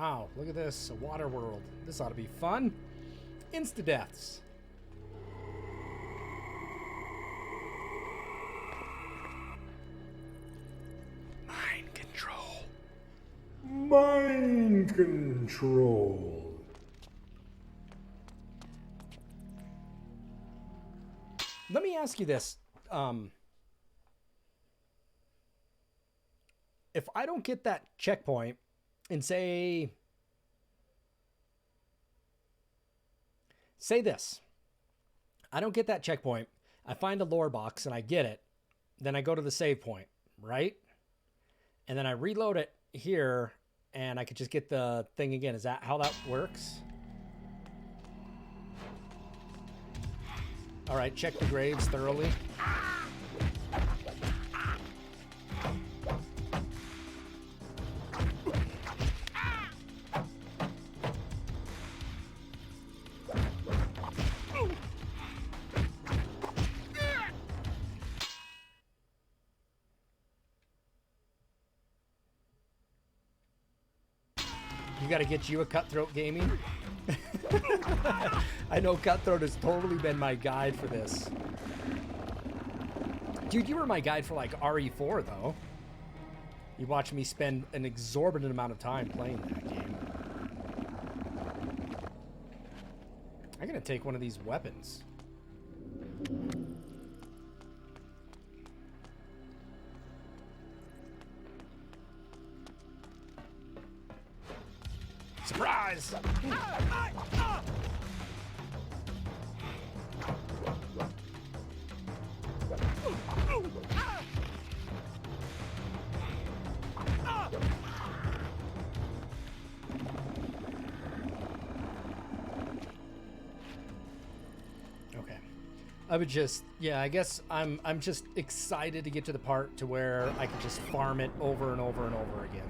Wow, look at this. A water world. This ought to be fun. Insta-deaths. Mind control.
Mind control.
Let me ask you this. If I don't get that checkpoint and say this, I don't get that checkpoint, I find a lore box and I get it, then I go to the save point, right? And then I reload it here and I could just get the thing again. Is that how that works? All right, check the graves thoroughly. You gotta get you a Cutthroat Gaming. I know Cutthroat has totally been my guide for this. Dude, you were my guide for like RE4 though. You watched me spend an exorbitant amount of time playing that game. I'm gonna take one of these weapons. Surprise! Okay. I would just, yeah, I guess I'm just excited to get to the part to where I can just farm it over and over and over again.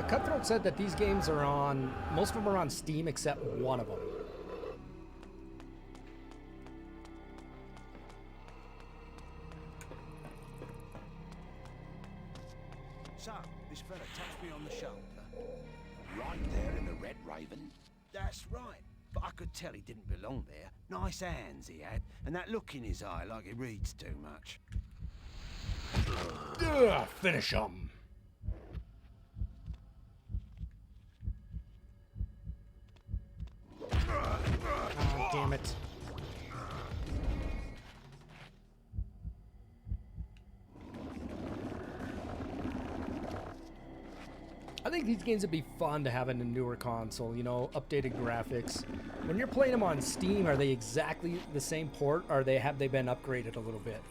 Cutthroat said that these games are on, most of them are on Steam except one of them.
So, this fella touched me on the shoulder.
Right there in the Red Raven.
That's right. But I could tell he didn't belong there. Nice hands he had, and that look in his eye like he reads too much.
Ugh, finish him. Oh, damn it. I think these games would be fun to have in a newer console, you know, updated graphics. When you're playing them on Steam, are they exactly the same port, or have they been upgraded a little bit?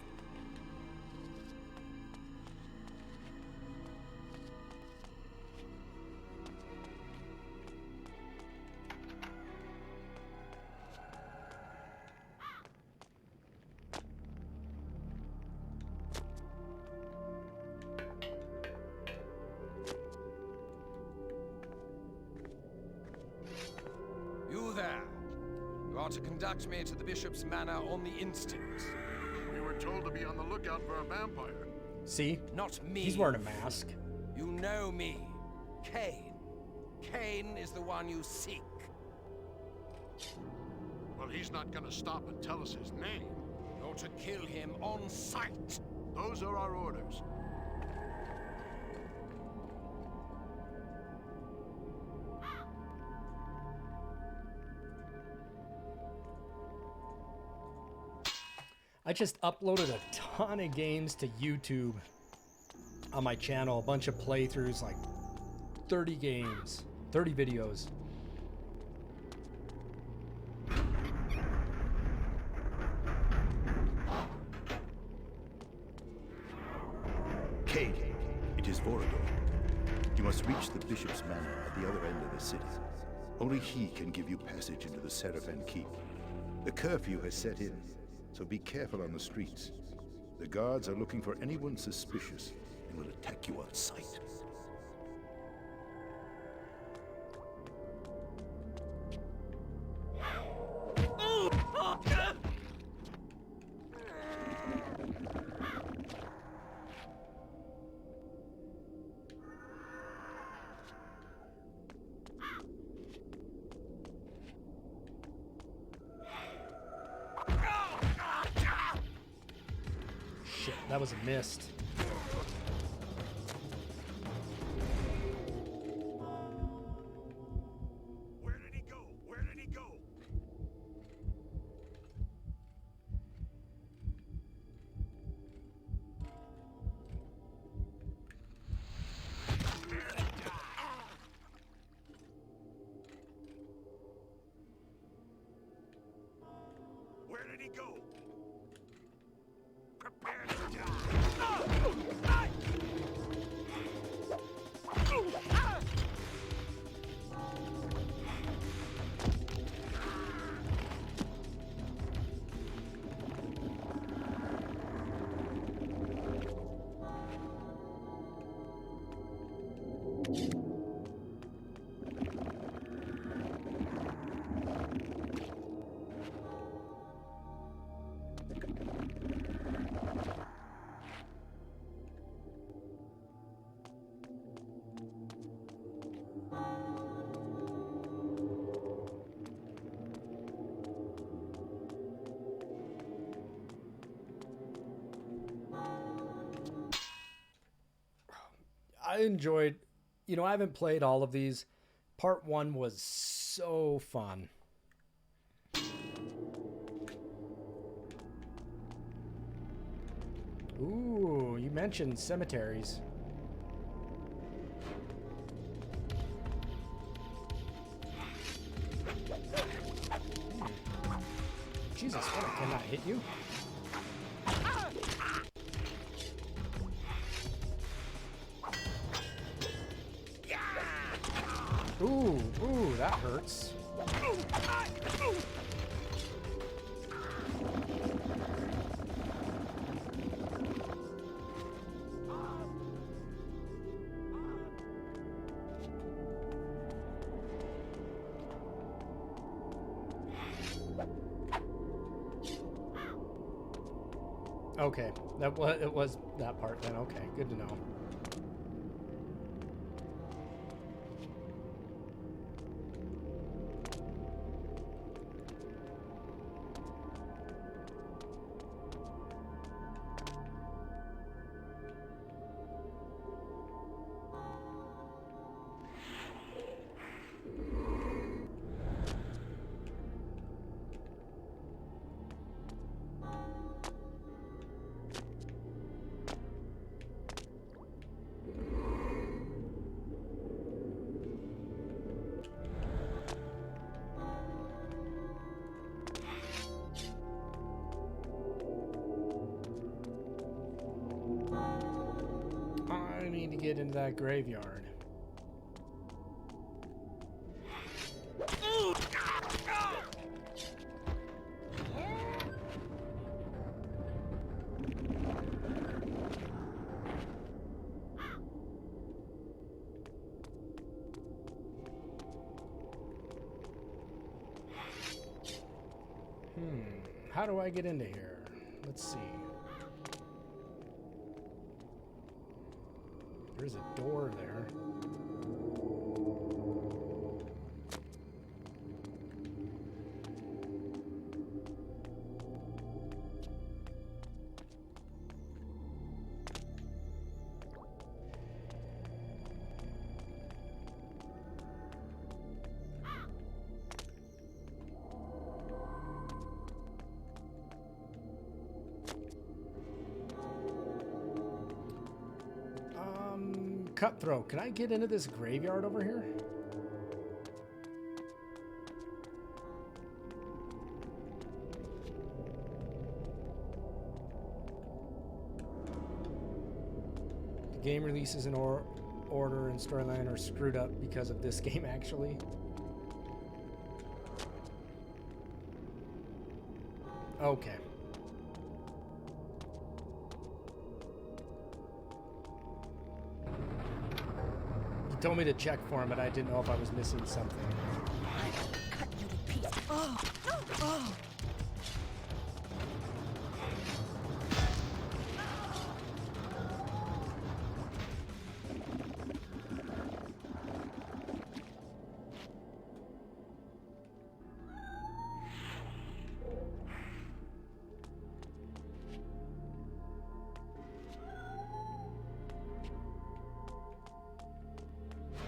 You there. You are to conduct me to the bishop's manor on the instant.
We were told to be on the lookout for a vampire.
See?
Not me.
He's wearing a mask.
You know me. Cain. Cain is the one you seek.
Well, he's not gonna stop and tell us his name.
You're to kill him on sight.
Those are our orders.
I just uploaded a ton of games to YouTube on my channel, a bunch of playthroughs, like 30 games, 30 videos.
Cain, it is Vorador. You must reach the Bishop's Manor at the other end of the city. Only he can give you passage into the Seraphan Keep. The curfew has set in, so be careful on the streets. The guards are looking for anyone suspicious and will attack you on sight.
Shit, that was a mist.
Where did he go? Where did he go? Where did he go? Prepare to die!
I enjoyed, you know, I haven't played all of these. Part 1 was so fun. Ooh, you mentioned cemeteries. Jesus, what, I cannot hit you? Ooh, that hurts. Okay, it was that part then. Okay, good to know. I need to get into that graveyard. How do I get into here? Let's see. There's a door there. Cutthroat, can I get into this graveyard over here? The game releases in order and storyline are screwed up because of this game, actually. Okay. Told me to check for him, but I didn't know if I was missing something.
I'll cut you to pieces. Oh, oh.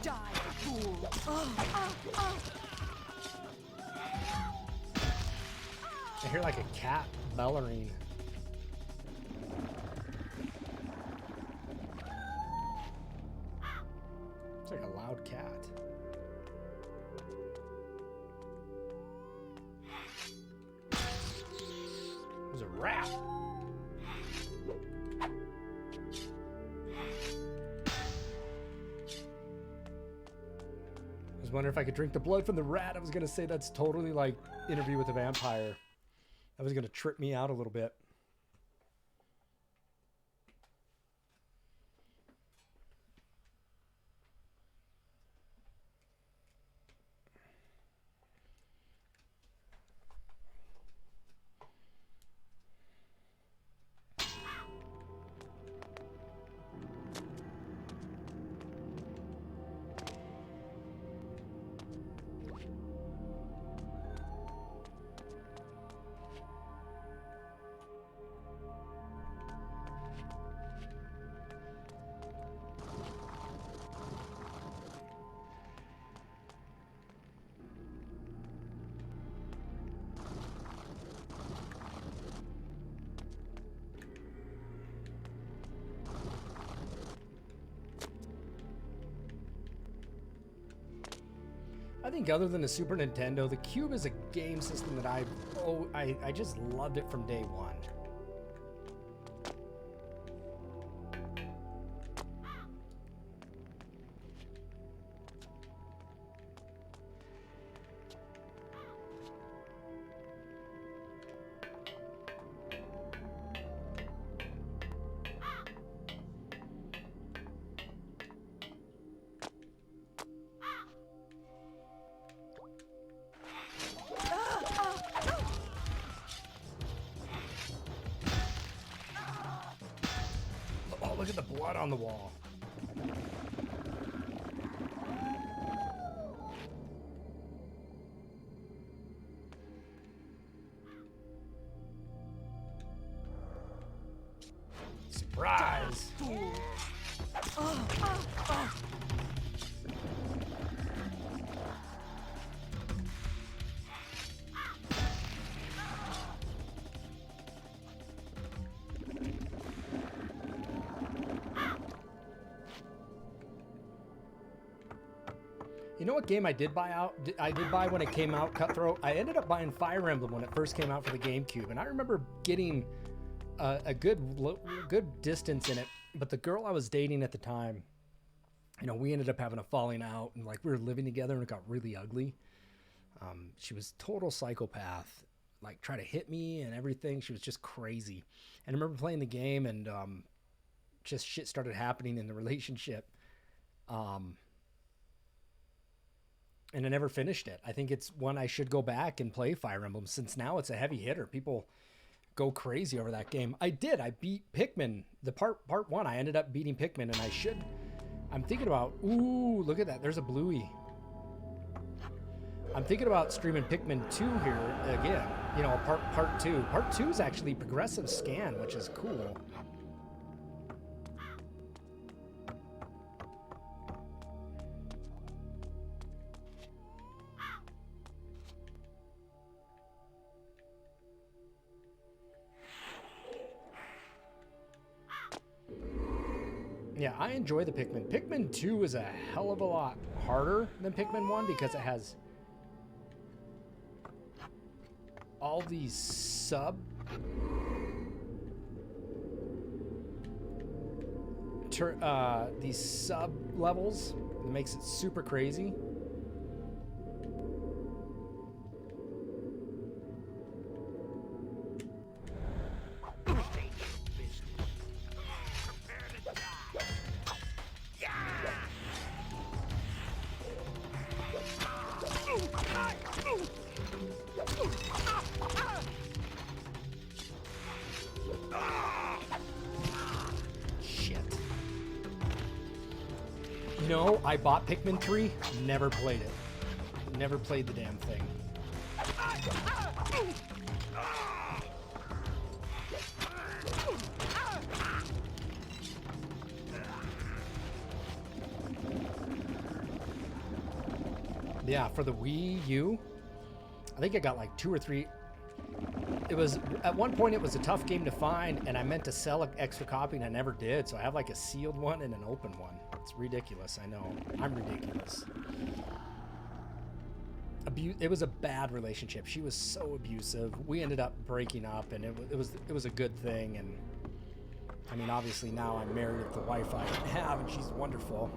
Die, fool!
I hear like a cat bellowing. It's like a loud cat. It was a rat. I was wondering if I could drink the blood from the rat. I was gonna say that's totally like Interview with a Vampire. That was gonna trip me out a little bit. I think other than the Super Nintendo, the Cube is a game system that I just loved it from day one. Oh, look at the blood on the wall. Surprise! You know what game I did buy when it came out, Cutthroat? I ended up buying Fire Emblem when it first came out for the GameCube, and I remember getting a good distance in it. But the girl I was dating at the time, you know, we ended up having a falling out, and like we were living together, and it got really ugly. She was total psychopath, like try to hit me and everything. She was just crazy. And I remember playing the game, and just shit started happening in the relationship. And I never finished it. I think it's one I should go back and play Fire Emblem, since now it's a heavy hitter. People go crazy over that game. I did. I beat Pikmin. The part one, I ended up beating Pikmin, and I should I'm thinking about, ooh, look at that. There's a bluey. I'm thinking about streaming Pikmin 2 here again. You know, part 2. Part 2 is actually progressive scan, which is cool. Yeah, I enjoy the Pikmin. Pikmin 2 is a hell of a lot harder than Pikmin 1 because it has all these sub levels. It makes it super crazy. No, I bought Pikmin 3, never played it. Never played the damn thing. Yeah, for the Wii U, I think I got like 2 or 3. It was, at one point it was a tough game to find, and I meant to sell an extra copy and I never did, so I have like a sealed one and an open one. It's ridiculous, I know. I'm ridiculous. It was a bad relationship. She was so abusive. We ended up breaking up, and it was a good thing. And I mean, obviously now I'm married with the wife I have, and she's wonderful.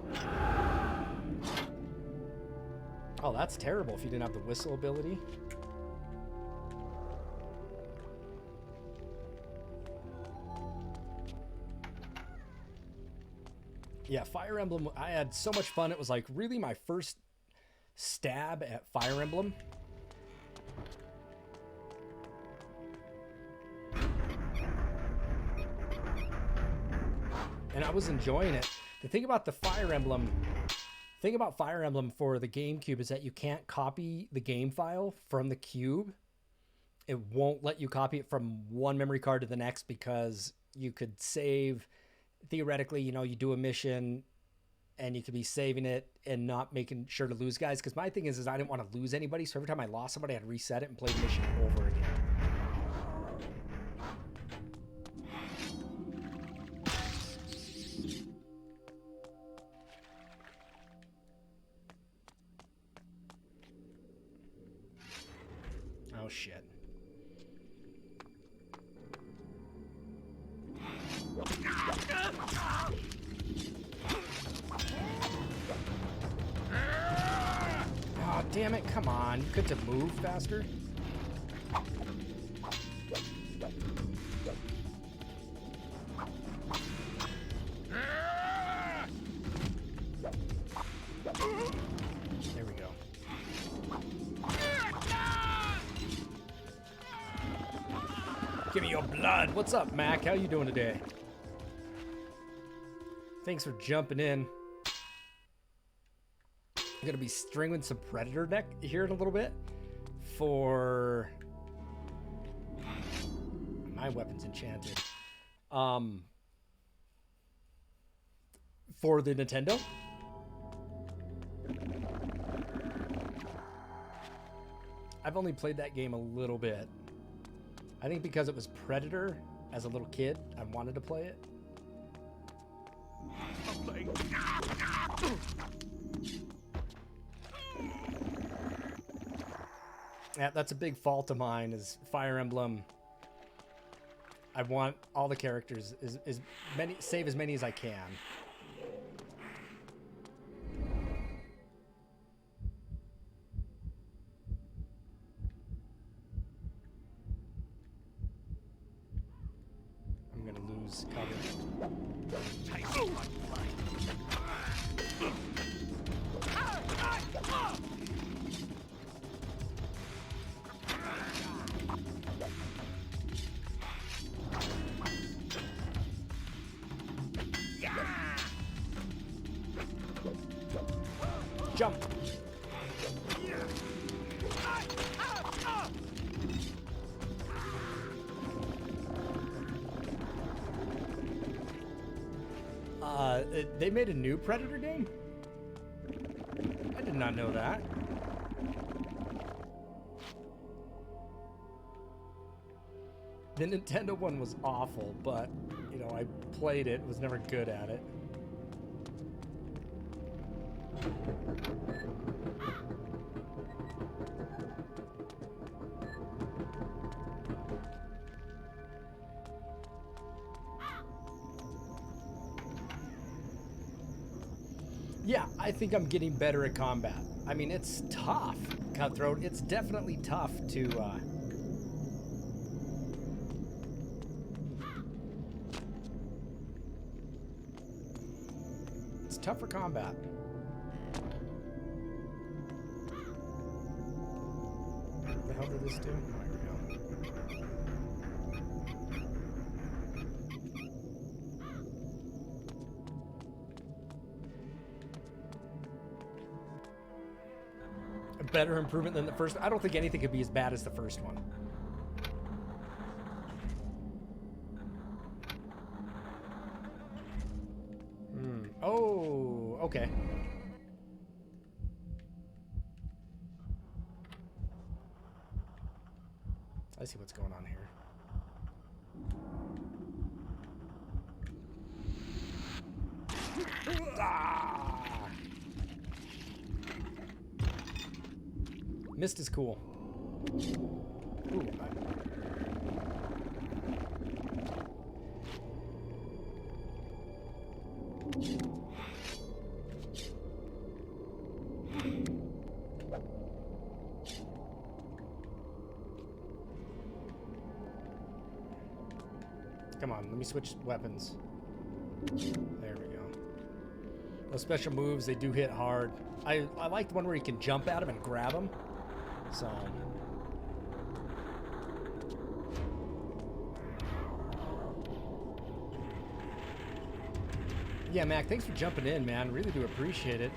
Oh, that's terrible if you didn't have the whistle ability. Yeah, Fire Emblem, I had so much fun. It was like really my first stab at Fire Emblem. And I was enjoying it. The thing about Fire Emblem for the GameCube is that you can't copy the game file from the cube. It won't let you copy it from one memory card to the next because you could save. Theoretically, you know, you do a mission and you could be saving it and not making sure to lose guys. Because my thing is I didn't want to lose anybody. So every time I lost somebody, I'd reset it and play the mission over again. Oh, shit. Oh, damn it. Come on. You could have moved faster. There we go. Give me your blood. What's up, Mac? How you doing today? Thanks for jumping in. I'm going to be stringing some Predator deck here in a little bit for my weapon's enchanted. For the Nintendo. I've only played that game a little bit. I think because it was Predator as a little kid, I wanted to play it. Yeah, that's a big fault of mine is Fire Emblem. I want all the characters save as many as I can. I'm gonna lose cover. Jump. They made a new Predator game? I did not know that. The Nintendo one was awful, but, you know, I played it, was never good at it. Yeah, I think I'm getting better at combat. I mean, it's tough, Cutthroat. It's definitely tough to, it's tough for combat. What the hell did this do? Oh, here we go. A better improvement than the first. I don't think anything could be as bad as the first one. Oh, okay. I see what's going on here. Ah! Mist is cool. Ooh, come on, let me switch weapons. There we go. Those special moves, they do hit hard. I like the one where you can jump at them and grab them. So... yeah, Mac, thanks for jumping in, man. Really do appreciate it.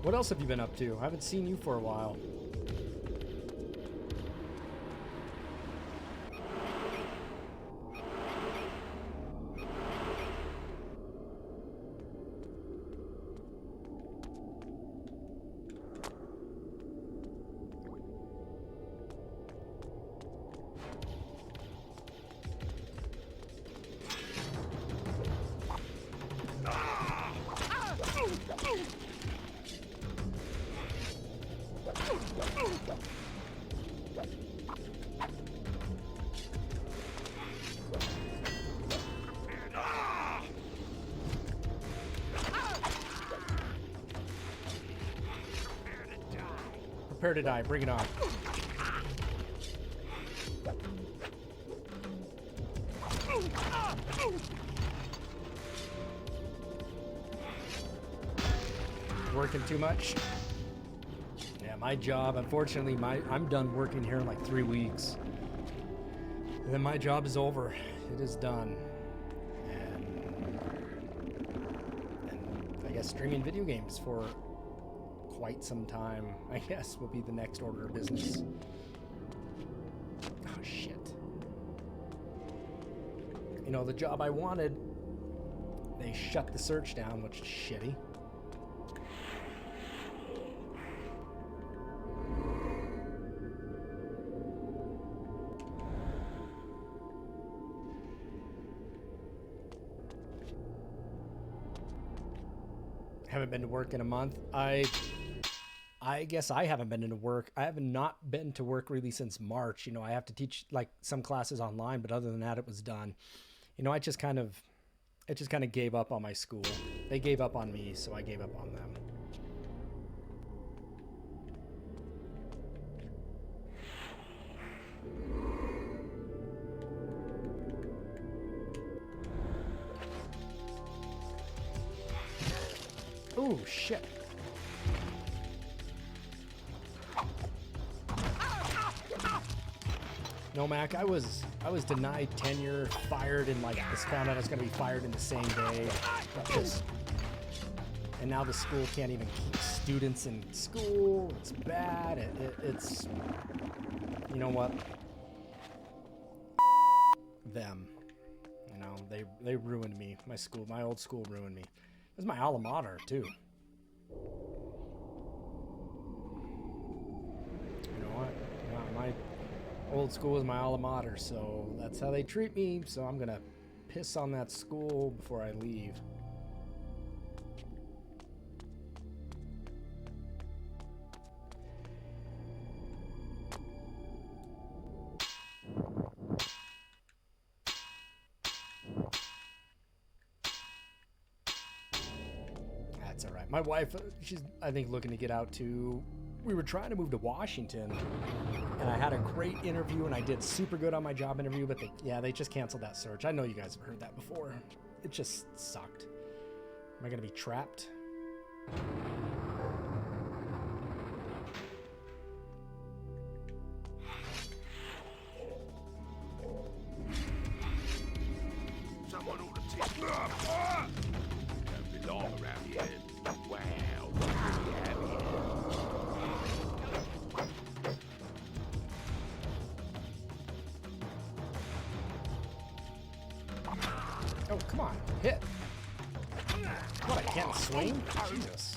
What else have you been up to? I haven't seen you for a while. Prepare to die. Bring it on. Working too much? Yeah, my job, unfortunately, I'm done working here in like 3 weeks. And then my job is over. It is done. And I guess streaming video games for quite some time, I guess, will be the next order of business. Oh, shit. You know, the job I wanted, they shut the search down, which is shitty. Haven't been to work in a month. I guess I haven't been into work. I have not been to work really since March. You know, I have to teach like some classes online, but other than that, it was done. You know, I just kind of gave up on my school. They gave up on me, so I gave up on them. Ooh, shit. No, Mac, I was denied tenure, fired, and like found out I was going to be fired in the same day. And now the school can't even students in school. It's bad. It's, you know what? Them. You know, they ruined me. My school, my old school ruined me. It was my alma mater, too. You know what? Yeah, my old school is my alma mater, so that's how they treat me. So I'm going to piss on that school before I leave. That's all right. My wife, she's, I think, looking to get out too. We were trying to move to Washington, and I had a great interview, and I did super good on my job interview, but they just canceled that search. I know you guys have heard that before. It just sucked. Am I going to be trapped?
Someone ought to take me up. Don't belong around here. Wow, what do we have here?
Oh, come on. Hit. What, I can't swing? Jesus.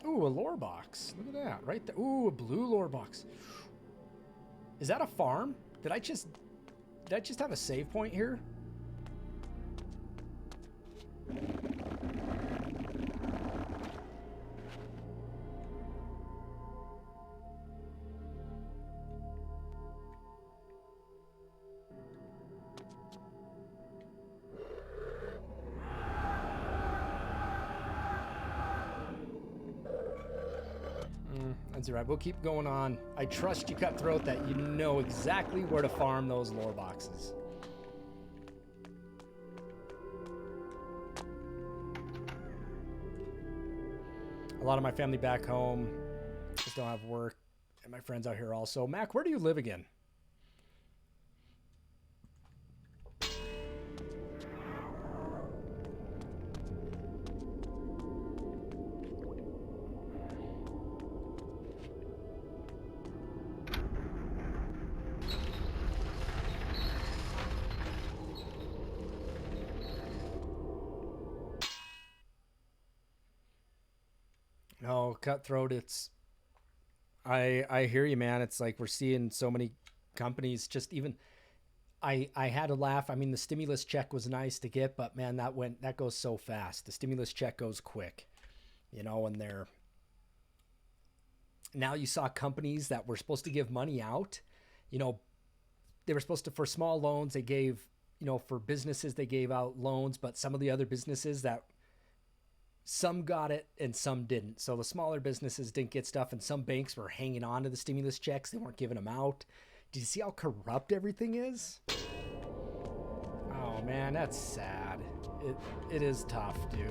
Ooh, a lore box. Look at that. Right there. Ooh, a blue lore box. Is that a farm? Did I just have a save point here? That's all right. We'll keep going on. I trust you, Cutthroat, that you know exactly where to farm those lore boxes. A lot of my family back home just don't have work, and my friends out here also. Mac, where do you live again? No, Cutthroat, it's I hear you, man. It's like we're seeing so many companies just even I had to laugh. I mean, the stimulus check was nice to get, but man, that goes so fast. The stimulus check goes quick. You know, and now you saw companies that were supposed to give money out, you know, they were supposed to, for small loans, they gave, you know, for businesses, they gave out loans, but some of the other businesses that some got it and some didn't. So the smaller businesses didn't get stuff, and some banks were hanging on to the stimulus checks. They weren't giving them out. Did you see how corrupt everything is? Oh man, that's sad. It is tough, dude.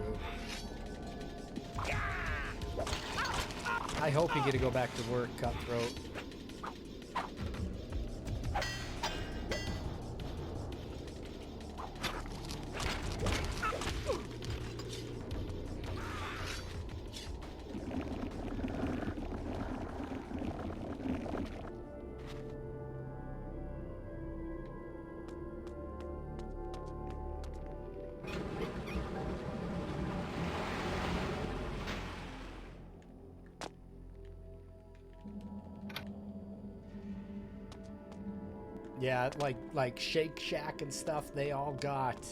I hope you get to go back to work, Cutthroat. Yeah, like Shake Shack and stuff, they all got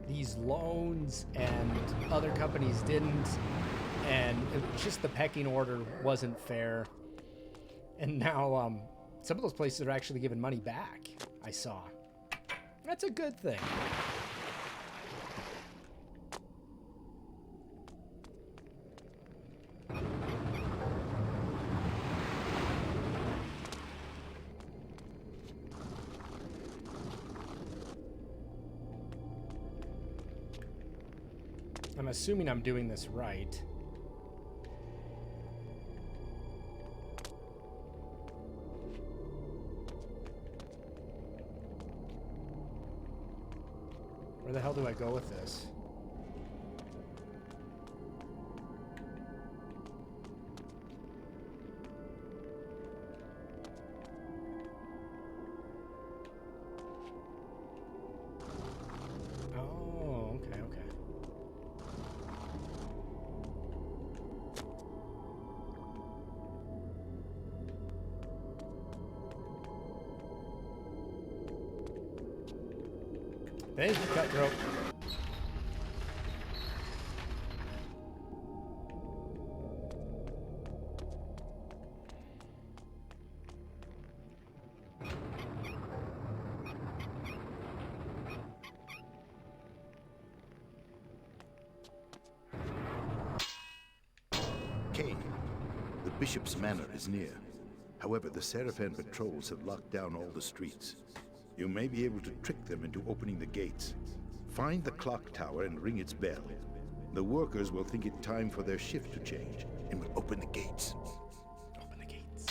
these loans and other companies didn't, and it was just the pecking order wasn't fair. And now some of those places are actually giving money back, I saw. That's a good thing. I'm assuming I'm doing this right. Where the hell do I go with this? Oh, okay, okay. Thank you, Cutthroat.
Kane, the bishop's manor is near. However, the Seraphan patrols have locked down all the streets. You may be able to trick them into opening the gates. Find the clock tower and ring its bell. The workers will think it time for their shift to change and will open the gates.
Open the gates.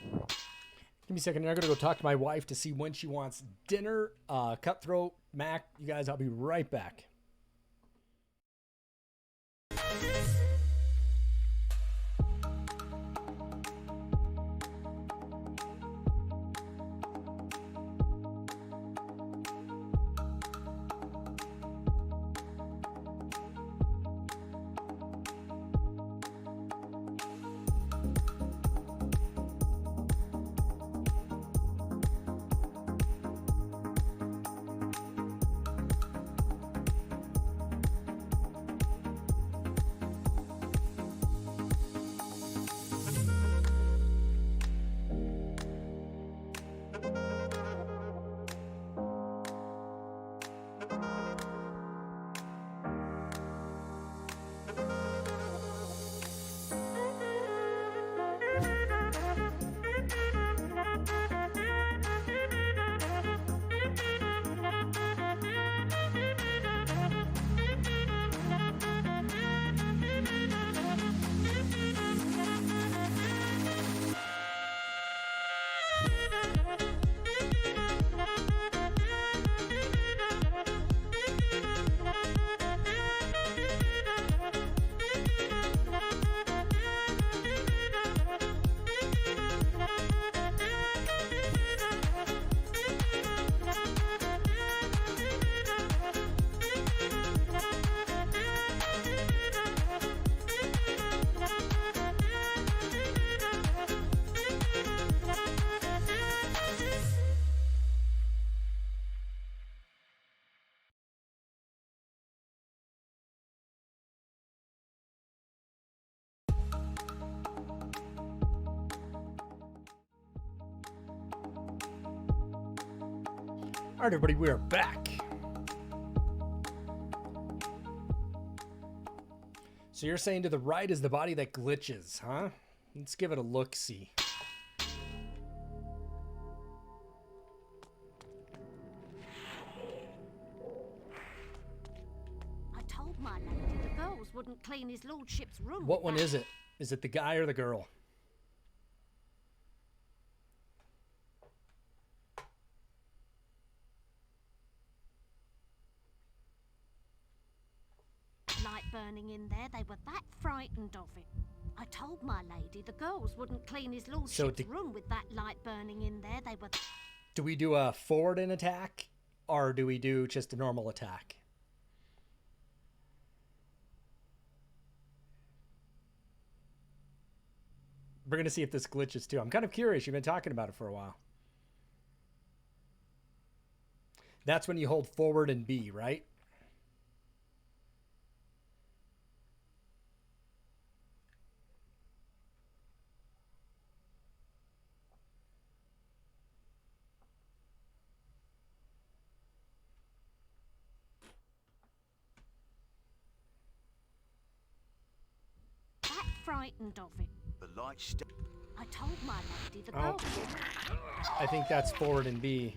Give me a second. I'm going to go talk to my wife to see when she wants dinner. Cutthroat, Mac, you guys, I'll be right back. All right, everybody, we are back. So you're saying to the right is the body that glitches, huh? Let's give it a look-see.
I told my lady the girls wouldn't clean his lordship's room.
What one is it? Is it the guy or the girl?
Light burning in there, they were that frightened of it. I told my lady the girls wouldn't clean his lordship's room with that light burning in there. They were.
Do we do a forward in attack, or do we do just a normal attack? We're going to see if this glitches too. I'm kind of curious. You've been talking about it for a while. That's when you hold forward and B, right?
That frightened of it.
The light
I told my lady the
Oh.
girls.
I think that's forward and B.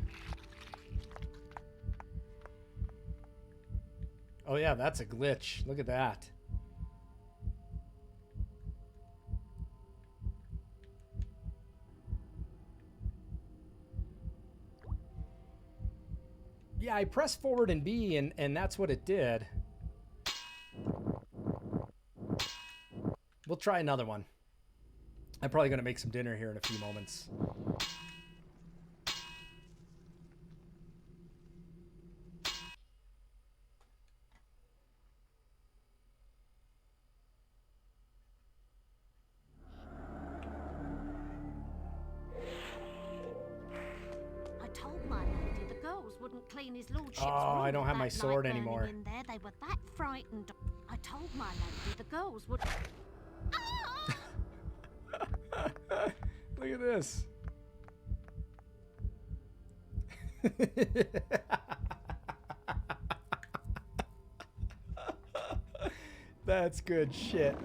Oh yeah, that's a glitch. Look at that. Yeah, I pressed forward and B, and that's what it did. We'll try another one. I'm probably going to make some dinner here in a few moments.
Clean his lordship's
oh, I don't have my
light
sword
burning
anymore.
In there, they were that frightened. I told my lady the girls would.
Look at this. That's good shit.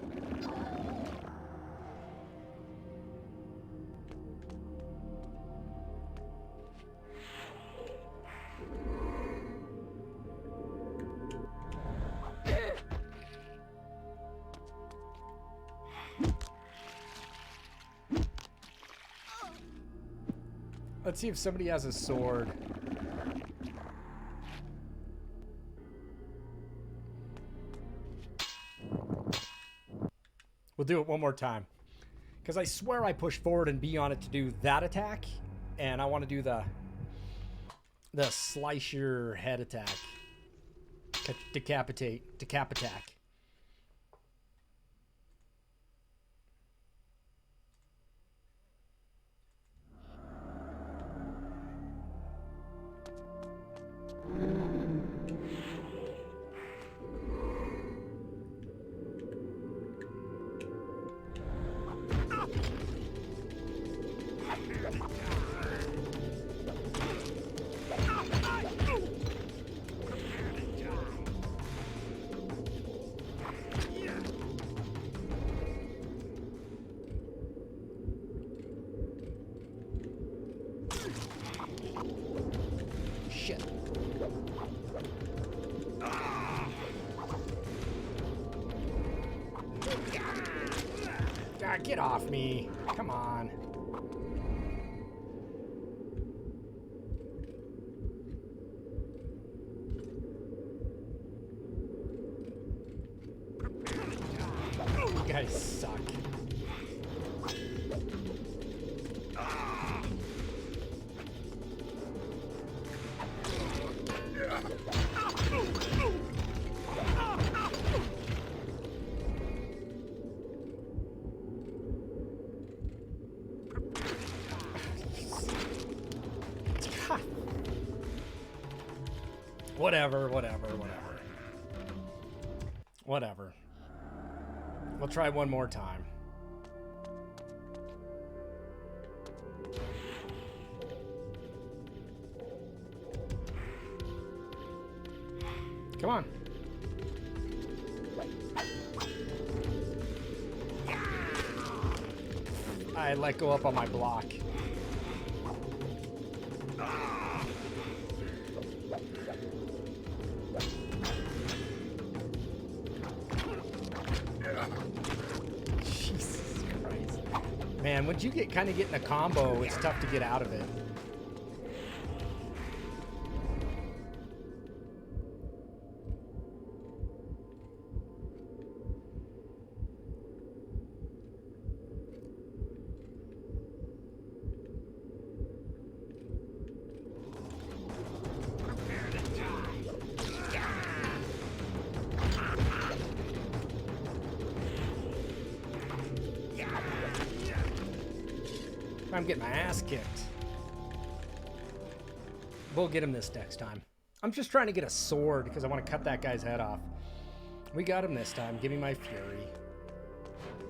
Let's see if somebody has a sword. We'll do it one more time. Because I swear I pushed forward and B on it to do that attack. And I want to do the slice your head attack. Decapitate. Decap attack. Get off me. Come on. You guys suck. Whatever. We'll try one more time. Come on. I let go up on my block. Jesus Christ. Man, once you kind of get in a combo, it's tough to get out of it. I'm getting my ass kicked. We'll get him this next time. I'm just trying to get a sword because I want to cut that guy's head off. We got him this time. Give me my fury.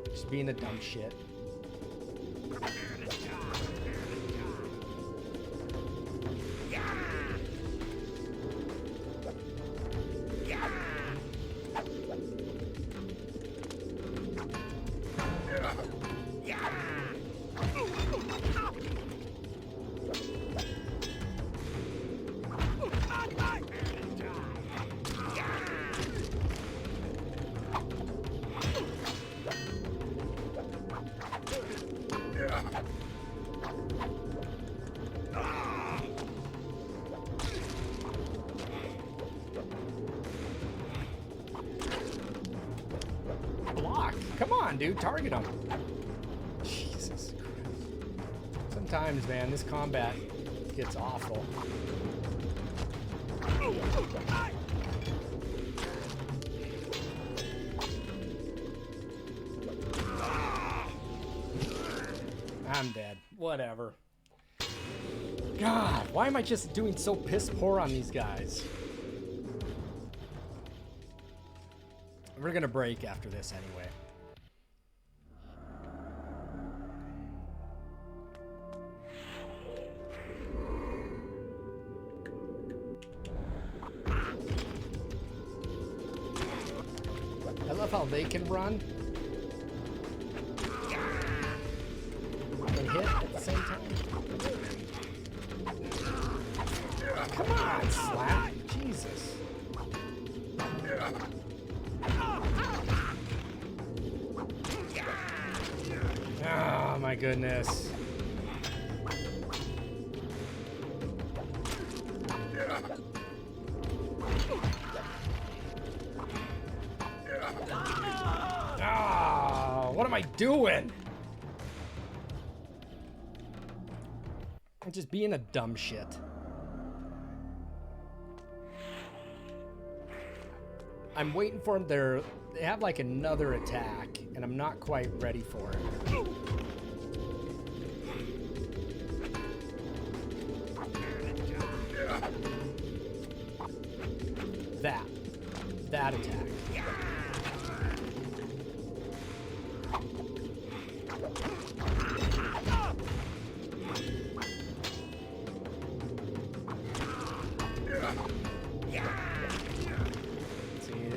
Just being a dumb shit. on, dude. Target him. Jesus Christ. Sometimes, man, this combat gets awful. I'm dead. Whatever. God, why am I just doing so piss poor on these guys? We're gonna break after this anyway. I love how they can run and hit at the same time. Come on, Slap. Jesus. Oh my goodness. Oh, what am I doing? I'm just being a dumb shit. I'm waiting for them. They have like another attack, and I'm not quite ready for it. That attack.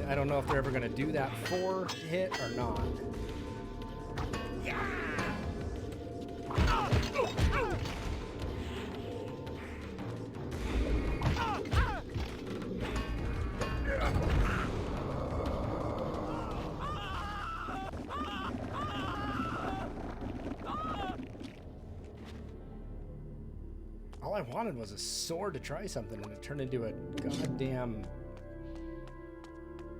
I don't know if they're ever going to do that 4 hit or not. All I wanted was a sword to try something, and it turned into a goddamn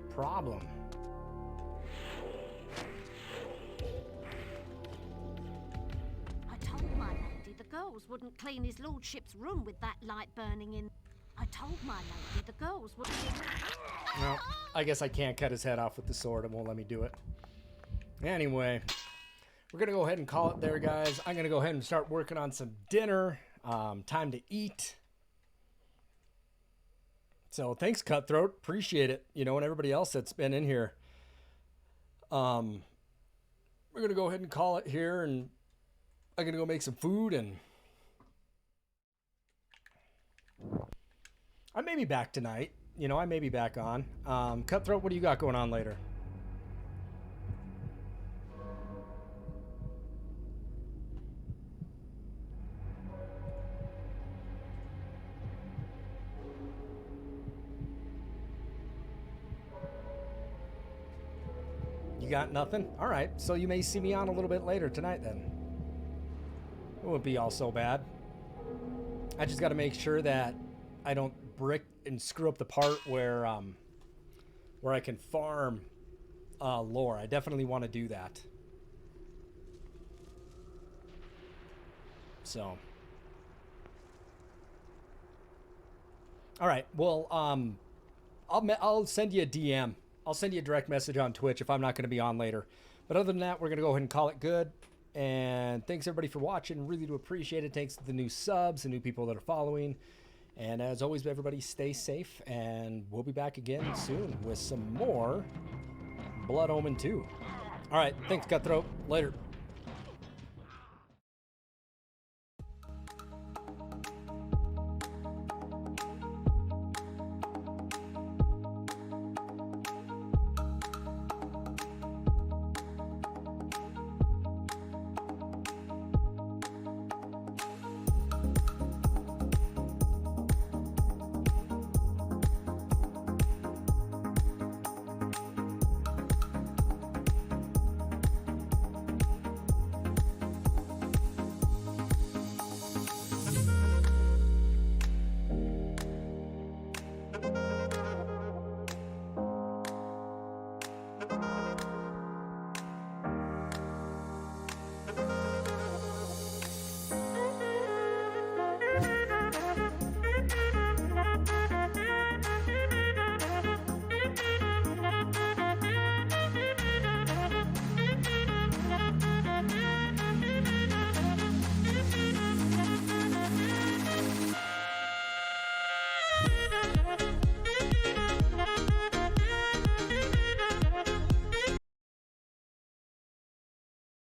problem.
I told my lady the girls wouldn't clean his lordship's room with that light burning in. I told my lady the girls wouldn't.
Well, I guess I can't cut his head off with the sword. It won't let me do it. Anyway, we're gonna go ahead and call it there, guys. I'm gonna go ahead and start working on some dinner. Time to eat. So thanks, Cutthroat. Appreciate it. You know, and everybody else that's been in here. We're going to go ahead and call it here, and I'm going to go make some food, and I may be back tonight. You know, I may be back on. Cutthroat, what do you got going on later? You got nothing? All right, so you may see me on a little bit later tonight then. It wouldn't be all so bad. I just got to make sure that I don't brick and screw up the part where I can farm lore. I definitely want to do that. So. All right, well, I'll send you a DM. I'll send you a direct message on Twitch if I'm not going to be on later. But other than that, we're going to go ahead and call it good. And thanks, everybody, for watching. Really do appreciate it. Thanks to the new subs, the new people that are following. And as always, everybody, stay safe. And we'll be back again soon with some more Blood Omen 2. All right. Thanks, Cutthroat. Later.